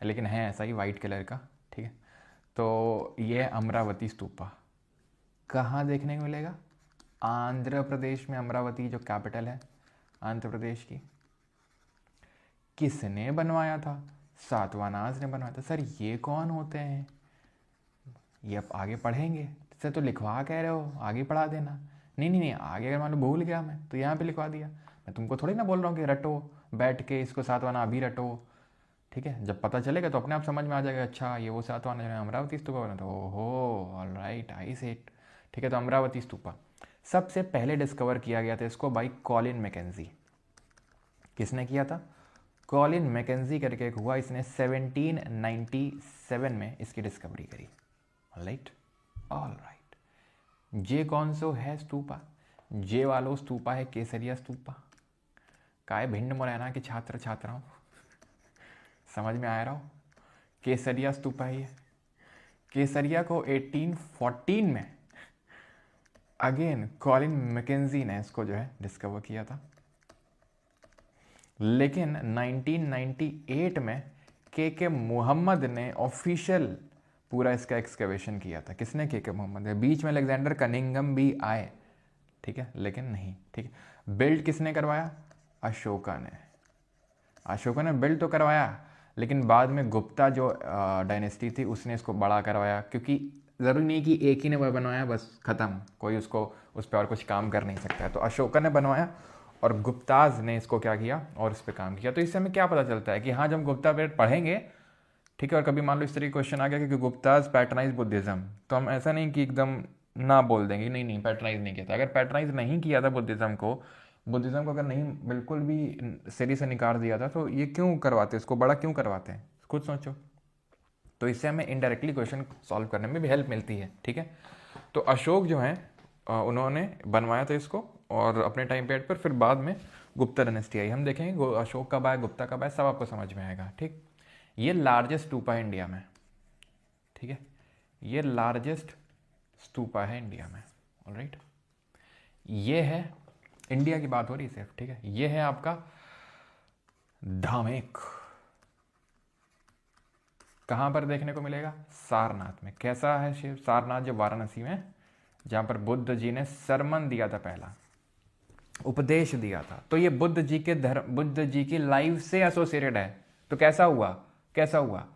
Speaker 1: लेकिन है ऐसा ही वाइट कलर का, ठीक है। तो ये है अमरावती स्तूपा। कहाँ देखने को मिलेगा? आंध्र प्रदेश में, अमरावती जो कैपिटल है आंध्र प्रदेश की। किसने बनवाया था? सातवाहनाज ने बनवाया था। सर ये कौन होते हैं? ये अब आगे पढ़ेंगे। सर तो लिखवा कह रहे हो, आगे पढ़ा देना। नहीं, आगे अगर मान लो भूल गया मैं तो यहाँ पे लिखवा दिया। मैं तुमको थोड़ी ना बोल रहा हूँ कि रटो बैठ के इसको, सातवाहना अभी रटो, ठीक है। जब पता चलेगा तो अपने आप समझ में आ जाएगा, अच्छा ये वो सातवाहना जो है अमरावती स्तूपा बना था। ओहो ऑल राइट, आई सेट, ठीक है। तो अमरावती स्तूपा सबसे पहले डिस्कवर किया गया था इसको बाई कॉलिन मैकेंजी। किसने किया था? कॉलिन मैकेंजी करके एक हुआ, इसने 1797 में इसकी डिस्कवरी करी। Right, all right. जे कौन सो है स्तूपा? जे वालो स्तूपा है केसरिया स्तूपा। काय भिंड मुरैना के छात्र छात्राओं, समझ में आ रहा हो? केसरिया स्तूपा है ये। केसरिया को 1814 में अगेन कॉलिन मैकेंजी ने इसको जो है डिस्कवर किया था। लेकिन 1998 में के मोहम्मद ने ऑफिशियल पूरा इसका एक्सकवेशन किया था। किसने? के मोहम्मद ने। बीच में अलेक्जेंडर कनिंगम भी आए, ठीक है, लेकिन नहीं, ठीक है। बिल्ड किसने करवाया? अशोका ने। अशोका ने बिल्ड तो करवाया, लेकिन बाद में गुप्ता जो डायनेस्टी थी उसने इसको बड़ा करवाया, क्योंकि ज़रूरी नहीं कि एक ही ने वह बनवाया बस ख़त्म, कोई उसको उस पर और कुछ काम कर नहीं सकता है। तो अशोका ने बनवाया और गुप्ताज ने इसको क्या किया और इस पर काम किया। तो इससे हमें क्या पता चलता है कि हाँ, जब गुप्ता पीरियड पढ़ेंगे, ठीक है, और कभी मान लो इस तरीके क्वेश्चन आ गया कि गुप्ताज पैटर्नाइज बुद्धिज़्म, तो हम ऐसा नहीं कि एकदम ना बोल देंगे नहीं पैटर्नाइज नहीं किया था। अगर पैटर्नाइज नहीं किया था बुद्धिज़्म को अगर नहीं बिल्कुल भी सिरे से निकाल दिया था, तो ये क्यों करवाते, इसको बड़ा क्यों करवाते हैं, खुद सोचो। तो इससे हमें इनडायरेक्टली क्वेश्चन सॉल्व करने में भी हेल्प मिलती है, ठीक है। तो अशोक जो है उन्होंने बनवाया था इसको, और अपने टाइम पीरियड पर, फिर बाद में गुप्ता डायनेस्टी आई। हम देखेंगे अशोक कब आया, गुप्ता कब आया, सब आपको समझ में आएगा, ठीक। ये लार्जेस्ट स्तूपा है इंडिया में, ठीक है, ये लार्जेस्ट स्तूपा है इंडिया में, ऑलराइट। ये है, इंडिया की बात हो रही है सिर्फ, ठीक है। ये है आपका धामेक। कहाँ पर देखने को मिलेगा? सारनाथ में। कैसा है शिव? सारनाथ जो वाराणसी में, जहाँ पर बुद्ध जी ने सरमन दिया था, पहला उपदेश दिया था। तो ये बुद्ध जी के धर्म, बुद्ध जी की लाइफ से एसोसिएटेड है। तो कैसा हुआ?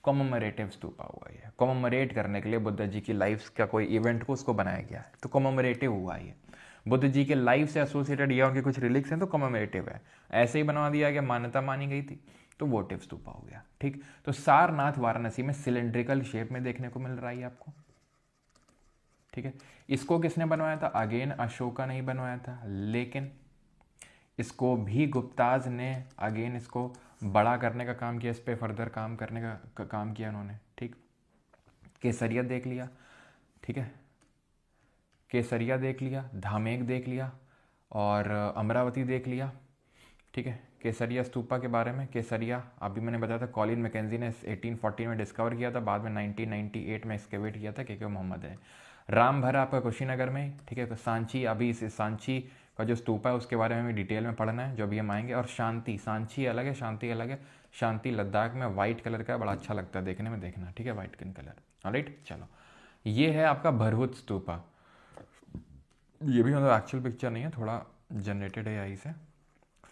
Speaker 1: कॉमेमोरेटिव स्तूपा हुआ। ये कॉमेमोरेट करने के लिए बुद्ध जी की लाइफ का कोई इवेंट को उसको बनाया गया है, तो कॉमेमोरेटिव हुआ ये। बुद्ध जी के लाइफ से एसोसिएटेड या उनके कुछ रिलिक्स हैं तो कॉमेमोरेटिव है। ऐसे ही बनवा दिया गया, मान्यता मानी गई थी, तो वोटिव स्तूपा हो गया, ठीक। तो सारनाथ वाराणसी में सिलेंड्रिकल शेप में देखने को मिल रहा है आपको, ठीक है। इसको किसने बनवाया था? अगेन अशोका ने ही बनवाया था, लेकिन इसको भी गुप्ताज ने अगेन इसको बड़ा करने का काम किया, इस पर फर्दर काम करने का काम किया उन्होंने, ठीक। केसरिया देख लिया, ठीक है, केसरिया देख लिया, धामेक देख लिया, और अमरावती देख लिया, ठीक है। केसरिया स्तूपा के बारे में, केसरिया अभी मैंने बताया था कॉलिन मैकेंजी ने 1814 में डिस्कवर किया था, बाद में 1998 में एक्सकेवेट किया था के मोहम्मद ने। रामभरा आपका कुशीनगर में, ठीक है। सांची, अभी इस सांची का जो स्तूपा है उसके बारे में भी डिटेल में पढ़ना है, जो अभी हम आएंगे। और शांति, सांची अलग है, शांति अलग है। शांति लद्दाख में वाइट कलर का है, बड़ा अच्छा लगता है देखने में, देखना, ठीक है, वाइट कलर, ऑलराइट। चलो, ये है आपका भरहुत स्तूपा। ये भी मतलब एक्चुअल पिक्चर नहीं है, थोड़ा जनरेटेड है यहीं से,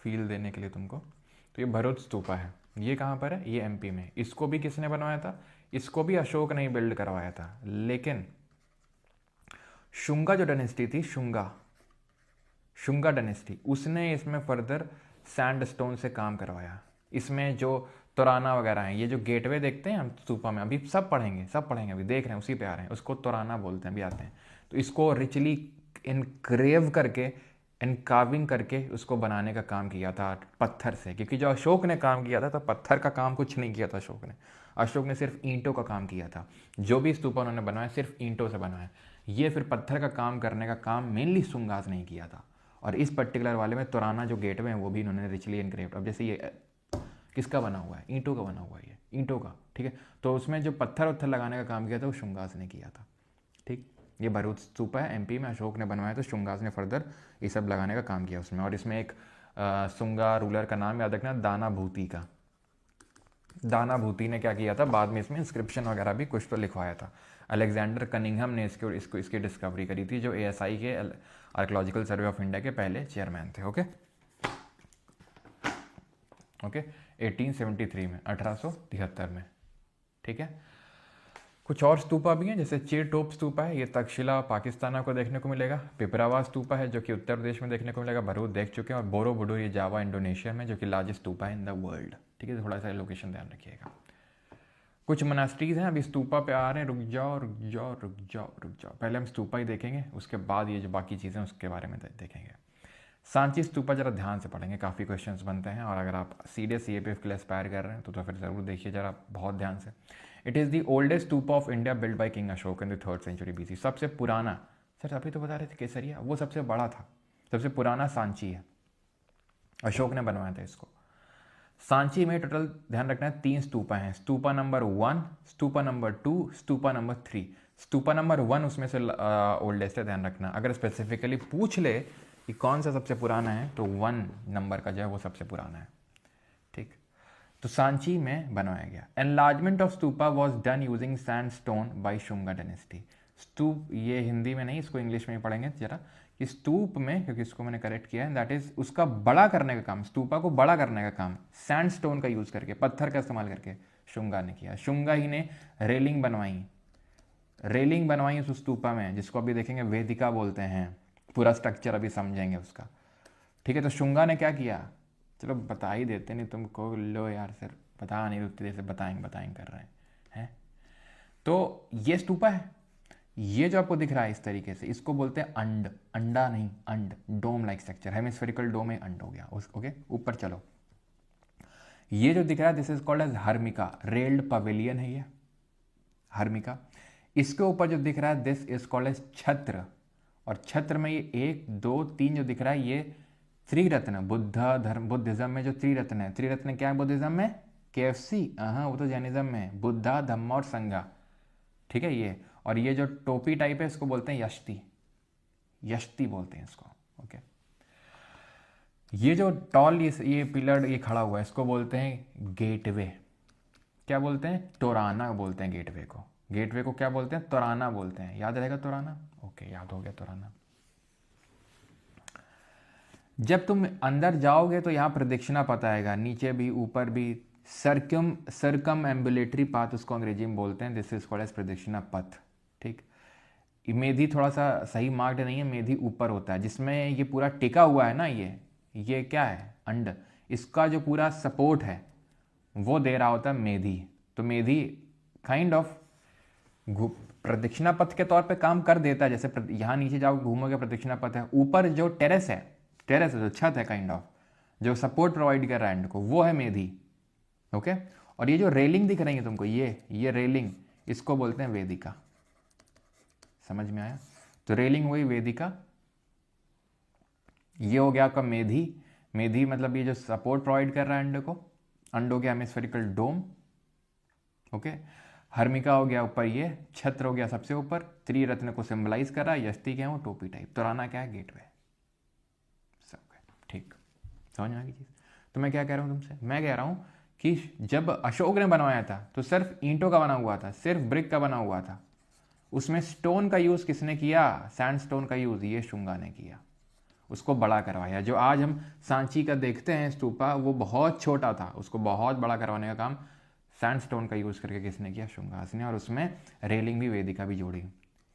Speaker 1: फील देने के लिए तुमको। तो ये भरूच स्तूपा है, ये कहाँ पर है, ये एमपी में। इसको भी किसने बनवाया था, इसको भी अशोक ने ही बिल्ड करवाया था, लेकिन शुंगा जो डायनेस्टी थी, शुंगा डायनेस्टी, उसने इसमें फर्दर सैंडस्टोन से काम करवाया। इसमें जो तोराना वगैरह हैं, ये जो गेटवे देखते हैं हम स्तूपा में, अभी सब पढ़ेंगे, अभी देख रहे हैं, उसी पे आ रहे हैं, उसको तोराना बोलते हैं, अभी आते हैं। तो इसको रिचली इनक्रेव करके, इनकाविंग करके उसको बनाने का काम किया था पत्थर से, क्योंकि जो अशोक ने काम किया था तो पत्थर का काम कुछ नहीं किया था अशोक ने सिर्फ ईंटों का काम किया था। जो भी स्तूपा उन्होंने बनवाया सिर्फ ईंटों से बनवाया। ये फिर पत्थर का काम करने का काम मेनली शुंगास ने किया था। और इस पर्टिकुलर वाले में तोराना जो गेटवे हैं वो भी इन्होंने रिचली इनक्रेव्ड। अब जैसे ये किसका बना हुआ है, ईंटों का बना हुआ है, ये ईंटों का, ठीक है। तो उसमें जो पत्थर वत्थर लगाने का काम किया था वो शुंगास ने किया था, ठीक। ये भरूच स्तूपा है, एमपी में, अशोक ने बनवाया, तो शुंगास ने फर्दर ये सब लगाने का काम किया उसमें। और इसमें एक शुंगा रूलर का नाम याद रखना, दानाभूति का। दानाभूति ने क्या किया था, बाद में इसमें इंस्क्रिप्शन वगैरह भी कुछ तो लिखवाया था। अलेक्जेंडर कनिंघम ने इसकी डिस्कवरी करी थी, जो एएसआई के आर्कियोलॉजिकल सर्वे ऑफ इंडिया के पहले चेयरमैन थे। ओके 1873 में, 1873 में, ठीक है। कुछ और स्तूपा भी हैं, जैसे चेरटोप स्तूपा है, ये तक्षशिला पाकिस्तान को देखने को मिलेगा। पिपरावा स्तूपा है जो कि उत्तर प्रदेश में देखने को मिलेगा, भरूच देख चुके हैं। और बोरोबुडुर ये जावा इंडोनेशिया में, जो कि लार्जेस्ट स्तूपा है इन द वर्ल्ड, ठीक है। थोड़ा सा लोकेशन ध्यान रखिएगा। कुछ मोनास्ट्रीज हैं, अभी स्तूपा पे आ रहे हैं, रुक जाओ। पहले हम स्तूपा ही देखेंगे, उसके बाद ये जो बाकी चीज़ें उसके बारे में देखेंगे। सांची स्तूपा जरा ध्यान से पढ़ेंगे, काफ़ी क्वेश्चंस बनते हैं। और अगर आप सीडीएस सीएपीएफ के लिए एस्पायर कर रहे हैं तो फिर ज़रूर देखिए जरा बहुत ध्यान से। It is the oldest stupa of India build by king Ashoka in the 3rd century BC। सबसे पुराना, सर अभी तो बता रहे थे केसरिया, वो सबसे बड़ा था, सबसे पुराना सांची है, अशोक ने बनवाया था इसको। सांची में टोटल ध्यान रखना है 3 स्तूपा हैं, stupa number 1, stupa number 2, stupa number 3। Stupa number 1 उसमें से ओल्डेस्ट है, ध्यान रखना। अगर स्पेसिफिकली पूछ ले कि कौन सा सबसे पुराना है तो 1 नंबर का जो है वो सबसे पुराना है, ठीक। तो सांची में बनवाया गया। Enlargement of stupa was done using sandstone by Shunga dynasty. स्तूप, ये हिंदी में नहीं, इसको इंग्लिश में ही पढ़ेंगे जरा, कि स्तूप में, क्योंकि इसको मैंने करेक्ट किया है, दैट इज उसका बड़ा करने का काम, स्तूपा को बड़ा करने का काम सैंडस्टोन का यूज करके, पत्थर का इस्तेमाल करके शुंगा ने किया। शुंगा ही ने रेलिंग बनवाई उस स्तूपा में, जिसको अभी देखेंगे वेदिका बोलते हैं। पूरा स्ट्रक्चर अभी समझेंगे उसका, ठीक है। तो शुंगा ने क्या किया, चलो बता ही देते, नहीं तुमको लो यार सर बता नहीं, उतनी देर से बताएंगे कर रहे हैं। तो ये स्तूपा है, ये जो आपको दिख रहा है इस तरीके से, इसको बोलते हैं अंड, अंडा नहीं अंड, डोम लाइक स्ट्रक्चर, हेमिस्फेरिकल डोम है, अंड हो गया। ओके ऊपर चलो, ये जो दिख रहा है this is called as harmika, railed pavilion है ये हर्मिका। इसके ऊपर जो दिख रहा है दिस इज कॉल्ड एज छत्र, और छत्र में ये 1 2 3 जो दिख रहा है ये त्रिरत्न, बुद्धिज्म में जो त्रिरत्न है, त्रिरत्न क्या है बुद्धिज्म में, KFC, हाँ वो तो जैनिज्म में है, बुद्धा धम्म और संघा, ठीक है ये। और ये जो टोपी टाइप है इसको बोलते हैं यष्टि बोलते हैं इसको, ओके। ये जो टॉल ये पिलर ये खड़ा हुआ है इसको बोलते हैं गेटवे, क्या बोलते हैं, तोराना बोलते हैं गेटवे को क्या बोलते हैं, तोराना बोलते हैं। याद रहेगा तोराना, ओके याद हो गया तोराना। जब तुम अंदर जाओगे तो यहाँ प्रदक्षिणा पथ आएगा, नीचे भी ऊपर भी, सरकम एम्बुलेटरी पाथ उसको अंग्रेजी में बोलते हैं, दिस इज कॉल्ड एज प्रदक्षिणा पथ, ठीक। मेधी थोड़ा सा सही मार्क्ड नहीं है, मेधी ऊपर होता है, जिसमें ये पूरा टिका हुआ है ना, ये क्या है, अंड, इसका जो पूरा सपोर्ट है वो दे रहा होता है मेधी। तो मेधी काइंड ऑफ प्रदक्षिणा पथ के तौर पे काम कर देता है। जैसे यहाँ नीचे जाओ घूमोगे प्रदक्षिणा पथ है, ऊपर जो टेरेस है जो छत है काइंड ऑफ, जो सपोर्ट प्रोवाइड कर रहा है एंड को, वो है मेधी, ओके। और ये जो रेलिंग दिख रही है तुमको, ये रेलिंग, इसको बोलते हैं वेदिका, समझ में आया। तो रेलिंग हुई वेदिका, ये हो गया आपका मेधी मतलब ये जो सपोर्ट प्रोवाइड कर रहा है अंड को, अंड हो गया हेमिस्फेरिकल डोम, ओके। हर्मिका हो गया ऊपर, ये छत्र हो गया सबसे ऊपर, त्रिरत्न को सिंबलाइज कर रहा है, यष्टि क्या है वो टोपी टाइप, तोराना क्या है गेटवे, सब ठीक समझ में आ गई चीज। तो मैं क्या कह रहा हूँ तुमसे, मैं कह रहा हूँ कि जब अशोक ने बनवाया था तो सिर्फ ईंटों का बना हुआ था, सिर्फ ब्रिक का बना हुआ था, उसमें स्टोन का यूज किसने किया, सैंडस्टोन का यूज ये शुंगा ने किया। उसको बड़ा करवाया। जो आज हम सांची का देखते हैं स्तूपा, वो बहुत छोटा था, उसको बहुत बड़ा करवाने का काम सैंडस्टोन का यूज़ करके किसने किया? शुंगास ने। और उसमें रेलिंग भी वेदिका भी जोड़ी।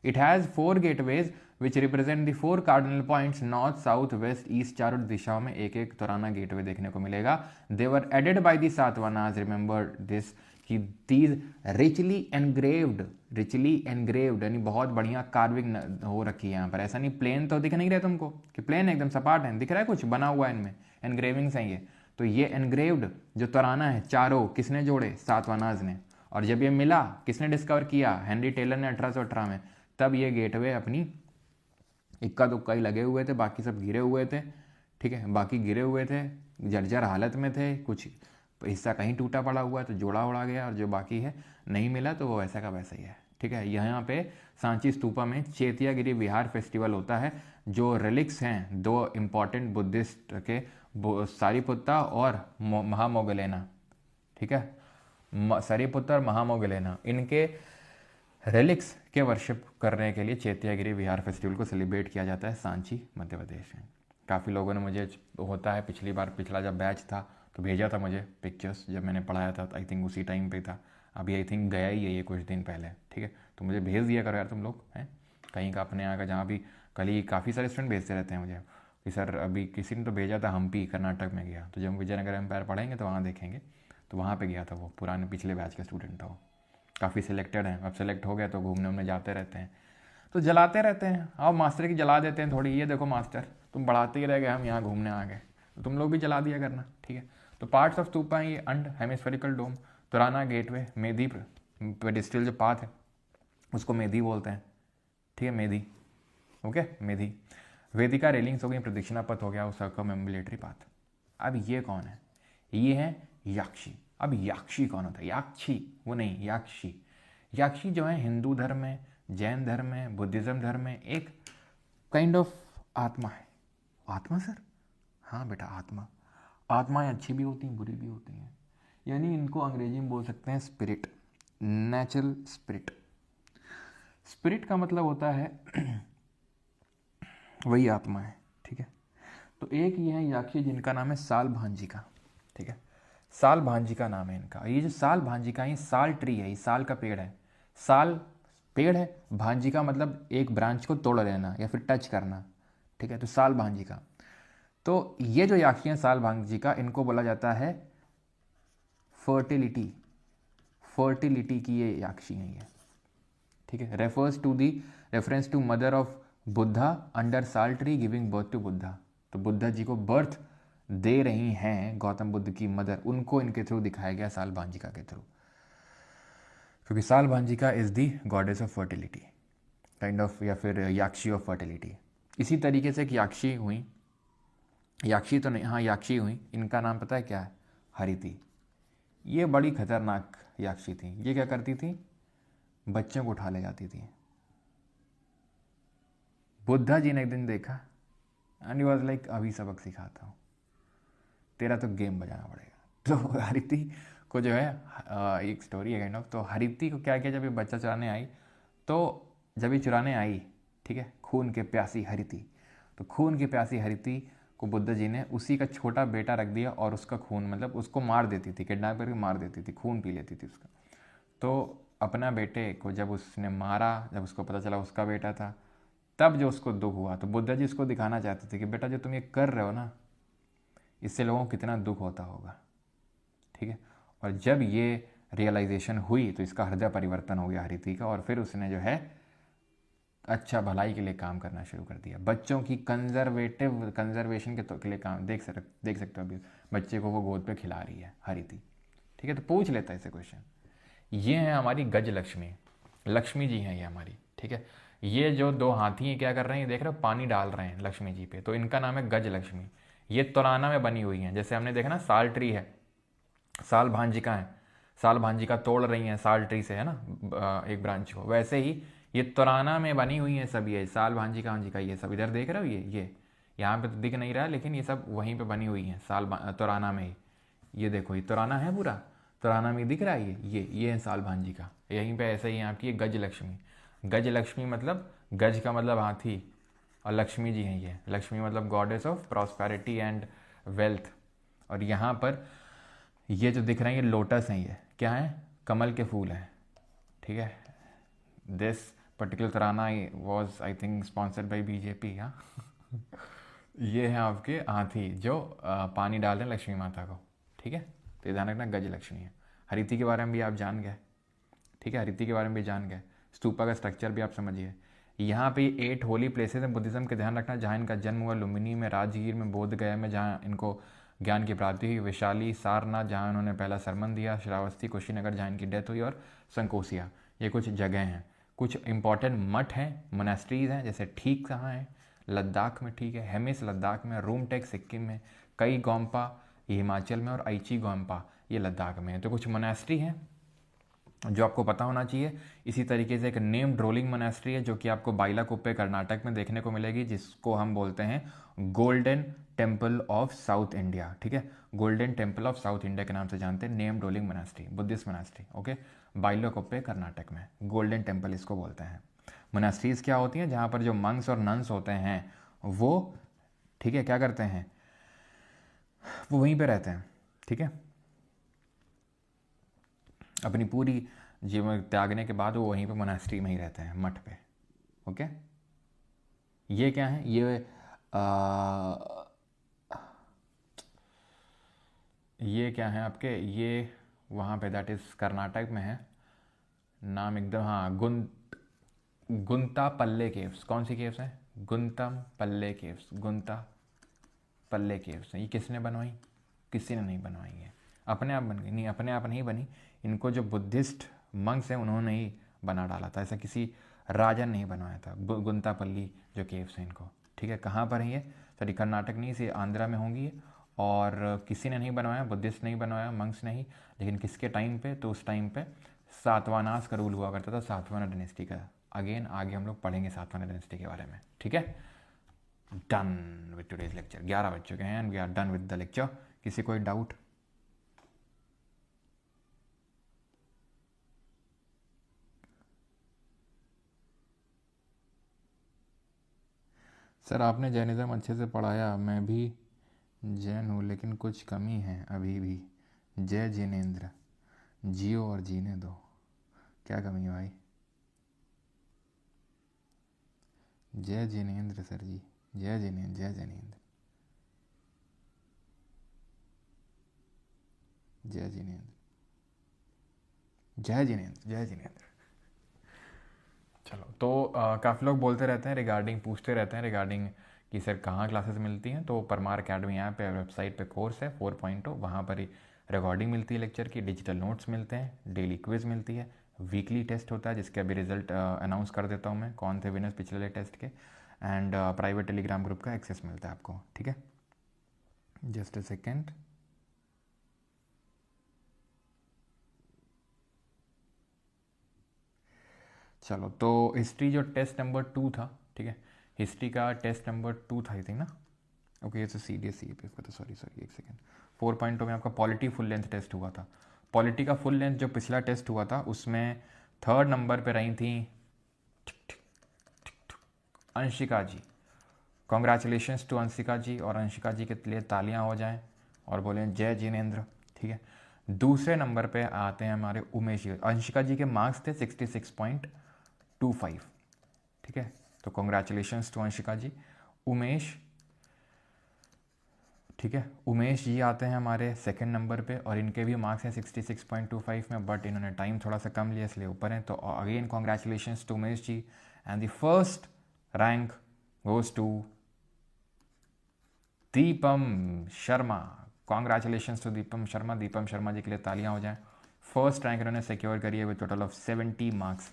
Speaker 1: It has 4 gateways which represent the 4 cardinal points north, south, west, east, चारों दिशाओं में एक एक तोराना गेटवे देखने को मिलेगा। They were added by the Satavahanas, remember this, कि दीज रिचली एनग्रेव्ड यानी बहुत बढ़िया कार्विंग हो रखी है यहाँ पर। ऐसा नहीं प्लेन तो दिख नहीं रहा तुमको कि प्लेन एकदम सपाट है, दिख रहा है कुछ बना हुआ है इनमें, एनग्रेविंग्स हैं ये। तो ये एनग्रेव्ड जो तराना है चारों किसने जोड़े? सातवाहनास ने। और जब ये मिला किसने डिस्कवर किया? हेनरी टेलर ने 1818 में। तब ये गेटवे अपनी इक्का दुक्का ही लगे हुए थे, बाकी सब गिरे हुए थे, ठीक है, बाकी गिरे हुए थे, जर्जर हालत में थे, कुछ हिस्सा कहीं टूटा पड़ा हुआ है तो जोड़ा उड़ा गया, और जो बाकी है नहीं मिला तो वो वैसा का वैसा ही है, ठीक है। यहाँ पे सांची स्तूपा में चेतियागिरी विहार फेस्टिवल होता है। जो रिलिक्स हैं 2 इम्पॉर्टेंट बुद्धिस्ट के, सारिपुत्ता और महामोगलेना, ठीक है, सारिपुत्ता और महामोगलेना, इनके रिलिक्स के वर्शिप करने के लिए चेतियागिरी विहार फेस्टिवल को सेलिब्रेट किया जाता है सांची मध्य प्रदेश में। काफ़ी लोगों ने मुझे होता है पिछला जब बैच था तो भेजा था मुझे पिक्चर्स, जब मैंने पढ़ाया था आई थिंक उसी टाइम पे था, अभी आई थिंक गया ही है ये कुछ दिन पहले, ठीक है। तो मुझे भेज दिया करो यार तुम लोग, हैं कहीं का अपने यहाँ का, जहाँ भी कल ही काफ़ी सारे स्टूडेंट भेजते रहते हैं मुझे कि सर अभी किसी ने तो भेजा था हम्पी कर्नाटक में गया, तो जब हम विजयनगर एम्पायर पढ़ेंगे तो वहाँ देखेंगे, तो वहाँ पर गया था वो पुराने पिछले बैच का स्टूडेंट था वो, काफ़ी सिलेक्टेड हैं, अब सेलेक्ट हो गया तो घूमने उमने जाते रहते हैं, तो जलाते रहते हैं। अब मास्टर की जला देते हैं थोड़ी, ये देखो मास्टर तुम बढ़ाते ही रह गए, हम यहाँ घूमने आ गए, तो तुम लोग भी जला दिया करना, ठीक है। तो पार्ट्स ऑफ स्तूपा ये अंड हेमिस्फेरिकल डोम, तोराना गेटवे, मेधी पेडिस्टल जो पाथ है उसको मेधी बोलते हैं, ठीक है, मेधी, ओके मेधी। वेदिका रेलिंग्स हो गई, प्रदक्षिणा पथ हो गया, वो सर्कमएम्बुलेटरी पाथ। अब ये कौन है? ये है याक्षी। अब याक्षी कौन होता है? याक्षी वो नहीं, याक्षी। याक्षी जो है हिंदू धर्म में, जैन धर्म में, बुद्धिज्म धर्म में एक काइंड ऑफ आत्मा है। आत्मा सर? हाँ बेटा आत्मा। आत्माएं अच्छी भी होती हैं बुरी भी होती हैं, यानी इनको अंग्रेजी में बोल सकते हैं स्पिरिट, नेचुरल स्पिरिट। स्पिरिट का मतलब होता है वही आत्मा है, ठीक है। तो एक ये है याक्षी जिनका नाम है साल भांजिका, ठीक है, साल भांजिका नाम है इनका। ये जो साल भांजिका है, साल ट्री है, ये साल का पेड़ है, साल पेड़ है, भांजिका मतलब एक ब्रांच को तोड़ लेना या फिर टच करना, ठीक है, तो साल भांजिका। तो ये जो याक्षी हैं साल भांजिका, इनको बोला जाता है फर्टिलिटी, फर्टिलिटी की ये याक्षी हैं ये, ठीक है। Reference to mother of Buddha under sal tree giving birth to Buddha. तो बुद्धा जी को बर्थ दे रही हैं गौतम बुद्ध की मदर, उनको इनके थ्रू दिखाया गया साल भांजिका के थ्रू, क्योंकि Sal Bhanjika is the goddess of fertility kind of, या फिर याक्षी ऑफ फर्टिलिटी। इसी तरीके से एक याक्षी हुई, याक्षी तो नहीं, हाँ याक्षी हुई, इनका नाम पता है क्या है? हरिति। ये बड़ी खतरनाक याक्षी थी। ये क्या करती थी? बच्चों को उठा ले जाती थी। बुद्धा जी ने एक दिन देखा एंड ही वाज लाइक अभी सबक सिखाता हूँ, तेरा तो गेम बजाना पड़ेगा। तो हरिति को जो है एक स्टोरी है काइंड ऑफ, तो हरिति को क्या किया, जब ये बच्चा चुराने आई, तो जब ये चुराने आई, ठीक है, खून के प्यासी हरिति, तो खून की प्यासी हरिति को बुद्ध जी ने उसी का छोटा बेटा रख दिया और उसका खून मतलब उसको मार देती थी, किडनैप करके मार देती थी, खून पी लेती थी उसका। तो अपना बेटे को जब उसने मारा, जब उसको पता चला उसका बेटा था, तब जो उसको दुख हुआ, तो बुद्ध जी उसको दिखाना चाहते थे कि बेटा जो तुम ये कर रहे हो ना, इससे लोगों को कितना दुख होता होगा, ठीक है। और जब ये रियलाइजेशन हुई तो इसका हृदय परिवर्तन हो गया हरिति का, और फिर उसने जो है अच्छा भलाई के लिए काम करना शुरू कर दिया। बच्चों की कंजर्वेशन के लिए काम, देख सकते हो अभी बच्चे को वो गोद पे खिला रही है हरिति, ठीक है। तो पूछ लेता है इसे क्वेश्चन। ये है हमारी गज लक्ष्मी, लक्ष्मी जी हैं ये हमारी, ठीक है। ये जो 2 हाथी हैं क्या कर रहे हैं, देख रहे हो पानी डाल रहे हैं लक्ष्मी जी पे, तो इनका नाम है गज लक्ष्मी। ये तोराना में बनी हुई हैं, जैसे हमने देखा ना साल ट्री है, साल भांजिका है, साल भांजिका तोड़ रही हैं साल ट्री से, है ना, एक ब्रांच को, वैसे ही ये तोराना में बनी हुई हैं सब, ये साल भांजिका ये सब इधर देख रहे हो, ये यहाँ पे तो दिख नहीं रहा है, लेकिन ये सब वहीं पे बनी हुई हैं तोराना में ही। ये देखो ये तोराना है पूरा, तोराना में दिख रहा है ये है साल भांजिका, यहीं पे ऐसे ही आपकी गज लक्ष्मी। गज लक्ष्मी मतलब गज का मतलब हाथी, और लक्ष्मी जी हैं, ये लक्ष्मी मतलब goddess of prosperity and wealth. और यहाँ पर ये जो दिख रहे हैं ये लोटस हैं, ये क्या है, कमल के फूल हैं, ठीक है। This particular Tarana was I think sponsored by BJP. हाँ ये हैं आपके हाथी जो पानी डाल रहे हैं लक्ष्मी माता को, ठीक है। तो ये ध्यान रखना गज लक्ष्मी है। हरिति के बारे में भी आप जान गए, ठीक है, हरिति के बारे में भी जान गए। स्तूपा का स्ट्रक्चर भी आप समझिए। यहाँ पे 8 होली प्लेसेस हैं बुद्धिज़्म के, ध्यान रखना, जहाँ इनका जन्म हुआ, लुम्बिनी में, राजगीर में, बोध गया में जहाँ इनको ज्ञान की प्राप्ति हुई, वैशाली, सारनाथ जहाँ इन्होंने पहला सरमन दिया, श्रावस्ती, कुशीनगर जहाँ इनकी डेथ हुई, और संकोसिया। ये कुछ जगह हैं। कुछ इंपॉर्टेंट मठ हैं, मोनेस्ट्रीज़ हैं, जैसे ठीक कहाँ है, लद्दाख में, ठीक है, हेमिस लद्दाख में, रूमटेक सिक्किम में, कई गोम्पा ये हिमाचल में, और आइची गोम्पा ये लद्दाख में है। तो कुछ मोनेस्ट्री हैं जो आपको पता होना चाहिए। इसी तरीके से एक नेम ड्रोलिंग मोनेस्ट्री है जो कि आपको बाइलाकुप्पे कर्नाटक में देखने को मिलेगी, जिसको हम बोलते हैं golden temple of south India, ठीक है। Golden temple of south India के नाम से जानते हैं name drooling monastery, Buddhist monastery, okay. Bylakuppe Karnataka में गोल्डन टेम्पल इसको बोलते हैं। मोनेस्ट्रीज क्या होती हैं, जहाँ पर जो मंक्स और नन्स होते हैं वो, ठीक है, क्या करते हैं, वो वहीं पे रहते हैं, ठीक है। अपनी पूरी जीवन त्यागने के बाद वो वहीं पे मोनास्ट्री में ही रहते हैं, मठ पे, ओके। ये क्या है, ये क्या है आपके, ये वहाँ पे दैट इज़ कर्नाटक में है, नाम एकदम, हाँ, गुंता पल्ले केव्स। कौन सी केव्स हैं, गुंतम पल्ले केव्स, गुंता पल्ले केव्स। ये किसने बनवाई, किसी ने नहीं बनवाई है, अपने आप बन गई, नहीं अपने आप नहीं बनी, इनको जो बुद्धिस्ट मंक्स हैं उन्होंने ही बना डाला था, ऐसा किसी राजा ने नहीं बनवाया था। गुंतापल्ली जो केव्स हैं इनको, ठीक है। कहाँ पर है ये, सॉरी कर्नाटक नहीं, से आंध्रा में होंगी ये, और किसी ने नहीं बनवाया, बुद्धिस्ट नहीं बनवाया, मंक्स नहीं। लेकिन किसके टाइम पे, तो उस टाइम पे सातवानास का रूल हुआ करता था, सातवाना डायनेस्टी का। अगेन आगे हम लोग पढ़ेंगे सातवाना डायनेस्टी के बारे में, ठीक है। डन विद टुडेज लेक्चर, 11 बज चुके हैं and we are done with the lecture. किसी कोई डाउट? सर आपने जैनिज़्म अच्छे से पढ़ाया, मैं भी जैन हूँ लेकिन कुछ कमी है अभी भी। जय जिनेंद्र, जियो और जीने दो। क्या कमी है भाई? जय जिनेंद्र सर जी, जय जिनेंद्र, जय जिनेंद्र, जय जिनेंद्र, जय जिनेंद्र, जय जिनेंद्र। चलो, तो काफ़ी लोग बोलते रहते हैं रिगार्डिंग, पूछते रहते हैं रिगार्डिंग कि सर कहाँ क्लासेस मिलती हैं। तो परमार अकेडमी यहाँ पे वेबसाइट पे कोर्स है 4.0, वहाँ पर ही रिकॉर्डिंग मिलती है लेक्चर की, डिजिटल नोट्स मिलते हैं, डेली क्विज मिलती है, वीकली टेस्ट होता है जिसके अभी रिजल्ट अनाउंस कर देता हूँ मैं, कौन थे विनर्स पिछले टेस्ट के, एंड प्राइवेट टेलीग्राम ग्रुप का एक्सेस मिलता है आपको, ठीक है। Just a second. चलो, तो हिस्ट्री जो टेस्ट नंबर 2 था, ठीक है, हिस्ट्री का टेस्ट नंबर 2 था आई थिंक ना, ओके। ये तो CDSE पेपर था, सॉरी सॉरी, एक सेकेंड। 4.0 में आपका पॉलिटी फुल लेंथ टेस्ट हुआ था। पॉलिटी का फुल लेंथ जो पिछला टेस्ट हुआ था उसमें 3rd नंबर पे रही थी अंशिका जी। कॉन्ग्रेचुलेशंस टू अंशिका जी, और अंशिका जी के लिए तालियां हो जाएं और बोलें जय जिनेंद्र, ठीक है। दूसरे नंबर पे आते हैं हमारे उमेश जी। अंशिका जी के मार्क्स थे 66.25, ठीक है। तो कॉन्ग्रेचुलेशंस टू अंशिका जी। उमेश, ठीक है, उमेश जी आते हैं हमारे 2nd नंबर पे, और इनके भी मार्क्स हैं 66.25 में, बट इन्होंने टाइम थोड़ा सा कम लिया इसलिए ऊपर हैं। तो again congratulations to Umesh ji, and the first rank goes to Deepam Sharma. Congratulations to Deepam Sharma. Deepam Sharma ji के लिए तालियां हो जाएं। फर्स्ट रैंक इन्होंने सिक्योर करी है with total of 70 marks.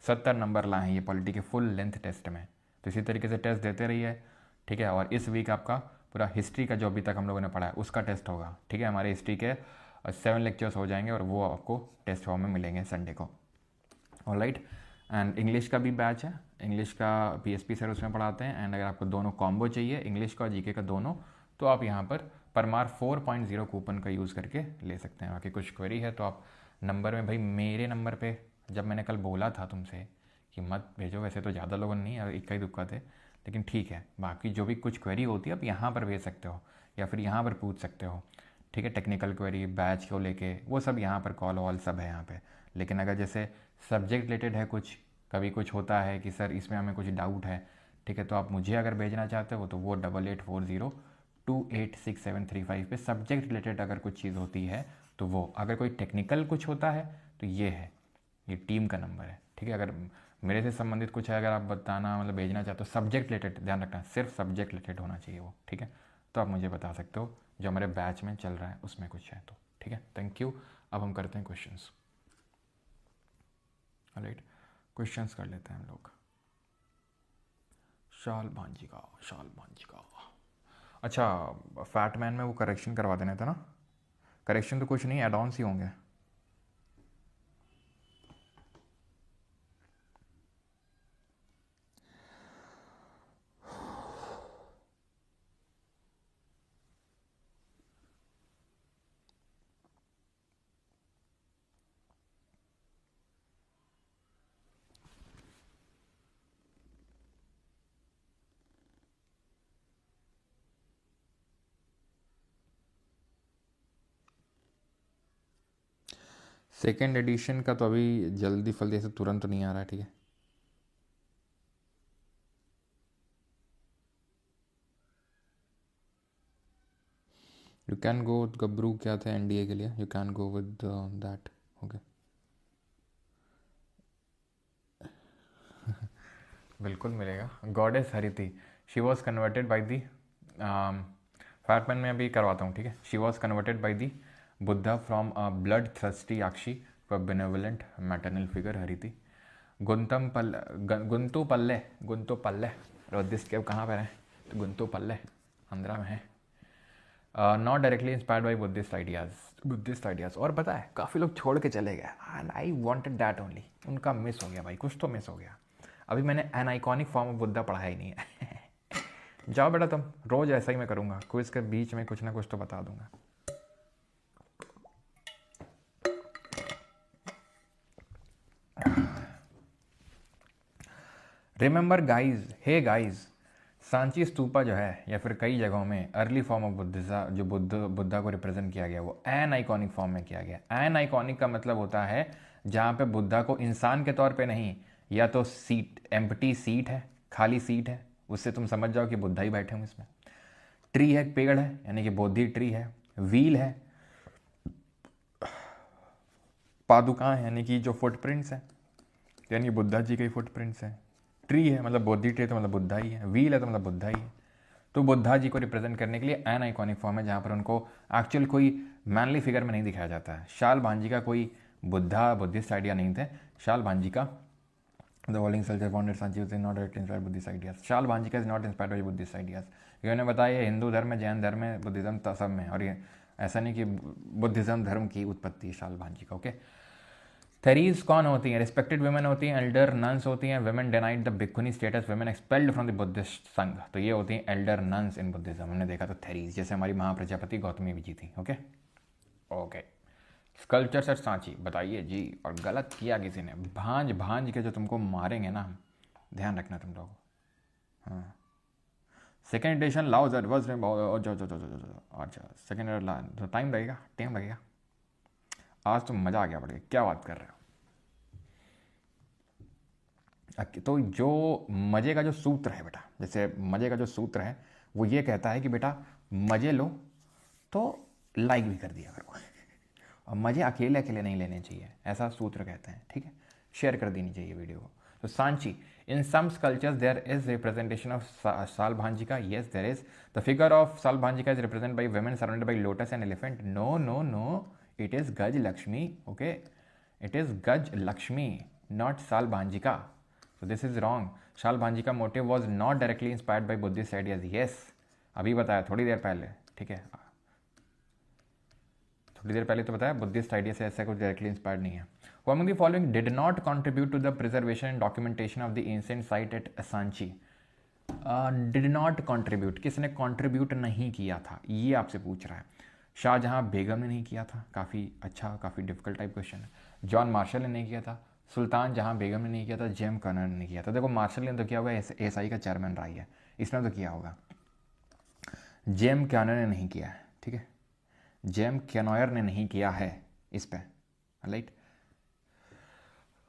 Speaker 1: 70 number लाए हैं ये पॉलिटी के फुल लेंथ टेस्ट में। तो इसी तरीके से टेस्ट देते रहिए, ठीक है। और इस वीक आपका पूरा हिस्ट्री का जो अभी तक हम लोगों ने पढ़ा है उसका टेस्ट होगा, ठीक है। हमारे हिस्ट्री के 7 लेक्चर्स हो जाएंगे और वो आपको टेस्ट फॉर्म में मिलेंगे संडे को, ऑलराइट। एंड इंग्लिश का भी बैच है, इंग्लिश का PSP सर उसमें पढ़ाते हैं। एंड अगर आपको दोनों कॉम्बो चाहिए, इंग्लिश का और GK का दोनों, तो आप यहाँ पर परमार 4.0 कूपन का यूज़ करके ले सकते हैं। बाकी कुछ क्वेरी है तो आप नंबर में, भाई मेरे नंबर पे जब मैंने कल बोला था तुमसे कि मत भेजो, वैसे तो ज़्यादा लोगों ने नहीं, इक्का ही दुक्का थे, लेकिन ठीक है, बाकी जो भी कुछ क्वेरी होती है आप यहाँ पर भेज सकते हो या फिर यहाँ पर पूछ सकते हो, ठीक है। टेक्निकल क्वेरी बैच को लेके वो सब यहाँ पर कॉल वॉल सब है यहाँ पे। लेकिन अगर जैसे सब्जेक्ट रिलेटेड है, कुछ कभी कुछ होता है कि सर इसमें हमें कुछ डाउट है, ठीक है, तो आप मुझे अगर भेजना चाहते हो तो वो 8840286735 पे सब्जेक्ट रिलेटेड अगर कुछ चीज़ होती है तो वो, अगर कोई टेक्निकल कुछ होता है तो ये है, ये टीम का नंबर है, ठीक है। अगर मेरे से संबंधित कुछ है, अगर आप बताना मतलब भेजना चाहते हो सब्जेक्ट रिलेटेड, ध्यान रखना सिर्फ सब्जेक्ट रिलेटेड होना चाहिए वो, ठीक है। तो आप मुझे बता सकते हो जो हमारे बैच में चल रहा है उसमें कुछ है तो, ठीक है। Thank you. अब हम करते हैं क्वेश्चंस। राइट, क्वेश्चंस कर लेते हैं हम लोग। शाल भांजी का। अच्छा, फैटमैन में वो करेक्शन करवा देना था ना। करेक्शन तो कुछ नहीं, एड ऑन्स ही होंगे। सेकेंड एडिशन का तो अभी जल्दी फल्दी से तुरंत तो नहीं आ रहा है, ठीक है। यू कैन गो विद गबरू, क्या था एनडीए के लिए, you can go with that, okay. बिल्कुल मिलेगा। Goddess Hariti, she was converted by the, fatman में अभी करवाता हूँ, ठीक है। She was converted by the Buddha from a blood thirsty yakshi to a benevolent maternal figure Hariti. Guntupalle रोदिस्ट केव कहाँ पर है, तो गुंतु पल्ले आंध्रा में है। Not directly inspired by Buddhist ideas. और पता है काफ़ी लोग छोड़ के चले गए, and I wanted that only. उनका मिस हो गया भाई, कुछ तो मिस हो गया। अभी मैंने N iconic form of Buddha पढ़ा ही नहीं है। जाओ बेटा तुम, रोज ऐसा ही मैं करूँगा, क्विज के बीच में कुछ ना कुछ तो बता दूंगा। Remember guys, hey guys, Sanchi stupa जो है या फिर कई जगहों में अर्ली फॉर्म ऑफ बुद्धिज्म जो बुद्धा को रिप्रेजेंट किया गया वो एन आइकॉनिक फॉर्म में किया गया। एन आइकॉनिक का मतलब होता है जहाँ पे बुद्धा को इंसान के तौर पे नहीं, या तो सीट, एम्प्टी सीट है, खाली सीट है, उससे तुम समझ जाओ कि बुद्धा ही बैठे होंगे इसमें। ट्री है, पेड़ है, यानी कि बोधि ट्री है। व्हील है, पादुकाएं यानी कि जो फुटप्रिंट्स हैं, यानी बुद्धा जी के फुटप्रिंट्स हैं। ट्री है मतलब बोधि ट्री, तो मतलब बुद्धा ही है। व्हील है तो मतलब बुद्धा ही है। तो बुद्धा जी को रिप्रेजेंट करने के लिए एन आइकॉनिक फॉर्म है, जहाँ पर उनको एक्चुअल कोई मैनली फिगर में नहीं दिखाया जाता है। शाल भांजी का कोई बुद्धिस्ट आइडिया नहीं थे। Shalabhanjika the walling सल्जर founded Sanchi was not directly inspired Buddhist ideas. Shalabhanjika is not inspired by Buddhist ideas. इन्होंने बताया ये हिंदू धर्म में, जैन धर्म में, बुद्धिज्म सब में, और ये ऐसा नहीं कि बुद्धिज्म धर्म की उत्पत्ति है शाल भांजी का, ओके। थेरीज कौन होती हैं? रिस्पेक्टेड वुमेन होती हैं, एल्डर नन्स होती हैं, women denied the bhikkhuni status, women expelled from the Buddhist sangha, तो ये होती हैं एल्डर नन्स इन बुद्धिज्म। हमने देखा तो थेरीज, जैसे हमारी महाप्रजापति गौतमी जी थी, okay okay. Sculptures at Sanchi, बताइए जी। और गलत किया किसी ने, भांज भांज के जो तुमको मारेंगे ना, ध्यान रखना तुम लोग। हाँ, सेकेंड एडिशन लाओ दैट वाज अच्छा सेकेंड टाइम लगेगा। आज तो मज़ा आ गया, बढ़िया, क्या बात कर रहे हो। तो जो मज़े का जो सूत्र है बेटा, जैसे मज़े का जो सूत्र है वो ये कहता है कि बेटा मज़े लो तो लाइक भी कर दिया करो, और मज़े अकेले अकेले नहीं लेने चाहिए, ऐसा सूत्र कहते हैं, ठीक है। शेयर कर देनी चाहिए वीडियो को। तो Sanchi, in some sculptures there is representation of Sal Bhanjika, yes there is. The figure of Sal Bhanjika is represent by women surrounded by lotus and elephant. No no no, it is Gaj Lakshmi, okay, it is Gaj Lakshmi, not Sal Bhanjika, so this is wrong. Sal Bhanjika motive was not directly inspired by Buddhist ideas, yes, अभी बताया थोड़ी देर पहले, ठीक है, थोड़ी देर पहले तो बताया बुद्धिस्ट आइडिया से ऐसा कुछ डायरेक्टली इंस्पायर्ड नहीं है। Who among the following did not contribute to the preservation and documentation of the ancient site at Asanchi? Did not contribute, किसने कॉन्ट्रीब्यूट नहीं किया था, ये आपसे पूछ रहा है। शाहजहां बेगम ने नहीं किया था, काफ़ी अच्छा, काफ़ी डिफिकल्ट टाइप क्वेश्चन है। जॉन मार्शल ने नहीं किया था, सुल्तान जहां बेगम ने नहीं किया था, जेम कर्नर ने किया था। देखो मार्शल ने तो किया होगा, एसआई का चेयरमैन रहा है, इसने तो किया होगा। जेम कैनर ने नहीं किया है, ठीक है, जेम कैनोयर ने नहीं किया है इस पे, right.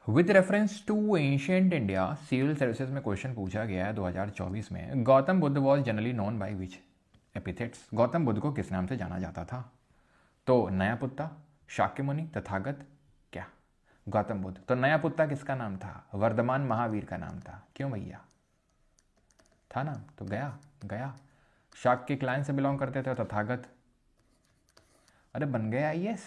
Speaker 1: With reference to ancient India, civil services में क्वेश्चन पूछा गया है 2024 में, Gautam Buddha was generally known by which epithets. Gautam Buddha को किस नाम से जाना जाता था? तो नया पुत्ता, शाक्यमुनि, तथागत, क्या? गौतम बुद्ध। तो नया पुत्ता किसका नाम था? वर्धमान महावीर का नाम था। क्यों भैया? था ना, तो गया। शाक्य क्लाइन से बिलोंग करते थे। तथागत, अरे बन गए आईएएस,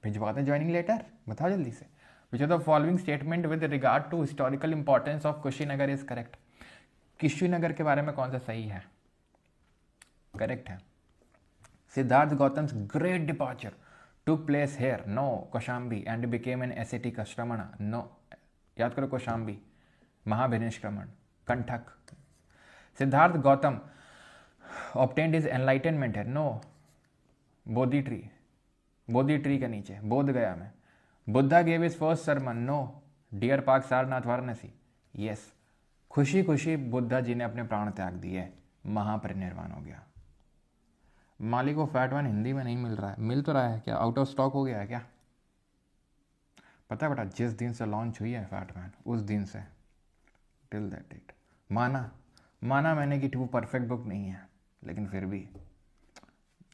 Speaker 1: भिजवाते ज्वाइनिंग लेटर, बताओ जल्दी से। Which of the following statement with regard to historical importance of Kushinagar is correct? Kushinagar के बारे में कौन सा सही है? करेक्ट है। Siddhartha Gautam's great departure took place here, no, Kaushambi, and became an ascetic shramana, no, याद करो Kaushambi, Mahabhinishkramana, Kanthaka. Siddhartha Gautam obtained his enlightenment है, no, बोधि ट्री के नीचे, बोध गया में। Buddha gave his first sermon, no, deer park Sarnath Varanasi, yes। खुशी खुशी बुद्धा जी ने अपने प्राण त्याग दिए, महापरिनिर्वाण हो गया। माली को फैट वन हिंदी में नहीं मिल रहा है, मिल तो रहा है क्या? आउट ऑफ स्टॉक हो गया है क्या? पता है बेटा, जिस दिन से लॉन्च हुई है फैट मैन, उस दिन से टिल दैट डेट माना मैंने कि 2 परफेक्ट बुक नहीं है, लेकिन फिर भी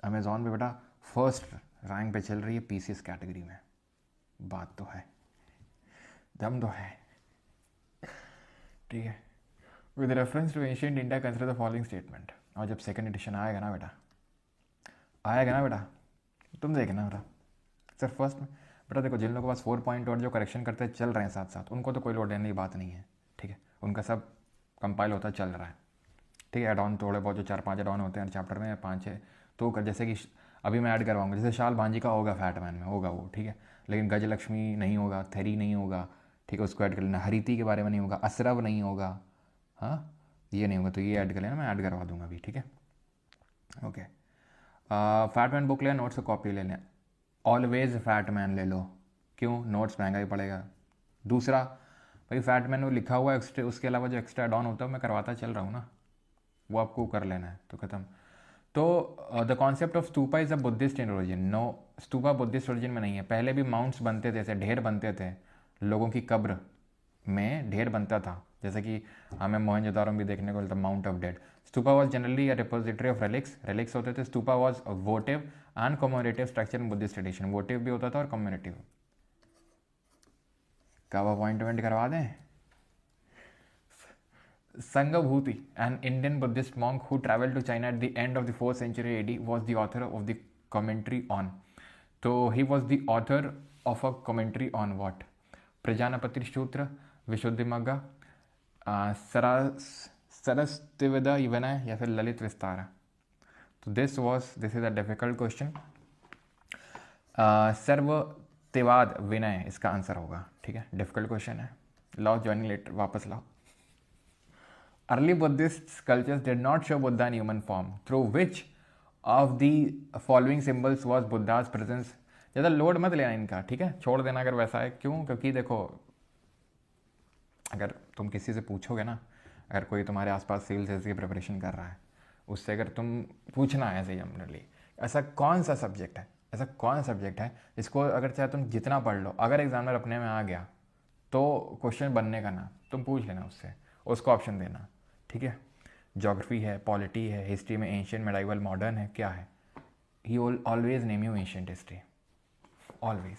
Speaker 1: अमेजॉन पे बेटा फर्स्ट रैंक पे चल रही है पीसीएस कैटेगरी में। बात तो है, दम तो है, ठीक है। With reference to ancient India consider the following statement. और जब सेकंड एडिशन आएगा ना बेटा, तुम देखना बेटा। सर फर्स्ट में बेटा देखो, जिन लोगों के पास 4 पॉइंट और जो करेक्शन करते चल रहे हैं साथ साथ, उनको तो कोई लोड लेने की बात नहीं है, ठीक है। उनका सब कंपाइल होता चल रहा है, ठीक है। एड ऑन थोड़े बहुत जो 4-5 एड ऑन होते हैं चैप्टर में, 5-6 तो जैसे कि अभी मैं ऐड करवाऊंगा, जैसे शाल भांजी का होगा फैट मैन में, होगा वो, ठीक है। लेकिन गजलक्ष्मी नहीं होगा, थेरी नहीं होगा, ठीक है, उसको ऐड कर लेना। हरिति के बारे में नहीं होगा, असरव नहीं होगा, हाँ ये नहीं होगा, तो ये ऐड कर लेना, मैं ऐड करवा दूंगा अभी, ठीक है, ओके। फैट मैन बुक ले, नोट्स का कॉपी ले लें। ऑलवेज फैट मैन ले लो, क्यों? नोट्स महंगा ही पड़ेगा। दूसरा भाई फैट मैन वो लिखा हुआ एक्स्ट्रा, उसके अलावा जो एक्स्ट्रा एड ऑन होता है मैं करवाता चल रहा हूँ ना, वो आपको कर लेना है, तो ख़त्म। तो the concept of stupa is a Buddhist in origin, no, stupa Buddhist origin में नहीं है। पहले भी माउंट्स बनते थे, ऐसे ढेर बनते थे, लोगों की कब्र में ढेर बनता था, जैसे कि हमें मोहनजोदारो में भी देखने को मिलता, mount of dead. Stupa was generally a repository of relics होते थे। Stupa was votive and commemorative structure in Buddhist tradition, votive भी होता था और कम्युनिटिव। कब अपॉइंटमेंट करवा दें? संगभूति, an Indian Buddhist monk who traveled to China at the end of the 4th century AD, was the author of the commentary on. So he was the author of a commentary on what? प्रजानपति सूत्र, विशुद्धिमग्गा, सरस्वतीविदा विनय या फिर ललित विस्तार। तो this is a difficult question. Sarvastivada Vinaya इसका आंसर होगा, ठीक है, डिफिकल्ट क्वेश्चन है। लाओ ज्वाइनिंग लेटर वापस लाओ। Early Buddhist cultures did not show Buddha in human form. Through which of the following symbols was Buddha's presence? ज़्यादा लोड मत लेना इनका, ठीक है, छोड़ देना अगर वैसा है। क्यों? क्योंकि देखो, अगर तुम किसी से पूछोगे ना, अगर कोई तुम्हारे आसपास सिविल सर्विस की प्रिपरेशन कर रहा है, उससे अगर तुम पूछना है ऐसे जनरली, ऐसा कौन सा सब्जेक्ट है जिसको अगर चाहे तुम जितना पढ़ लो, अगर एग्जामिनर अपने में आ गया तो क्वेश्चन बनने का ना, तुम पूछ लेना उससे, उसको ऑप्शन देना, ठीक है। ज्योग्राफी है, पॉलिटी है, हिस्ट्री में एंशियंट, मेडाइवल, मॉडर्न है, क्या है? ही always name you ancient history, always,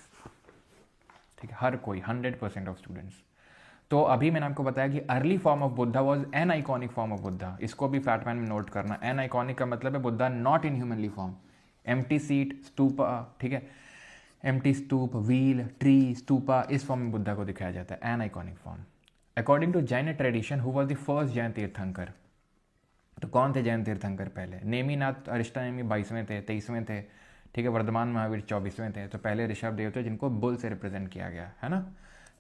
Speaker 1: ठीक है, हर कोई 100% ऑफ स्टूडेंट्स। तो अभी मैंने आपको बताया कि early form of Buddha was an iconic form of Buddha, इसको भी फैटमैन में नोट करना। एन आइकॉनिक का मतलब है Buddha not in humanly form, empty seat, stupa, ठीक है, empty stupa, wheel, tree, stupa, इस फॉर्म में बुद्धा को दिखाया जाता है, an iconic form. According to Jain tradition, who was the first Jain tirthankara? तो कौन थे जैन तीर्थंकर पहले? नेमीनाथ अरिष्टानेमी 22वें थे, 23वें थे, ठीक है। वर्धमान महावीर 24वें थे। तो पहले ऋषभ देव थे जिनको बुल से रिप्रेजेंट किया गया है ना।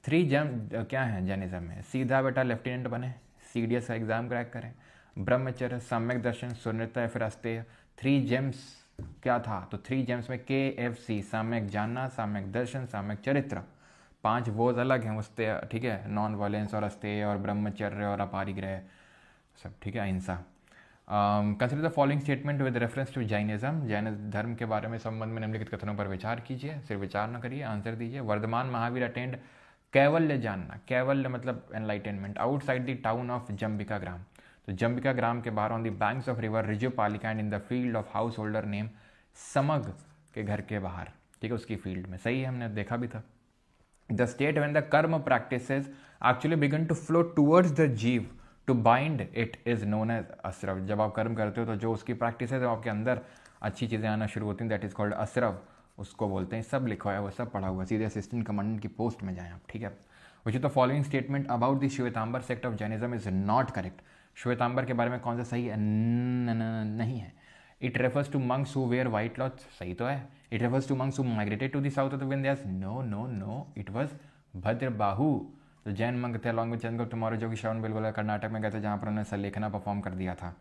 Speaker 1: 3 जैन क्या है जैनिज्म में? सीधा बेटा लेफ्टिनेंट बने, सीडीएस का एग्जाम क्रैक करें, ब्रह्मचर्य, सम्यक दर्शन, सुनृता, फिर अस्तेय। 3 जेम्स क्या था? तो 3 जेम्स में KFC, सम्यक जानना, सम्यक दर्शन, सम्यक चरित्र। 5 वोज अलग हैं उससे, ठीक है, नॉन वायलेंस और अस्तेय और ब्रह्मचर्य और अपारिग्रह सब, ठीक है, अहिंसा। Consider the following statement with reference to Jainism, Jain धर्म के बारे में संबंध में निम्नलिखित कथनों पर विचार कीजिए, सिर्फ विचार न करिए, आंसर दीजिए। वर्धमान महावीर अटेंड कैवल्य जानना, कैवल्य मतलब enlightenment, outside the town of Jambhikagrama, तो जम्बिका ग्राम के बाहर on the banks of river Rijupalika and in the field of householder name Samaga के घर के बाहर, ठीक है, उसकी फील्ड में। सही है, हमने देखा भी था। The state when the karma practices actually began to flow towards the jiva to bind it is known as asrava, जब आप कर्म करते हो तो जो उसकी प्रैक्टिस है, जब आपके अंदर अच्छी चीज़ें आना शुरू होती हैं, दैट इज़ कॉल्ड असरव, उसको बोलते हैं। सब लिखा हुआ है, वो सब पढ़ा हुआ है, सीधे असिस्टेंट कमांडेंट की पोस्ट में जाएं आप, ठीक है। Which is the following statement about the Shvetambar sect of Jainism is not correct, Shvetambar के बारे में कौन सा सही है? नहीं है। It refers to monks who wear white cloth, सही तो है। It refers to monks who migrated to the south of the Vindhyas, no no no, it was Bhadrabahu, तो जैन मंक थे अलॉन्ग विद चंद्रगुप्त मौर्य, जो कि श्रवण बेलगोला कर्नाटक में गए थे, जहाँ पर उन्होंने सलेखना परफॉर्म कर दिया था।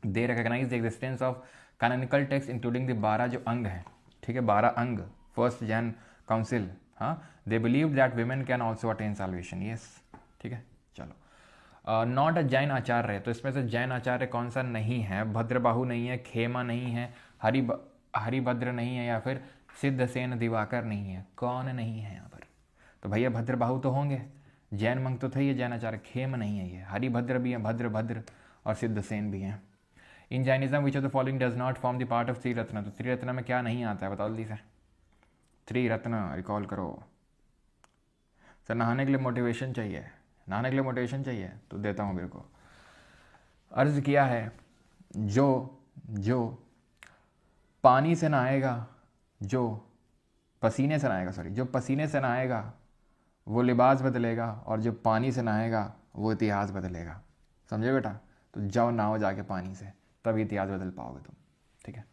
Speaker 1: They recognize the existence of canonical text including the 12 जो अंग हैं, ठीक है, 12 अंग, फर्स्ट जैन काउंसिल। हाँ, they believe that women can also attain salvation, yes, ठीक है। चलो, नॉट अ जैन आचार्य, तो इसमें से जैन आचार्य कौन सा नहीं है? भद्रबाहु नहीं है, खेमा नहीं है, हरिभद्र नहीं है, या फिर सिद्धसेन दिवाकर नहीं है। कौन नहीं है यहाँ पर? तो भैया भद्रबाहु तो होंगे, जैन मंग तो थे ये जैन आचार्य, खेम नहीं है ये, हरिभद्र भी है, भद्र और सिद्धसेन भी हैं। In Jainism which of the following does not form the part of triratna, तो त्रिरत्न में क्या नहीं आता है, बताओ जल्दी से। त्रिरत्न रिकॉल करो सर। नहाने के लिए मोटिवेशन चाहिए, नहाने के लिए मोटिवेशन चाहिए तो देता हूँ मेरे को। अर्ज किया है, जो पानी से नहाएगा, जो पसीने से नहाएगा, सॉरी, जो पसीने से नहाएगा वो लिबास बदलेगा, और जो पानी से नहाएगा वो इतिहास बदलेगा। समझे बेटा? तो जाओ नहाओ जाके पानी से, तब इतिहास बदल पाओगे तुम, ठीक है।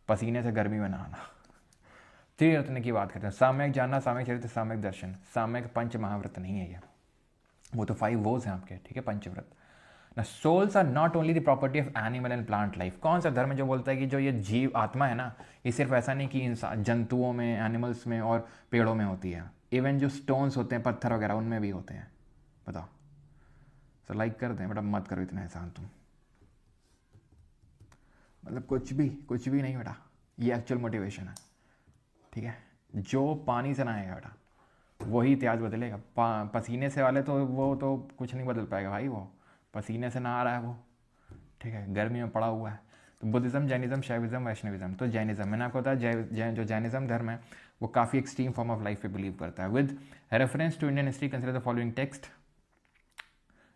Speaker 1: पसीने से गर्मी में नहाना। त्रिरत्न की बात करते हैं। साम्यक जानना, साम्यक चरित्र, साम्यक दर्शन, साम्यक पंच महाव्रत नहीं है ये, वो तो 5 वोज हैं आपके, ठीक है, पंचव्रत। ना souls are not only the property of animal and plant life, कौन सा धर्म है जो बोलता है कि जो ये जीव आत्मा है ना, ये सिर्फ ऐसा नहीं कि इंसान, जंतुओं में, एनिमल्स में और पेड़ों में होती है, इवन जो स्टोन्स होते हैं, पत्थर वगैरह, उनमें भी होते हैं। बताओ। तो लाइक कर दें बेटा, मत करो इतना एहसान तुम, मतलब कुछ भी नहीं बेटा, ये एक्चुअल मोटिवेशन है, ठीक है। जो पानी से नहाएगा बेटा वही इतिहास बदलेगा। पसीने से वाले तो वो तो कुछ नहीं बदल पाएगा भाई, वो पसीने से नहा रहा है वो, ठीक है, गर्मी में पड़ा हुआ है। तो बुद्धिज्म, जैनिज्म, शैविज्म, वैष्णविज्म। तो जैनिज्म, मैंने आपको बताया जो जैनिज्म धर्म है वो काफ़ी एक्सट्रीम फॉर्म ऑफ लाइफ पे बिलीव करता है। With reference to Indian history consider the following text,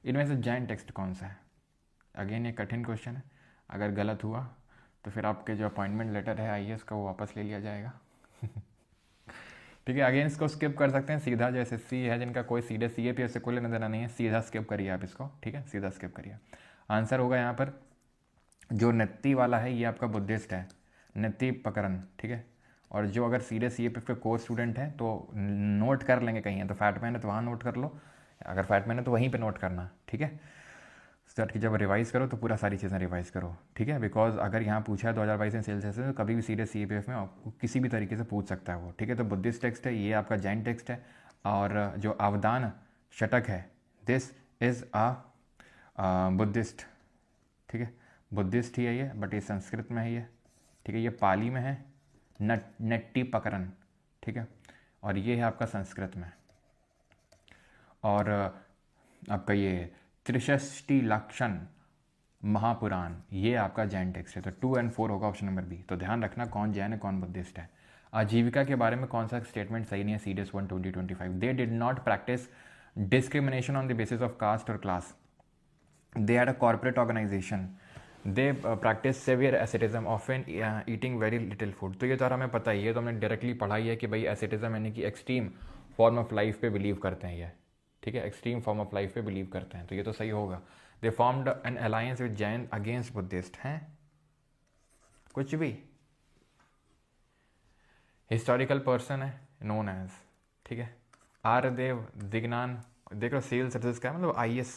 Speaker 1: इनमें से जैन टेक्स्ट कौन सा है? अगेन ये कठिन क्वेश्चन है, अगर गलत हुआ तो फिर आपके जो अपॉइंटमेंट लेटर है IAS का वो वापस ले लिया जाएगा। ठीक है, अगेन इसको स्किप कर सकते हैं, सीधा जो SSC है जिनका कोई सीधे CAPF से कोई लेना देना नहीं है, सीधा स्किप करिए आप इसको, ठीक है, सीधा स्किप करिए। आंसर होगा यहाँ पर जो नत्ती वाला है ये आपका बुद्धिस्ट है, नत्ती पकरन, ठीक है। और जो अगर सीधे CAPF के कोर्स स्टूडेंट हैं तो नोट कर लेंगे, कहीं है तो फैटमैन है तो वहाँ नोट कर लो, अगर फैटमैन है तो वहीं पर नोट करना, ठीक है। स्टार्ट की जब रिवाइज़ करो तो पूरा सारी चीज़ें रिवाइज़ करो, ठीक है, बिकॉज अगर यहाँ पूछा है 2022 में सेल्स से, तो कभी भी सीधे CAPF में आपको किसी भी तरीके से पूछ सकता है वो, ठीक है। तो बुद्धिस्ट टेक्स्ट है, ये आपका जैन टेक्स्ट है, और जो अवदान शतक है दिस इज़ अ बुद्धिस्ट, ठीक है, बुद्धिस्ट ही है ये, बट ये संस्कृत में है ये, ठीक है, ये पाली में है, नट्टी पकरन, ठीक है, और ये है आपका संस्कृत में। और आपका ये त्रिषष्टि लक्षण महापुराण, ये आपका जैन टेक्स्ट है। तो 2 और 4 होगा ऑप्शन नंबर बी। तो ध्यान रखना कौन जैन है कौन बुद्धिस्ट है। आजीविका के बारे में कौन सा स्टेटमेंट सही नहीं है? CDS 1 2025, they did not practice discrimination on the basis of caste और class, they had a corporate organization, they practice severe asceticism, often eating very little food. तो ये तो हमें पता ही है, तो हमने डायरेक्टली पढ़ाई है कि भाई एसेटिज्म यानी कि एक्सट्रीम फॉर्म ऑफ लाइफ पे बिलीव करते हैं ये, ठीक है, एक्सट्रीम फॉर्म ऑफ लाइफ पे बिलीव करते हैं, तो ये तो सही होगा। दे formed an alliance with Jain against Buddhist हैं, कुछ भी। हिस्टोरिकल पर्सन है नोन एज, ठीक है। आर्यदेव दिग्नान, देख लो सेल सर्विस का मतलब IAS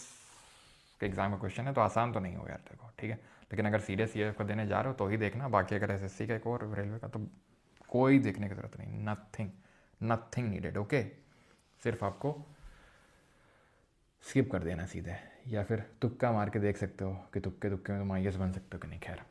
Speaker 1: के एग्जाम का क्वेश्चन है, तो आसान तो नहीं होगा यार देखो, ठीक है। लेकिन अगर सीरियस ये को देने जा रहे हो तो ही देखना, बाकी अगर SSC का एक और रेलवे का तो कोई देखने की जरूरत नहीं, नथिंग नीडेड, ओके। सिर्फ आपको स्किप कर देना सीधे, या फिर तुक्का मार के देख सकते हो कि तुक्के में तुम IAS बन सकते हो कि नहीं। खैर,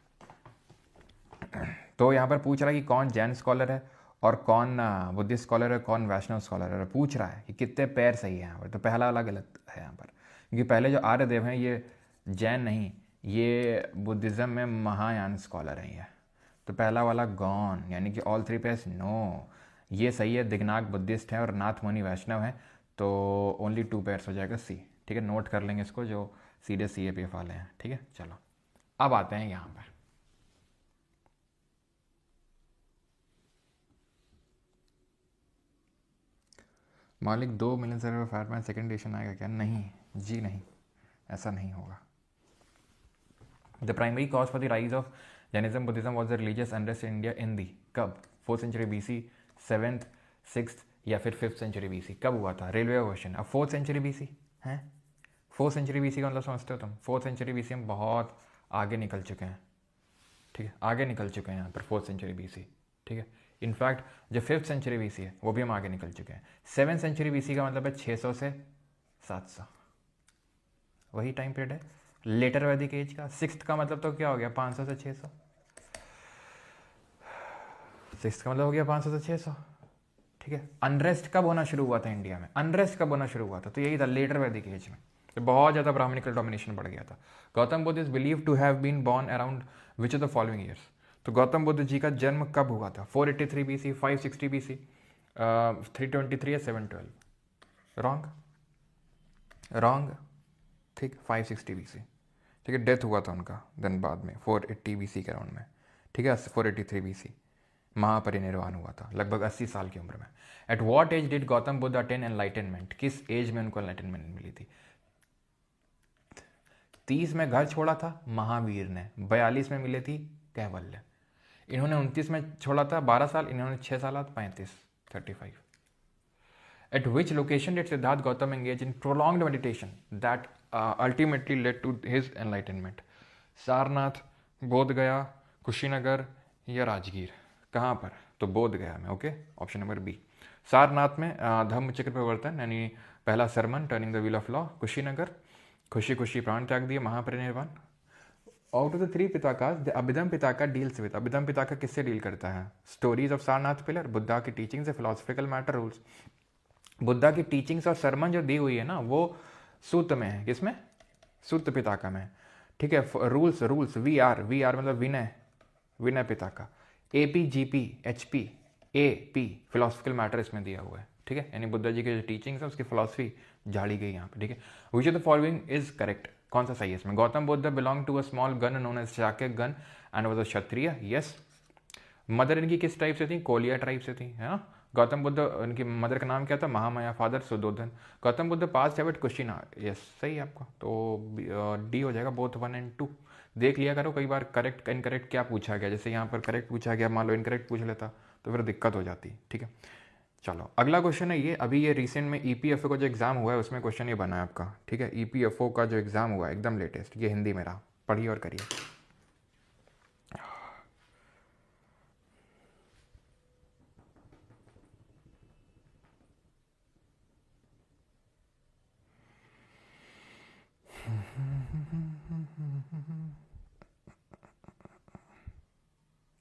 Speaker 1: तो यहाँ पर पूछ रहा है कि कौन जैन स्कॉलर है और कौन बुद्धिस्ट स्कॉलर है, कौन वैष्णव स्कॉलर है। पूछ रहा है कि कितने पैर सही है यहाँ पर। तो पहला वाला गलत है यहाँ पर, क्योंकि पहले जो आर्यदेव हैं ये जैन नहीं, ये बुद्धिज़्म में महायान स्कॉलर हैं ये। तो पहला वाला गॉन, यानी कि ऑल 3 पेयर्स नो, ये सही है। दिग्नाग बुद्धिस्ट है और नाथ मुनि वैष्णव है, तो ओनली 2 पेयर्स हो जाएगा सी। ठीक है, नोट कर लेंगे इसको जो सीधे CAPF वाले हैं। ठीक है, चलो अब आते हैं यहाँ पर। मालिक 2 million server fatman second edition आएगा क्या? नहीं जी नहीं, ऐसा नहीं होगा। The primary cause for the rise of Jainism Buddhism was the religious unrest in India in the, कब? 4th century BC, 7th, 6th या फिर 5th सेंचुरी BC? कब हुआ था? Railway question. अब 4th सेंचुरी BC है, 4th सेंचुरी BC का मतलब समझते हो तुम? 4th सेंचुरी BC हम बहुत आगे निकल चुके हैं। ठीक है, आगे निकल चुके हैं यहाँ पर 4th सेंचुरी BC। ठीक है, इनफैक्ट जो 5th सेंचुरी BC है वो भी हम आगे निकल चुके हैं। 7th सेंचुरी BC का मतलब है 600 से 700, वही टाइम पीरियड है लेटर वैदिक एज का। 6th का मतलब तो क्या हो गया? 500 से 600। 6th का मतलब हो गया 500 से 600। ठीक है, अनरेस्ट कब होना शुरू हुआ था इंडिया में? अनरेस्ट कब होना शुरू हुआ था? तो यही था, लेटर वैदिक एज में। तो बहुत ज़्यादा ब्राह्मणिकल डोमिनेशन बढ़ गया था। Gautam Buddha is believe to have been born around which of the following years? तो गौतम बुद्ध जी का जन्म कब हुआ था? 483 BC, 560 BC, 323 या 712? Wrong, wrong. ठीक, 560 BC। ठीक है, डेथ हुआ था उनका देन बाद में 480 BC के राउंड में। ठीक है, 483 BC महापरिनिर्वाण हुआ था, लगभग 80 साल की उम्र में। At what age did Gautam Buddha attain enlightenment? किस एज में उनको एनलाइटनमेंट मिली थी? 30 में घर छोड़ा था महावीर ने, 42 में मिले थी कैवल्य। इन्होंने 29 में छोड़ा था 12 साल, इन्होंने 6 साल 35, 35। At which location did Siddharth Gautama engage in prolonged meditation that ultimately led to his enlightenment? Sarnath, बोध गया, कुशीनगर या राजगीर? कहाँ पर? तो बोध गया में। Okay, option number B. Sarnath में धम्म चक्र प्रवर्तन यानी पहला sermon, turning the wheel of law. Kushinagar, खुशी खुशी प्राण त्याग दिए, Mahaparinirvana. Out of the 3 Pitaka, the Abhidhamma Pitaka deals with, Abhidhamma Pitaka किससे डील करता है? Stories of Sarnath pillar, Buddha की teachings, philosophical matter, rules. Buddha की टीचिंग्स और सरमन जो दी हुई है ना, वो सूत में है। किसमें? सूत पिताका में। ठीक है, रूल्स, रूल्स वी आर मतलब विनय, विनय पिताका। APGP HP AP philosophical matter इसमें दिया हुआ है। ठीक है, यानी बुद्धा जी की जो टीचिंग्स है उसकी फिलोसफी झाड़ी गई यहाँ पे। ठीक है, which of the following is correct? कौन सा सही है इसमें? Gautam Buddha belong to a small gana known as Shakya gana and was a Kshatriya. Yes. Mother इनकी किस टाइप से थी? कोलिया टाइप से थी, है ना। गौतम बुद्ध, उनकी मदर का नाम क्या था? महामाया। फादर सुदोधन। गौतम बुद्ध पास डेविड कुशीना। यस, सही है आपका। तो डी हो जाएगा, बोथ 1 और 2। देख लिया करो कई बार करेक्ट इनकरेक्ट क्या पूछा गया। जैसे यहाँ पर करेक्ट पूछा गया, मान लो इनकरेक्ट पूछ लेता तो फिर दिक्कत हो जाती। ठीक है, चलो अगला क्वेश्चन है ये। अभी ये रिसेंट में EPFO का जो एग्जाम हुआ है उसमें क्वेश्चन ये बना है आपका। ठीक है, EPFO का जो एग्जाम हुआ है एकदम लेटेस्ट, ये हिंदी में रहा, पढ़िए और करिए।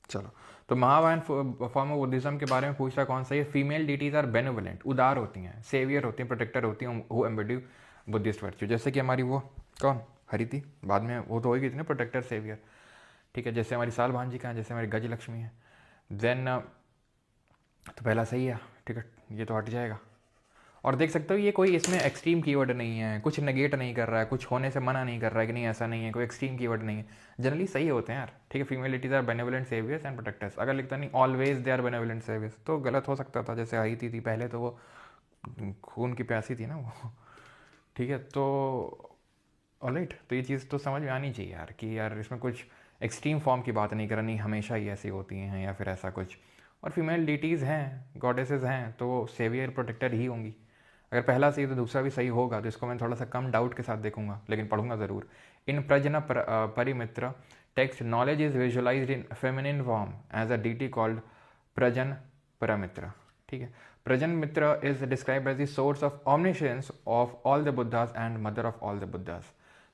Speaker 1: चलो, तो महावायन फॉर्म ऑफ बुद्धिज्म के बारे में पूछ रहा कौन सा? ये फीमेल डीटीज आर बेनिवोलेंट, उदार होती हैं, सेवियर होती हैं, प्रोटेक्टर होती हैं, हु एम्बडी बुद्धिस्ट वर्च्यू। जैसे कि हमारी वो कौन हरिति, बाद में वो तो होगी थी ना प्रोटेक्टर सेवियर। ठीक है, जैसे हमारी साल भांजी का है, जैसे हमारी गज लक्ष्मी है। देन तो पहला सही है। ठीक है, ये तो हट जाएगा। और देख सकते हो ये कोई इसमें एक्सट्रीम कीवर्ड नहीं है, कुछ नेगेट नहीं कर रहा है, कुछ होने से मना नहीं कर रहा है कि नहीं ऐसा नहीं है, कोई एक्सट्रीम कीवर्ड नहीं है, जनरली सही होते हैं यार। ठीक है, female deities are benevolent saviours and protectors. अगर लिखता नहीं always they are benevolent saviours तो गलत हो सकता था। जैसे आई थी पहले तो वो खून की प्यासी थी ना वो। ठीक है, तो ऑलराइट, तो ये चीज़ तो समझ में आनी चाहिए यार कि यार इसमें कुछ एक्सट्रीम फॉर्म की बात नहीं करनी, हमेशा ही ऐसी होती हैं या फिर ऐसा कुछ। और फीमेल डीटीज़ हैं, गॉडेसेस हैं, तो सेवियर प्रोटेक्टर ही होंगी। अगर पहला सही तो दूसरा भी सही होगा, तो इसको मैं थोड़ा सा कम डाउट के साथ देखूंगा, लेकिन पढ़ूंगा ज़रूर। In Prajnaparamita text knowledge is visualized in feminine form as a deity called Prajnaparamita. ठीक है, Prajanmitra is described as the source of omniscience of all the Buddhas and mother of all the Buddhas.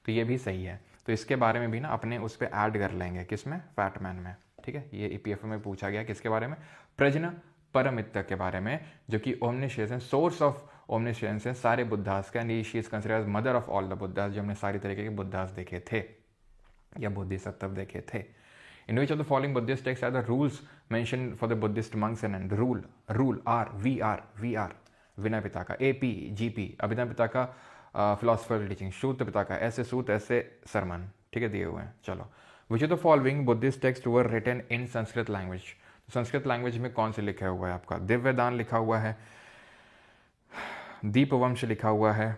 Speaker 1: तो ये भी सही है, तो इसके बारे में भी ना अपने उस पर ऐड कर लेंगे, किसमें, फैटमैन में, ठीक है। ये ईपीएफओ में पूछा गया किसके बारे में, प्रजन परमित्र के बारे में, जो कि ओमनिशियस है, सोर्स ऑफ ओमनिशियंस है सारे बुद्धास का, and she is considered as mother of all the Buddhas, जो हमने सारी तरीके के बुद्धास देखे थे या बोधिसत्व देखे थे। In which of the following Buddhist texts are the rules mentioned for the Buddhist monks and rule R VR Vinaya Pitaka, AP GP अभिनव पिताका फिलोसफर टीचिंग, सूत पिताका ऐसे सूत ऐसे सरमन, ठीक है, दिए हुए हैं। चलो, which of the following Buddhist text were written in Sanskrit language, Sanskrit language में कौन से लिखा हुआ है आपका, दिव्यदान लिखा हुआ है, दीपवंश लिखा हुआ है,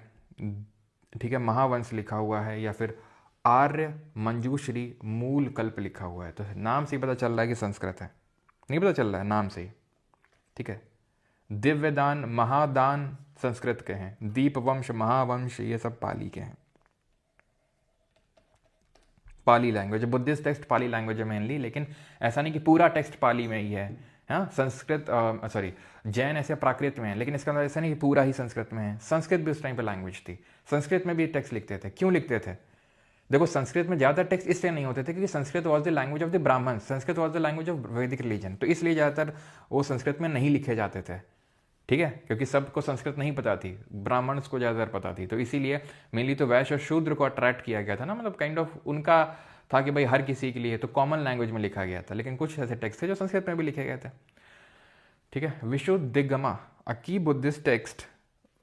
Speaker 1: ठीक है, महावंश लिखा हुआ है, या फिर आर्य मंजूश्री मूल कल्प लिखा हुआ है। तो नाम से ही पता चल रहा है कि संस्कृत है, नहीं पता चल रहा है नाम से ही, ठीक है। दिव्यदान महादान संस्कृत के हैं, दीपवंश महावंश ये सब पाली के हैं, पाली लैंग्वेज। बुद्धिस्ट टेक्स्ट पाली लैंग्वेज है मेनली, लेकिन ऐसा नहीं कि पूरा टेक्स्ट पाली में ही है, हाँ, संस्कृत सॉरी जैन ऐसे प्राकृत में है, लेकिन इसका मतलब ऐसा नहीं कि पूरा ही संस्कृत में है। संस्कृत भी उस टाइम पे लैंग्वेज थी, संस्कृत में भी टेक्स्ट लिखते थे। क्यों लिखते थे, देखो संस्कृत में ज़्यादातर टेक्स्ट इसलिए नहीं होते थे क्योंकि Sanskrit was the language of the Brahmin, Sanskrit was the language of Vedic religion, तो इसलिए ज़्यादातर वो संस्कृत में नहीं लिखे जाते थे, ठीक है, क्योंकि सबको संस्कृत नहीं पता थी, ब्राह्मण्स को ज़्यादातर पता थी, तो इसीलिए मेनली तो वैश्य और शूद्र को अट्रैक्ट किया गया था ना, मतलब काइंड ऑफ उनका था कि भाई हर किसी के लिए, तो कॉमन लैंग्वेज में लिखा गया था। लेकिन कुछ ऐसे टेक्स्ट थे जो संस्कृत में भी लिखे गए थे, ठीक है। विशुद्धिगमा अ की Buddhist text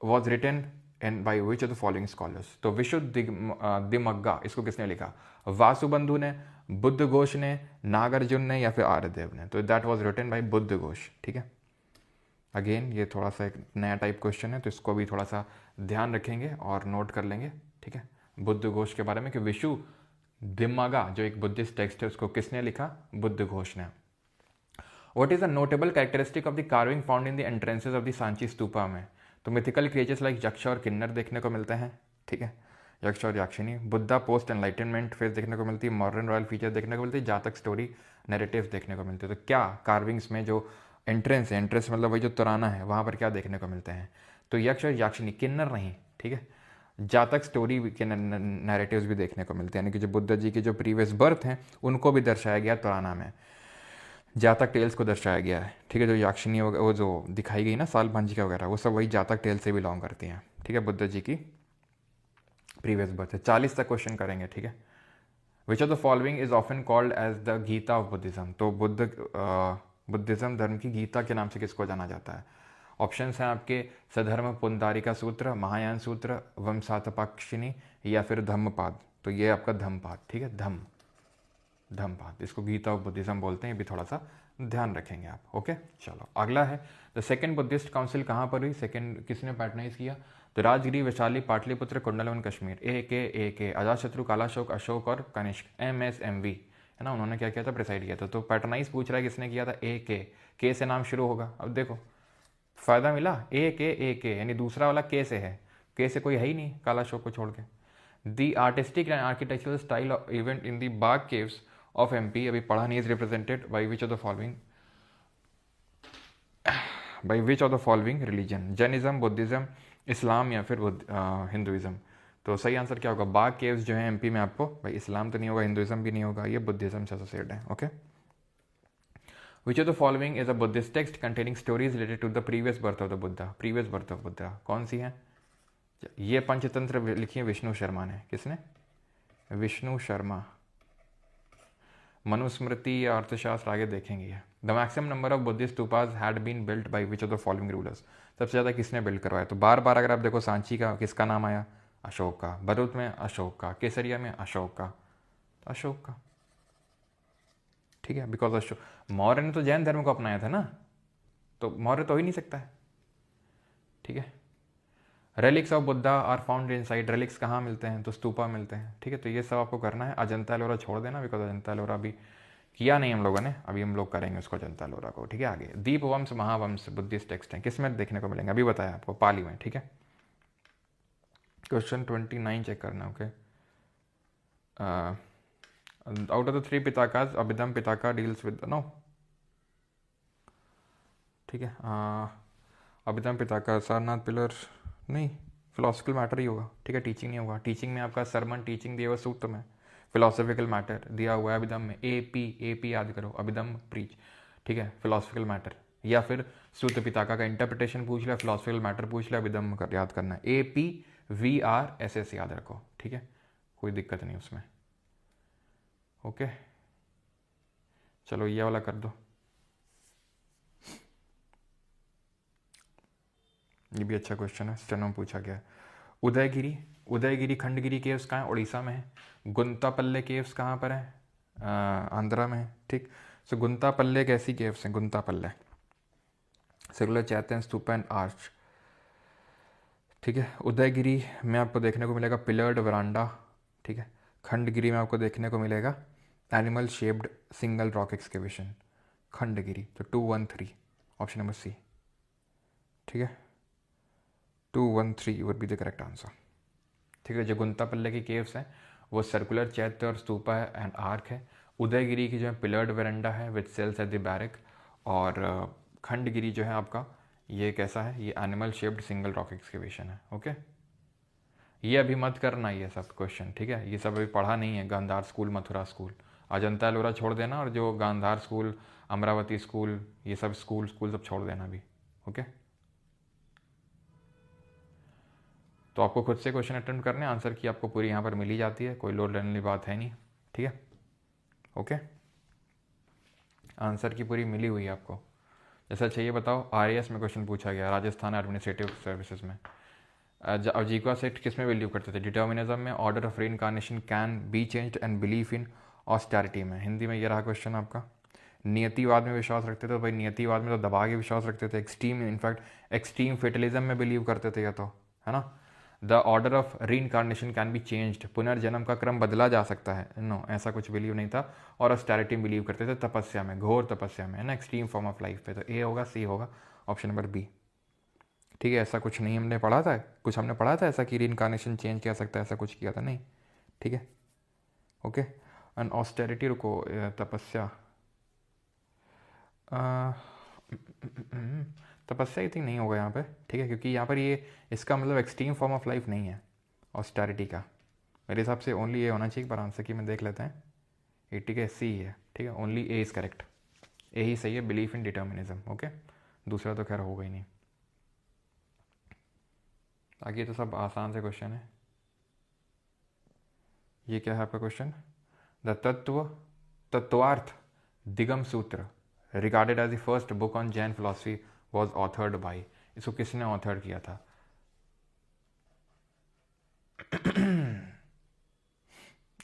Speaker 1: was written and by which of the following scholars, तो विशुद्धिमग्गा इसको किसने लिखा, वासुबंधु ने, बुद्ध घोष ने, नागार्जुन ने, या फिर आर्यदेव ने, तो that was written by Buddhaghosa, ठीक है। अगेन ये थोड़ा सा एक नया टाइप क्वेश्चन है, तो इसको भी थोड़ा सा ध्यान रखेंगे और नोट कर लेंगे, ठीक है, बुद्ध घोष के बारे में कि विशुद्धिमग्गा जो एक बुद्धिस्ट टेक्स्ट है उसको किसने लिखा, बुद्ध घोष ने। What is a notable characteristic of the carving found in the entrances of the Sanchi stupa में, तो मिथिकल क्रिएचर्स लाइक यक्ष और किन्नर देखने को मिलते हैं, ठीक है, यक्ष और yakshini. Buddha post enlightenment phase देखने को मिलती है, मॉडर्न रॉयल फीचर देखने को मिलती है, जातक स्टोरी नैरेटिव्स देखने को मिलते हैं। तो क्या कार्विंग्स में जो एंट्रेंस है, एंट्रेंस मतलब वही जो तराना है, वहाँ पर क्या देखने को मिलते हैं, तो यक्ष और याक्षिनी, किन्नर नहीं, ठीक है, जातक स्टोरी के नैरेटिव्स भी देखने को मिलते हैं, यानी कि जो बुद्ध जी के जो प्रीवियस बर्थ हैं उनको भी दर्शाया गया तराना में, जातक टेल्स को दर्शाया गया है, ठीक है। जो याक्षिनी वो जो दिखाई गई ना साल भांजिका वगैरह, वो सब वही जातक टेल से बिलोंग करती हैं, ठीक है, बुद्ध जी की प्रीवियस बर्थ है। 40 तक क्वेश्चन करेंगे, ठीक है। Which of the following is often called as the Gita of Buddhism, तो बुद्धिज्म धर्म की गीता के नाम से किसको जाना जाता है। ऑप्शंस हैं आपके, सधर्म पुंडारिका सूत्र, महायान सूत्र, वंशातपाक्षिणी, या फिर धम्मपाद, तो ये आपका धम्मपाद, ठीक है, धम्मपाद, इसको गीता ऑफ बुद्धिज्म बोलते हैं, ये भी थोड़ा सा ध्यान रखेंगे आप, ओके। चलो अगला है, द सेकंड बुद्धिस्ट काउंसिल कहाँ पर हुई, सेकंड किसने पैटर्नाइज किया, तो राजगिरी, वैशाली, पाटलिपुत्र, कुंडलवन, कश्मीर। ए के अजातशत्रु, कालाशोक, अशोक और कनिष्क, MSMV है ना, उन्होंने क्या किया था, प्रिसाइड किया था। तो पैटर्नाइज पूछ रहा है किसने किया था, के से नाम शुरू होगा। अब देखो फायदा मिला, ए के यानी दूसरा वाला के से है, के से कोई है ही नहीं कालाशोक को छोड़ के। The artistic and architectural style of event in the Bagh caves of MP, अभी पढ़ा नहीं, is represented by which of the following religion, Jainism, Buddhism, Islam या फिर हिंदुइज्म। तो सही आंसर क्या होगा, बाग केव्स जो है MP में, आपको भाई इस्लाम तो नहीं होगा, हिंदुइज्म भी नहीं होगा, ये बुद्धिज्म से एसोसिएट है, okay. Which of the following is a Buddhist text containing stories related to the previous birth of the Buddha, previous birth of Buddha कौन सी है, ये पंचतंत्र लिखी है विष्णु शर्मा ने, किसने, विष्णु शर्मा। मनुस्मृति या अर्थशास्त्र आगे देखेंगे। The maximum number of Buddhist stupas had been built by which of the following rulers, सबसे ज़्यादा किसने बिल्ड करवाया, तो बार बार अगर आप देखो सांची का किसका नाम आया, अशोक का, भरूच में अशोक का, केसरिया में अशोक का, तो अशोक का, ठीक है, बिकॉज अशोक, मौर्य ने तो जैन धर्म को अपनाया था ना, तो मौर्य तो हो ही नहीं सकता है, ठीक है। Relics of Buddha are found inside, relics कहाँ मिलते हैं, तो स्तूपा मिलते हैं, ठीक है। तो ये सब आपको करना है। अजंता एलोरा छोड़ देना, बिकॉज अजंता एलोरा अभी किया नहीं हम लोगों ने, अभी हम लोग करेंगे उसको अजंता एलोरा को, ठीक है। आगे दीपवंश, महावंश बुद्धिस्ट टेक्स्ट हैं, किस में देखने को मिलेंगे, अभी बताया आपको, पाली में, ठीक है। क्वेश्चन 29 चेक करना, okay. Out of the 3 Pitakas, Abhidhamma Pitaka deals with no, ठीक है, अभिधम पिताका, सारनाथ पिलर नहीं, फिलोसफिकल मैटर ही होगा, ठीक है, टीचिंग नहीं होगा। टीचिंग में आपका सरमन टीचिंग दिया हुआ सूत्र में, फिलोसफिकल मैटर दिया हुआ है अभिधम में, ए पी याद करो, अभिधम प्रीच, ठीक है, फिलोसफिकल मैटर। या फिर सूत्र पिताका का इंटरप्रिटेशन पूछ लिया, फिलोसफिकल मैटर पूछ लिया, अभिधम कर याद करना है, APVR याद रखो, ठीक है, कोई दिक्कत नहीं उसमें। ओके, चलो ये वाला कर दो, ये भी अच्छा क्वेश्चन है, स्टेनो में पूछा गया है। उदयगिरी खंडगिरी केव्स कहाँ है? उड़ीसा में है। गुंतापल्ले केव्स कहाँ पर है? आंध्रा में है, ठीक। सो गुंतापल्ले कैसी केव्स हैं? Guntapalle circular chaitya stupa and arch, ठीक है। उदयगिरी में आपको देखने को मिलेगा पिलर्ड वरांडा, ठीक है। खंडगिरी में आपको देखने को मिलेगा animal shaped single rock excavation, Khandagiri. तो 213 ऑप्शन नंबर सी, ठीक है, 213 would be the correct answer, ठीक है। जो गुंतापल्ले की केव्स हैं वो सर्कुलर चैत्य और स्तूपा है एंड आर्क है। उदयगिरी की जो है पिलर्ड वेरेंडा है with cells at the barrack, और खंडगिरी जो है आपका ये कैसा है? ये animal shaped single rock excavation है, ओके। ये अभी मत करना ये सब क्वेश्चन, ठीक है, ये सब अभी पढ़ा नहीं है। गांधार स्कूल, मथुरा स्कूल, अजंता एलोरा छोड़ देना, और जो गांधार स्कूल, अमरावती स्कूल, ये सब स्कूल सब छोड़ देना अभी, ओके। तो आपको खुद से क्वेश्चन अटेम्प्ट करने, आंसर की आपको पूरी यहाँ पर मिल ही जाती है, कोई लोड लेने वाली बात है नहीं, ठीक है, ओके। आंसर की पूरी मिली हुई है आपको। जैसा चाहिए बताओ। RAS में क्वेश्चन पूछा गया, राजस्थान एडमिनिस्ट्रेटिव सर्विसेज में। अजीक्वा सेट किस में बिलीव करते थे? डिटर्मिनिज्म में, order of reincarnation can be changed and belief in austerity में। हिंदी में ये रहा क्वेश्चन आपका। नियतिवाद में विश्वास रखते थे, तो भाई नियतिवाद में तो दबा के विश्वास रखते थे। इनफैक्ट एक्सट्रीम फेटलिज्म में बिलीव करते थे, या तो है ना। The order of reincarnation can be changed, पुनर्जन्म का क्रम बदला जा सकता है, नो, ऐसा कुछ बिलीव नहीं था। और ऑस्टेरिटी में बिलीव करते थे, तपस्या में, घोर तपस्या में, है ना, एक्सट्रीम फॉर्म ऑफ लाइफ पे। तो ए होगा, सी होगा, ऑप्शन नंबर बी, ठीक है। ऐसा कुछ नहीं हमने पढ़ा था, कुछ हमने पढ़ा था ऐसा कि रीइंकार्नेशन चेंज किया सकता है, ऐसा कुछ किया था नहीं, ठीक है, ओके। एंड ऑस्टेरिटी, रुको, तपस्या, तपस्या आई थिंक नहीं होगा यहाँ पे, ठीक है, क्योंकि यहाँ पर ये इसका मतलब एक्सट्रीम फॉर्म ऑफ लाइफ नहीं है ऑस्टेरिटी का। मेरे हिसाब से ओनली ये होना चाहिए, पर आंसर की में देख लेते हैं। 80 का सी है, ठीक है, ओनली ए इज़ करेक्ट, ए ही सही है, बिलीफ इन डिटर्मिनिज्म, ओके। दूसरा तो खैर होगा ही नहीं। बाकी तो सब आसान से क्वेश्चन है। ये क्या है आपका question? The Tattvartha Adhigama Sutra regarded as the first book on Jain philosophy was authored by. इसको किसने ऑथर्ड किया था?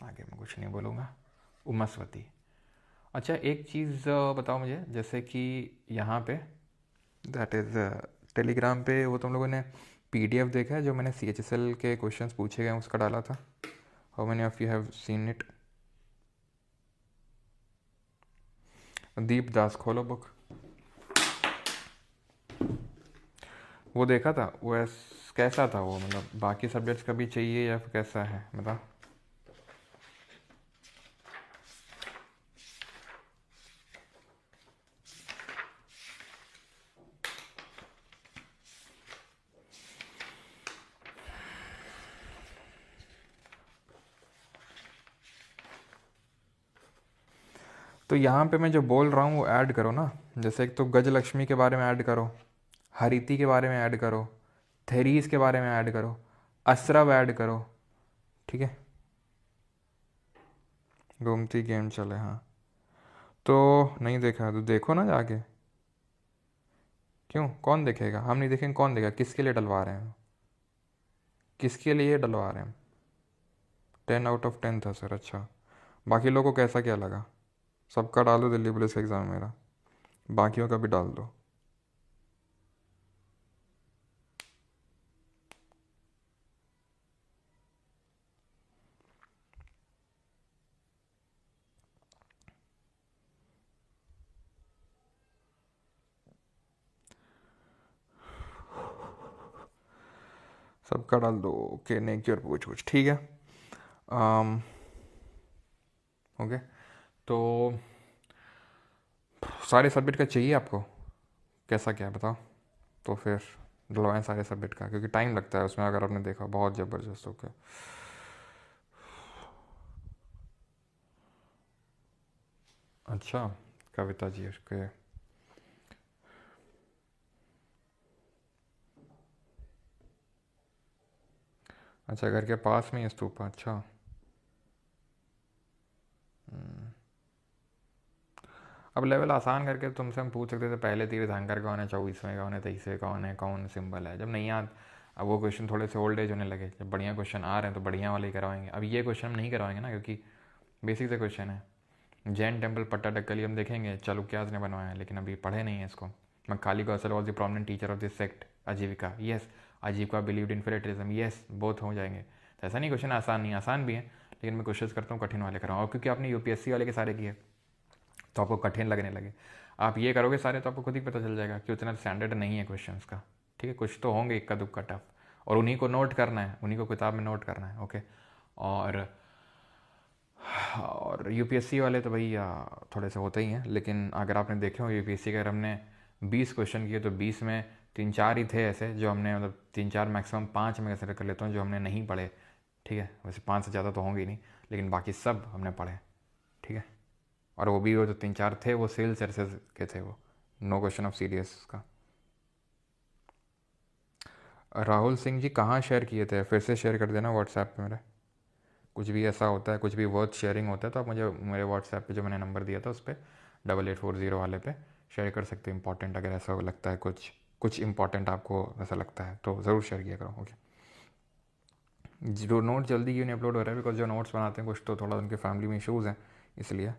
Speaker 1: आगे मैं कुछ नहीं बोलूँगा, उमस्वती। अच्छा एक चीज़ बताओ मुझे, जैसे कि यहाँ पे दैट इज़ टेलीग्राम पे वो तुम लोगों ने PDF देखा है जो मैंने CHSL के क्वेश्चंस पूछे गए उसका डाला था? How many of you have seen it? Deep Das, खोलो बुक। वो देखा था, वो कैसा था वो, मतलब बाकी सब्जेक्ट्स का भी चाहिए या फिर कैसा है बताओ। तो यहाँ पे मैं जो बोल रहा हूँ वो ऐड करो ना। जैसे एक तो गजलक्ष्मी के बारे में ऐड करो, हरिति के बारे में ऐड करो, थेरीज के बारे में ऐड करो, असरव ऐड करो, ठीक है। गोमती गेम चले, हाँ। तो नहीं देखा तो देखो ना जाके। क्यों, कौन देखेगा? हम नहीं देखेंगे, कौन देखेगा? किसके लिए डलवा रहे हैं, किसके लिए डलवा रहे हैं? 10/10 था सर। अच्छा, बाकी लोगों को कैसा क्या लगा? सबका डाल दो दिल्ली पुलिस का एग्ज़ाम मेरा, बाकियों का भी डाल दो। सबका डाल दो, ओके। नेक्स्ट ईयर पूछ कुछ, ठीक है, ओके। तो सारे सब्जेक्ट का चाहिए आपको, कैसा क्या है बताओ? तो फिर दिलवाएं सारे सब्जेक्ट का, क्योंकि टाइम लगता है उसमें, अगर आपने देखा बहुत ज़बरदस्त हो गया। अच्छा, कविता जी उसके। अच्छा, घर के पास में ही है स्तूपा, अच्छा। अब लेवल आसान करके तुमसे हम पूछ सकते थे पहले तीर्थंकर कौन है, 24वें कौन है, 23वें कौन है, कौन सिंबल है, जब नहीं याद। अब वो क्वेश्चन थोड़े से ओल्ड एज होने लगे, जब बढ़िया क्वेश्चन आ रहे हैं तो बढ़िया वाले ही करवाएंगे। अब ये क्वेश्चन हम नहीं करवाएंगे ना, क्योंकि बेसिक से क्वेश्चन है। जैन टेम्पल पट्टाडकली हम देखेंगे, चालुक्याज ने बनवाया है, लेकिन अभी पढ़े नहीं है इसको। Makkhali Gosala was the prominent teacher of this sect. Ajivika, yes. Ajivika believed in fatalism, yes. Both हो जाएंगे। तो ऐसा नहीं क्वेश्चन आसान नहीं, आसान भी है, लेकिन मैं कोशिश करता हूँ कठिन वाले कराऊँ, और क्योंकि आपने यूपीएससी वाले के सारे किए तो आपको कठिन लगने लगे। आप ये करोगे सारे तो आपको खुद ही पता चल जाएगा कि उतना स्टैंडर्ड नहीं है क्वेश्चंस का। ठीक है, कुछ तो होंगे इक्का दुक्का टफ, और उन्हीं को नोट करना है, उन्हीं को किताब में नोट करना है। ओके। और यूपीएससी वाले तो भैया थोड़े से होते ही हैं, लेकिन अगर आपने देखे हो यूपीएससी के, अगर हमने 20 क्वेश्चन किए तो 20 में 3-4 ही थे ऐसे जो हमने, मतलब 3-4 मैक्सिमम 5 में कंसिडर कर लेता हूँ, जो हमने नहीं पढ़े। ठीक है, वैसे 5 से ज़्यादा तो होंगे ही नहीं, लेकिन बाकी सब हमने पढ़े। ठीक है, और वो भी वो जो 3-4 थे वो सिविल सर्विसेज के थे, वो नो क्वेश्चन ऑफ सीरियस का। राहुल सिंह जी कहाँ शेयर किए थे, फिर से शेयर कर देना व्हाट्सएप पे मेरे। कुछ भी ऐसा होता है, कुछ भी वर्थ शेयरिंग होता है तो आप मुझे मेरे व्हाट्सएप पे जो मैंने नंबर दिया था उस पर 8840 वाले पे शेयर कर सकते हो। इंपॉर्टेंट अगर ऐसा लगता है, कुछ कुछ इंपॉर्टेंट आपको ऐसा लगता है तो ज़रूर शेयर किया करो। ओके। जो नोट जल्दी क्यों नहीं अपलोड हो रहा है, बिकॉज जो नोट्स बनाते हैं कुछ तो थोड़ा उनके फैमिली में इशूज़ हैं, इसलिए।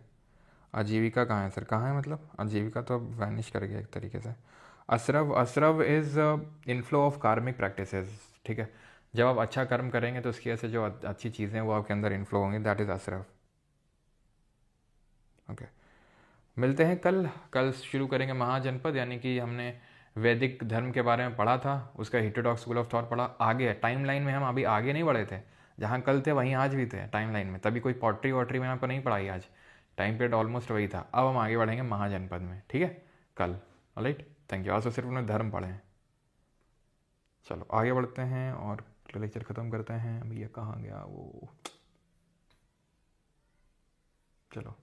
Speaker 1: आजीविका कहाँ है सर, कहाँ है मतलब? आजीविका तो अब वैनिश कर गया एक तरीके से। Asrava, Asrava is inflow of karmic practices. ठीक है, जब आप अच्छा कर्म करेंगे तो उसकी वजह से जो अच्छी चीज़ें हैं वो आपके अंदर इनफ्लो होंगी, दैट इज़ असरव। ओके, मिलते हैं कल। कल शुरू करेंगे महाजनपद, यानी कि हमने वैदिक धर्म के बारे में पढ़ा था, उसका हिटोडॉक्स स्कूल ऑफ थॉट पढ़ा। आगे टाइम लाइन में हम अभी आगे नहीं बढ़े थे, जहाँ कल थे वहीं आज भी थे टाइम लाइन में, तभी कोई पॉटरी वॉटरी मैंने आपको नहीं पढ़ाई आज। टाइम पीरियड ऑलमोस्ट वही था। अब हम आगे बढ़ेंगे महाजनपद में, ठीक है, कल। Alright, thank you. आज तो सिर्फ उन्होंने धर्म पढ़े हैं। चलो आगे बढ़ते हैं और लेक्चर ख़त्म करते हैं। भैया कहाँ गया वो, चलो।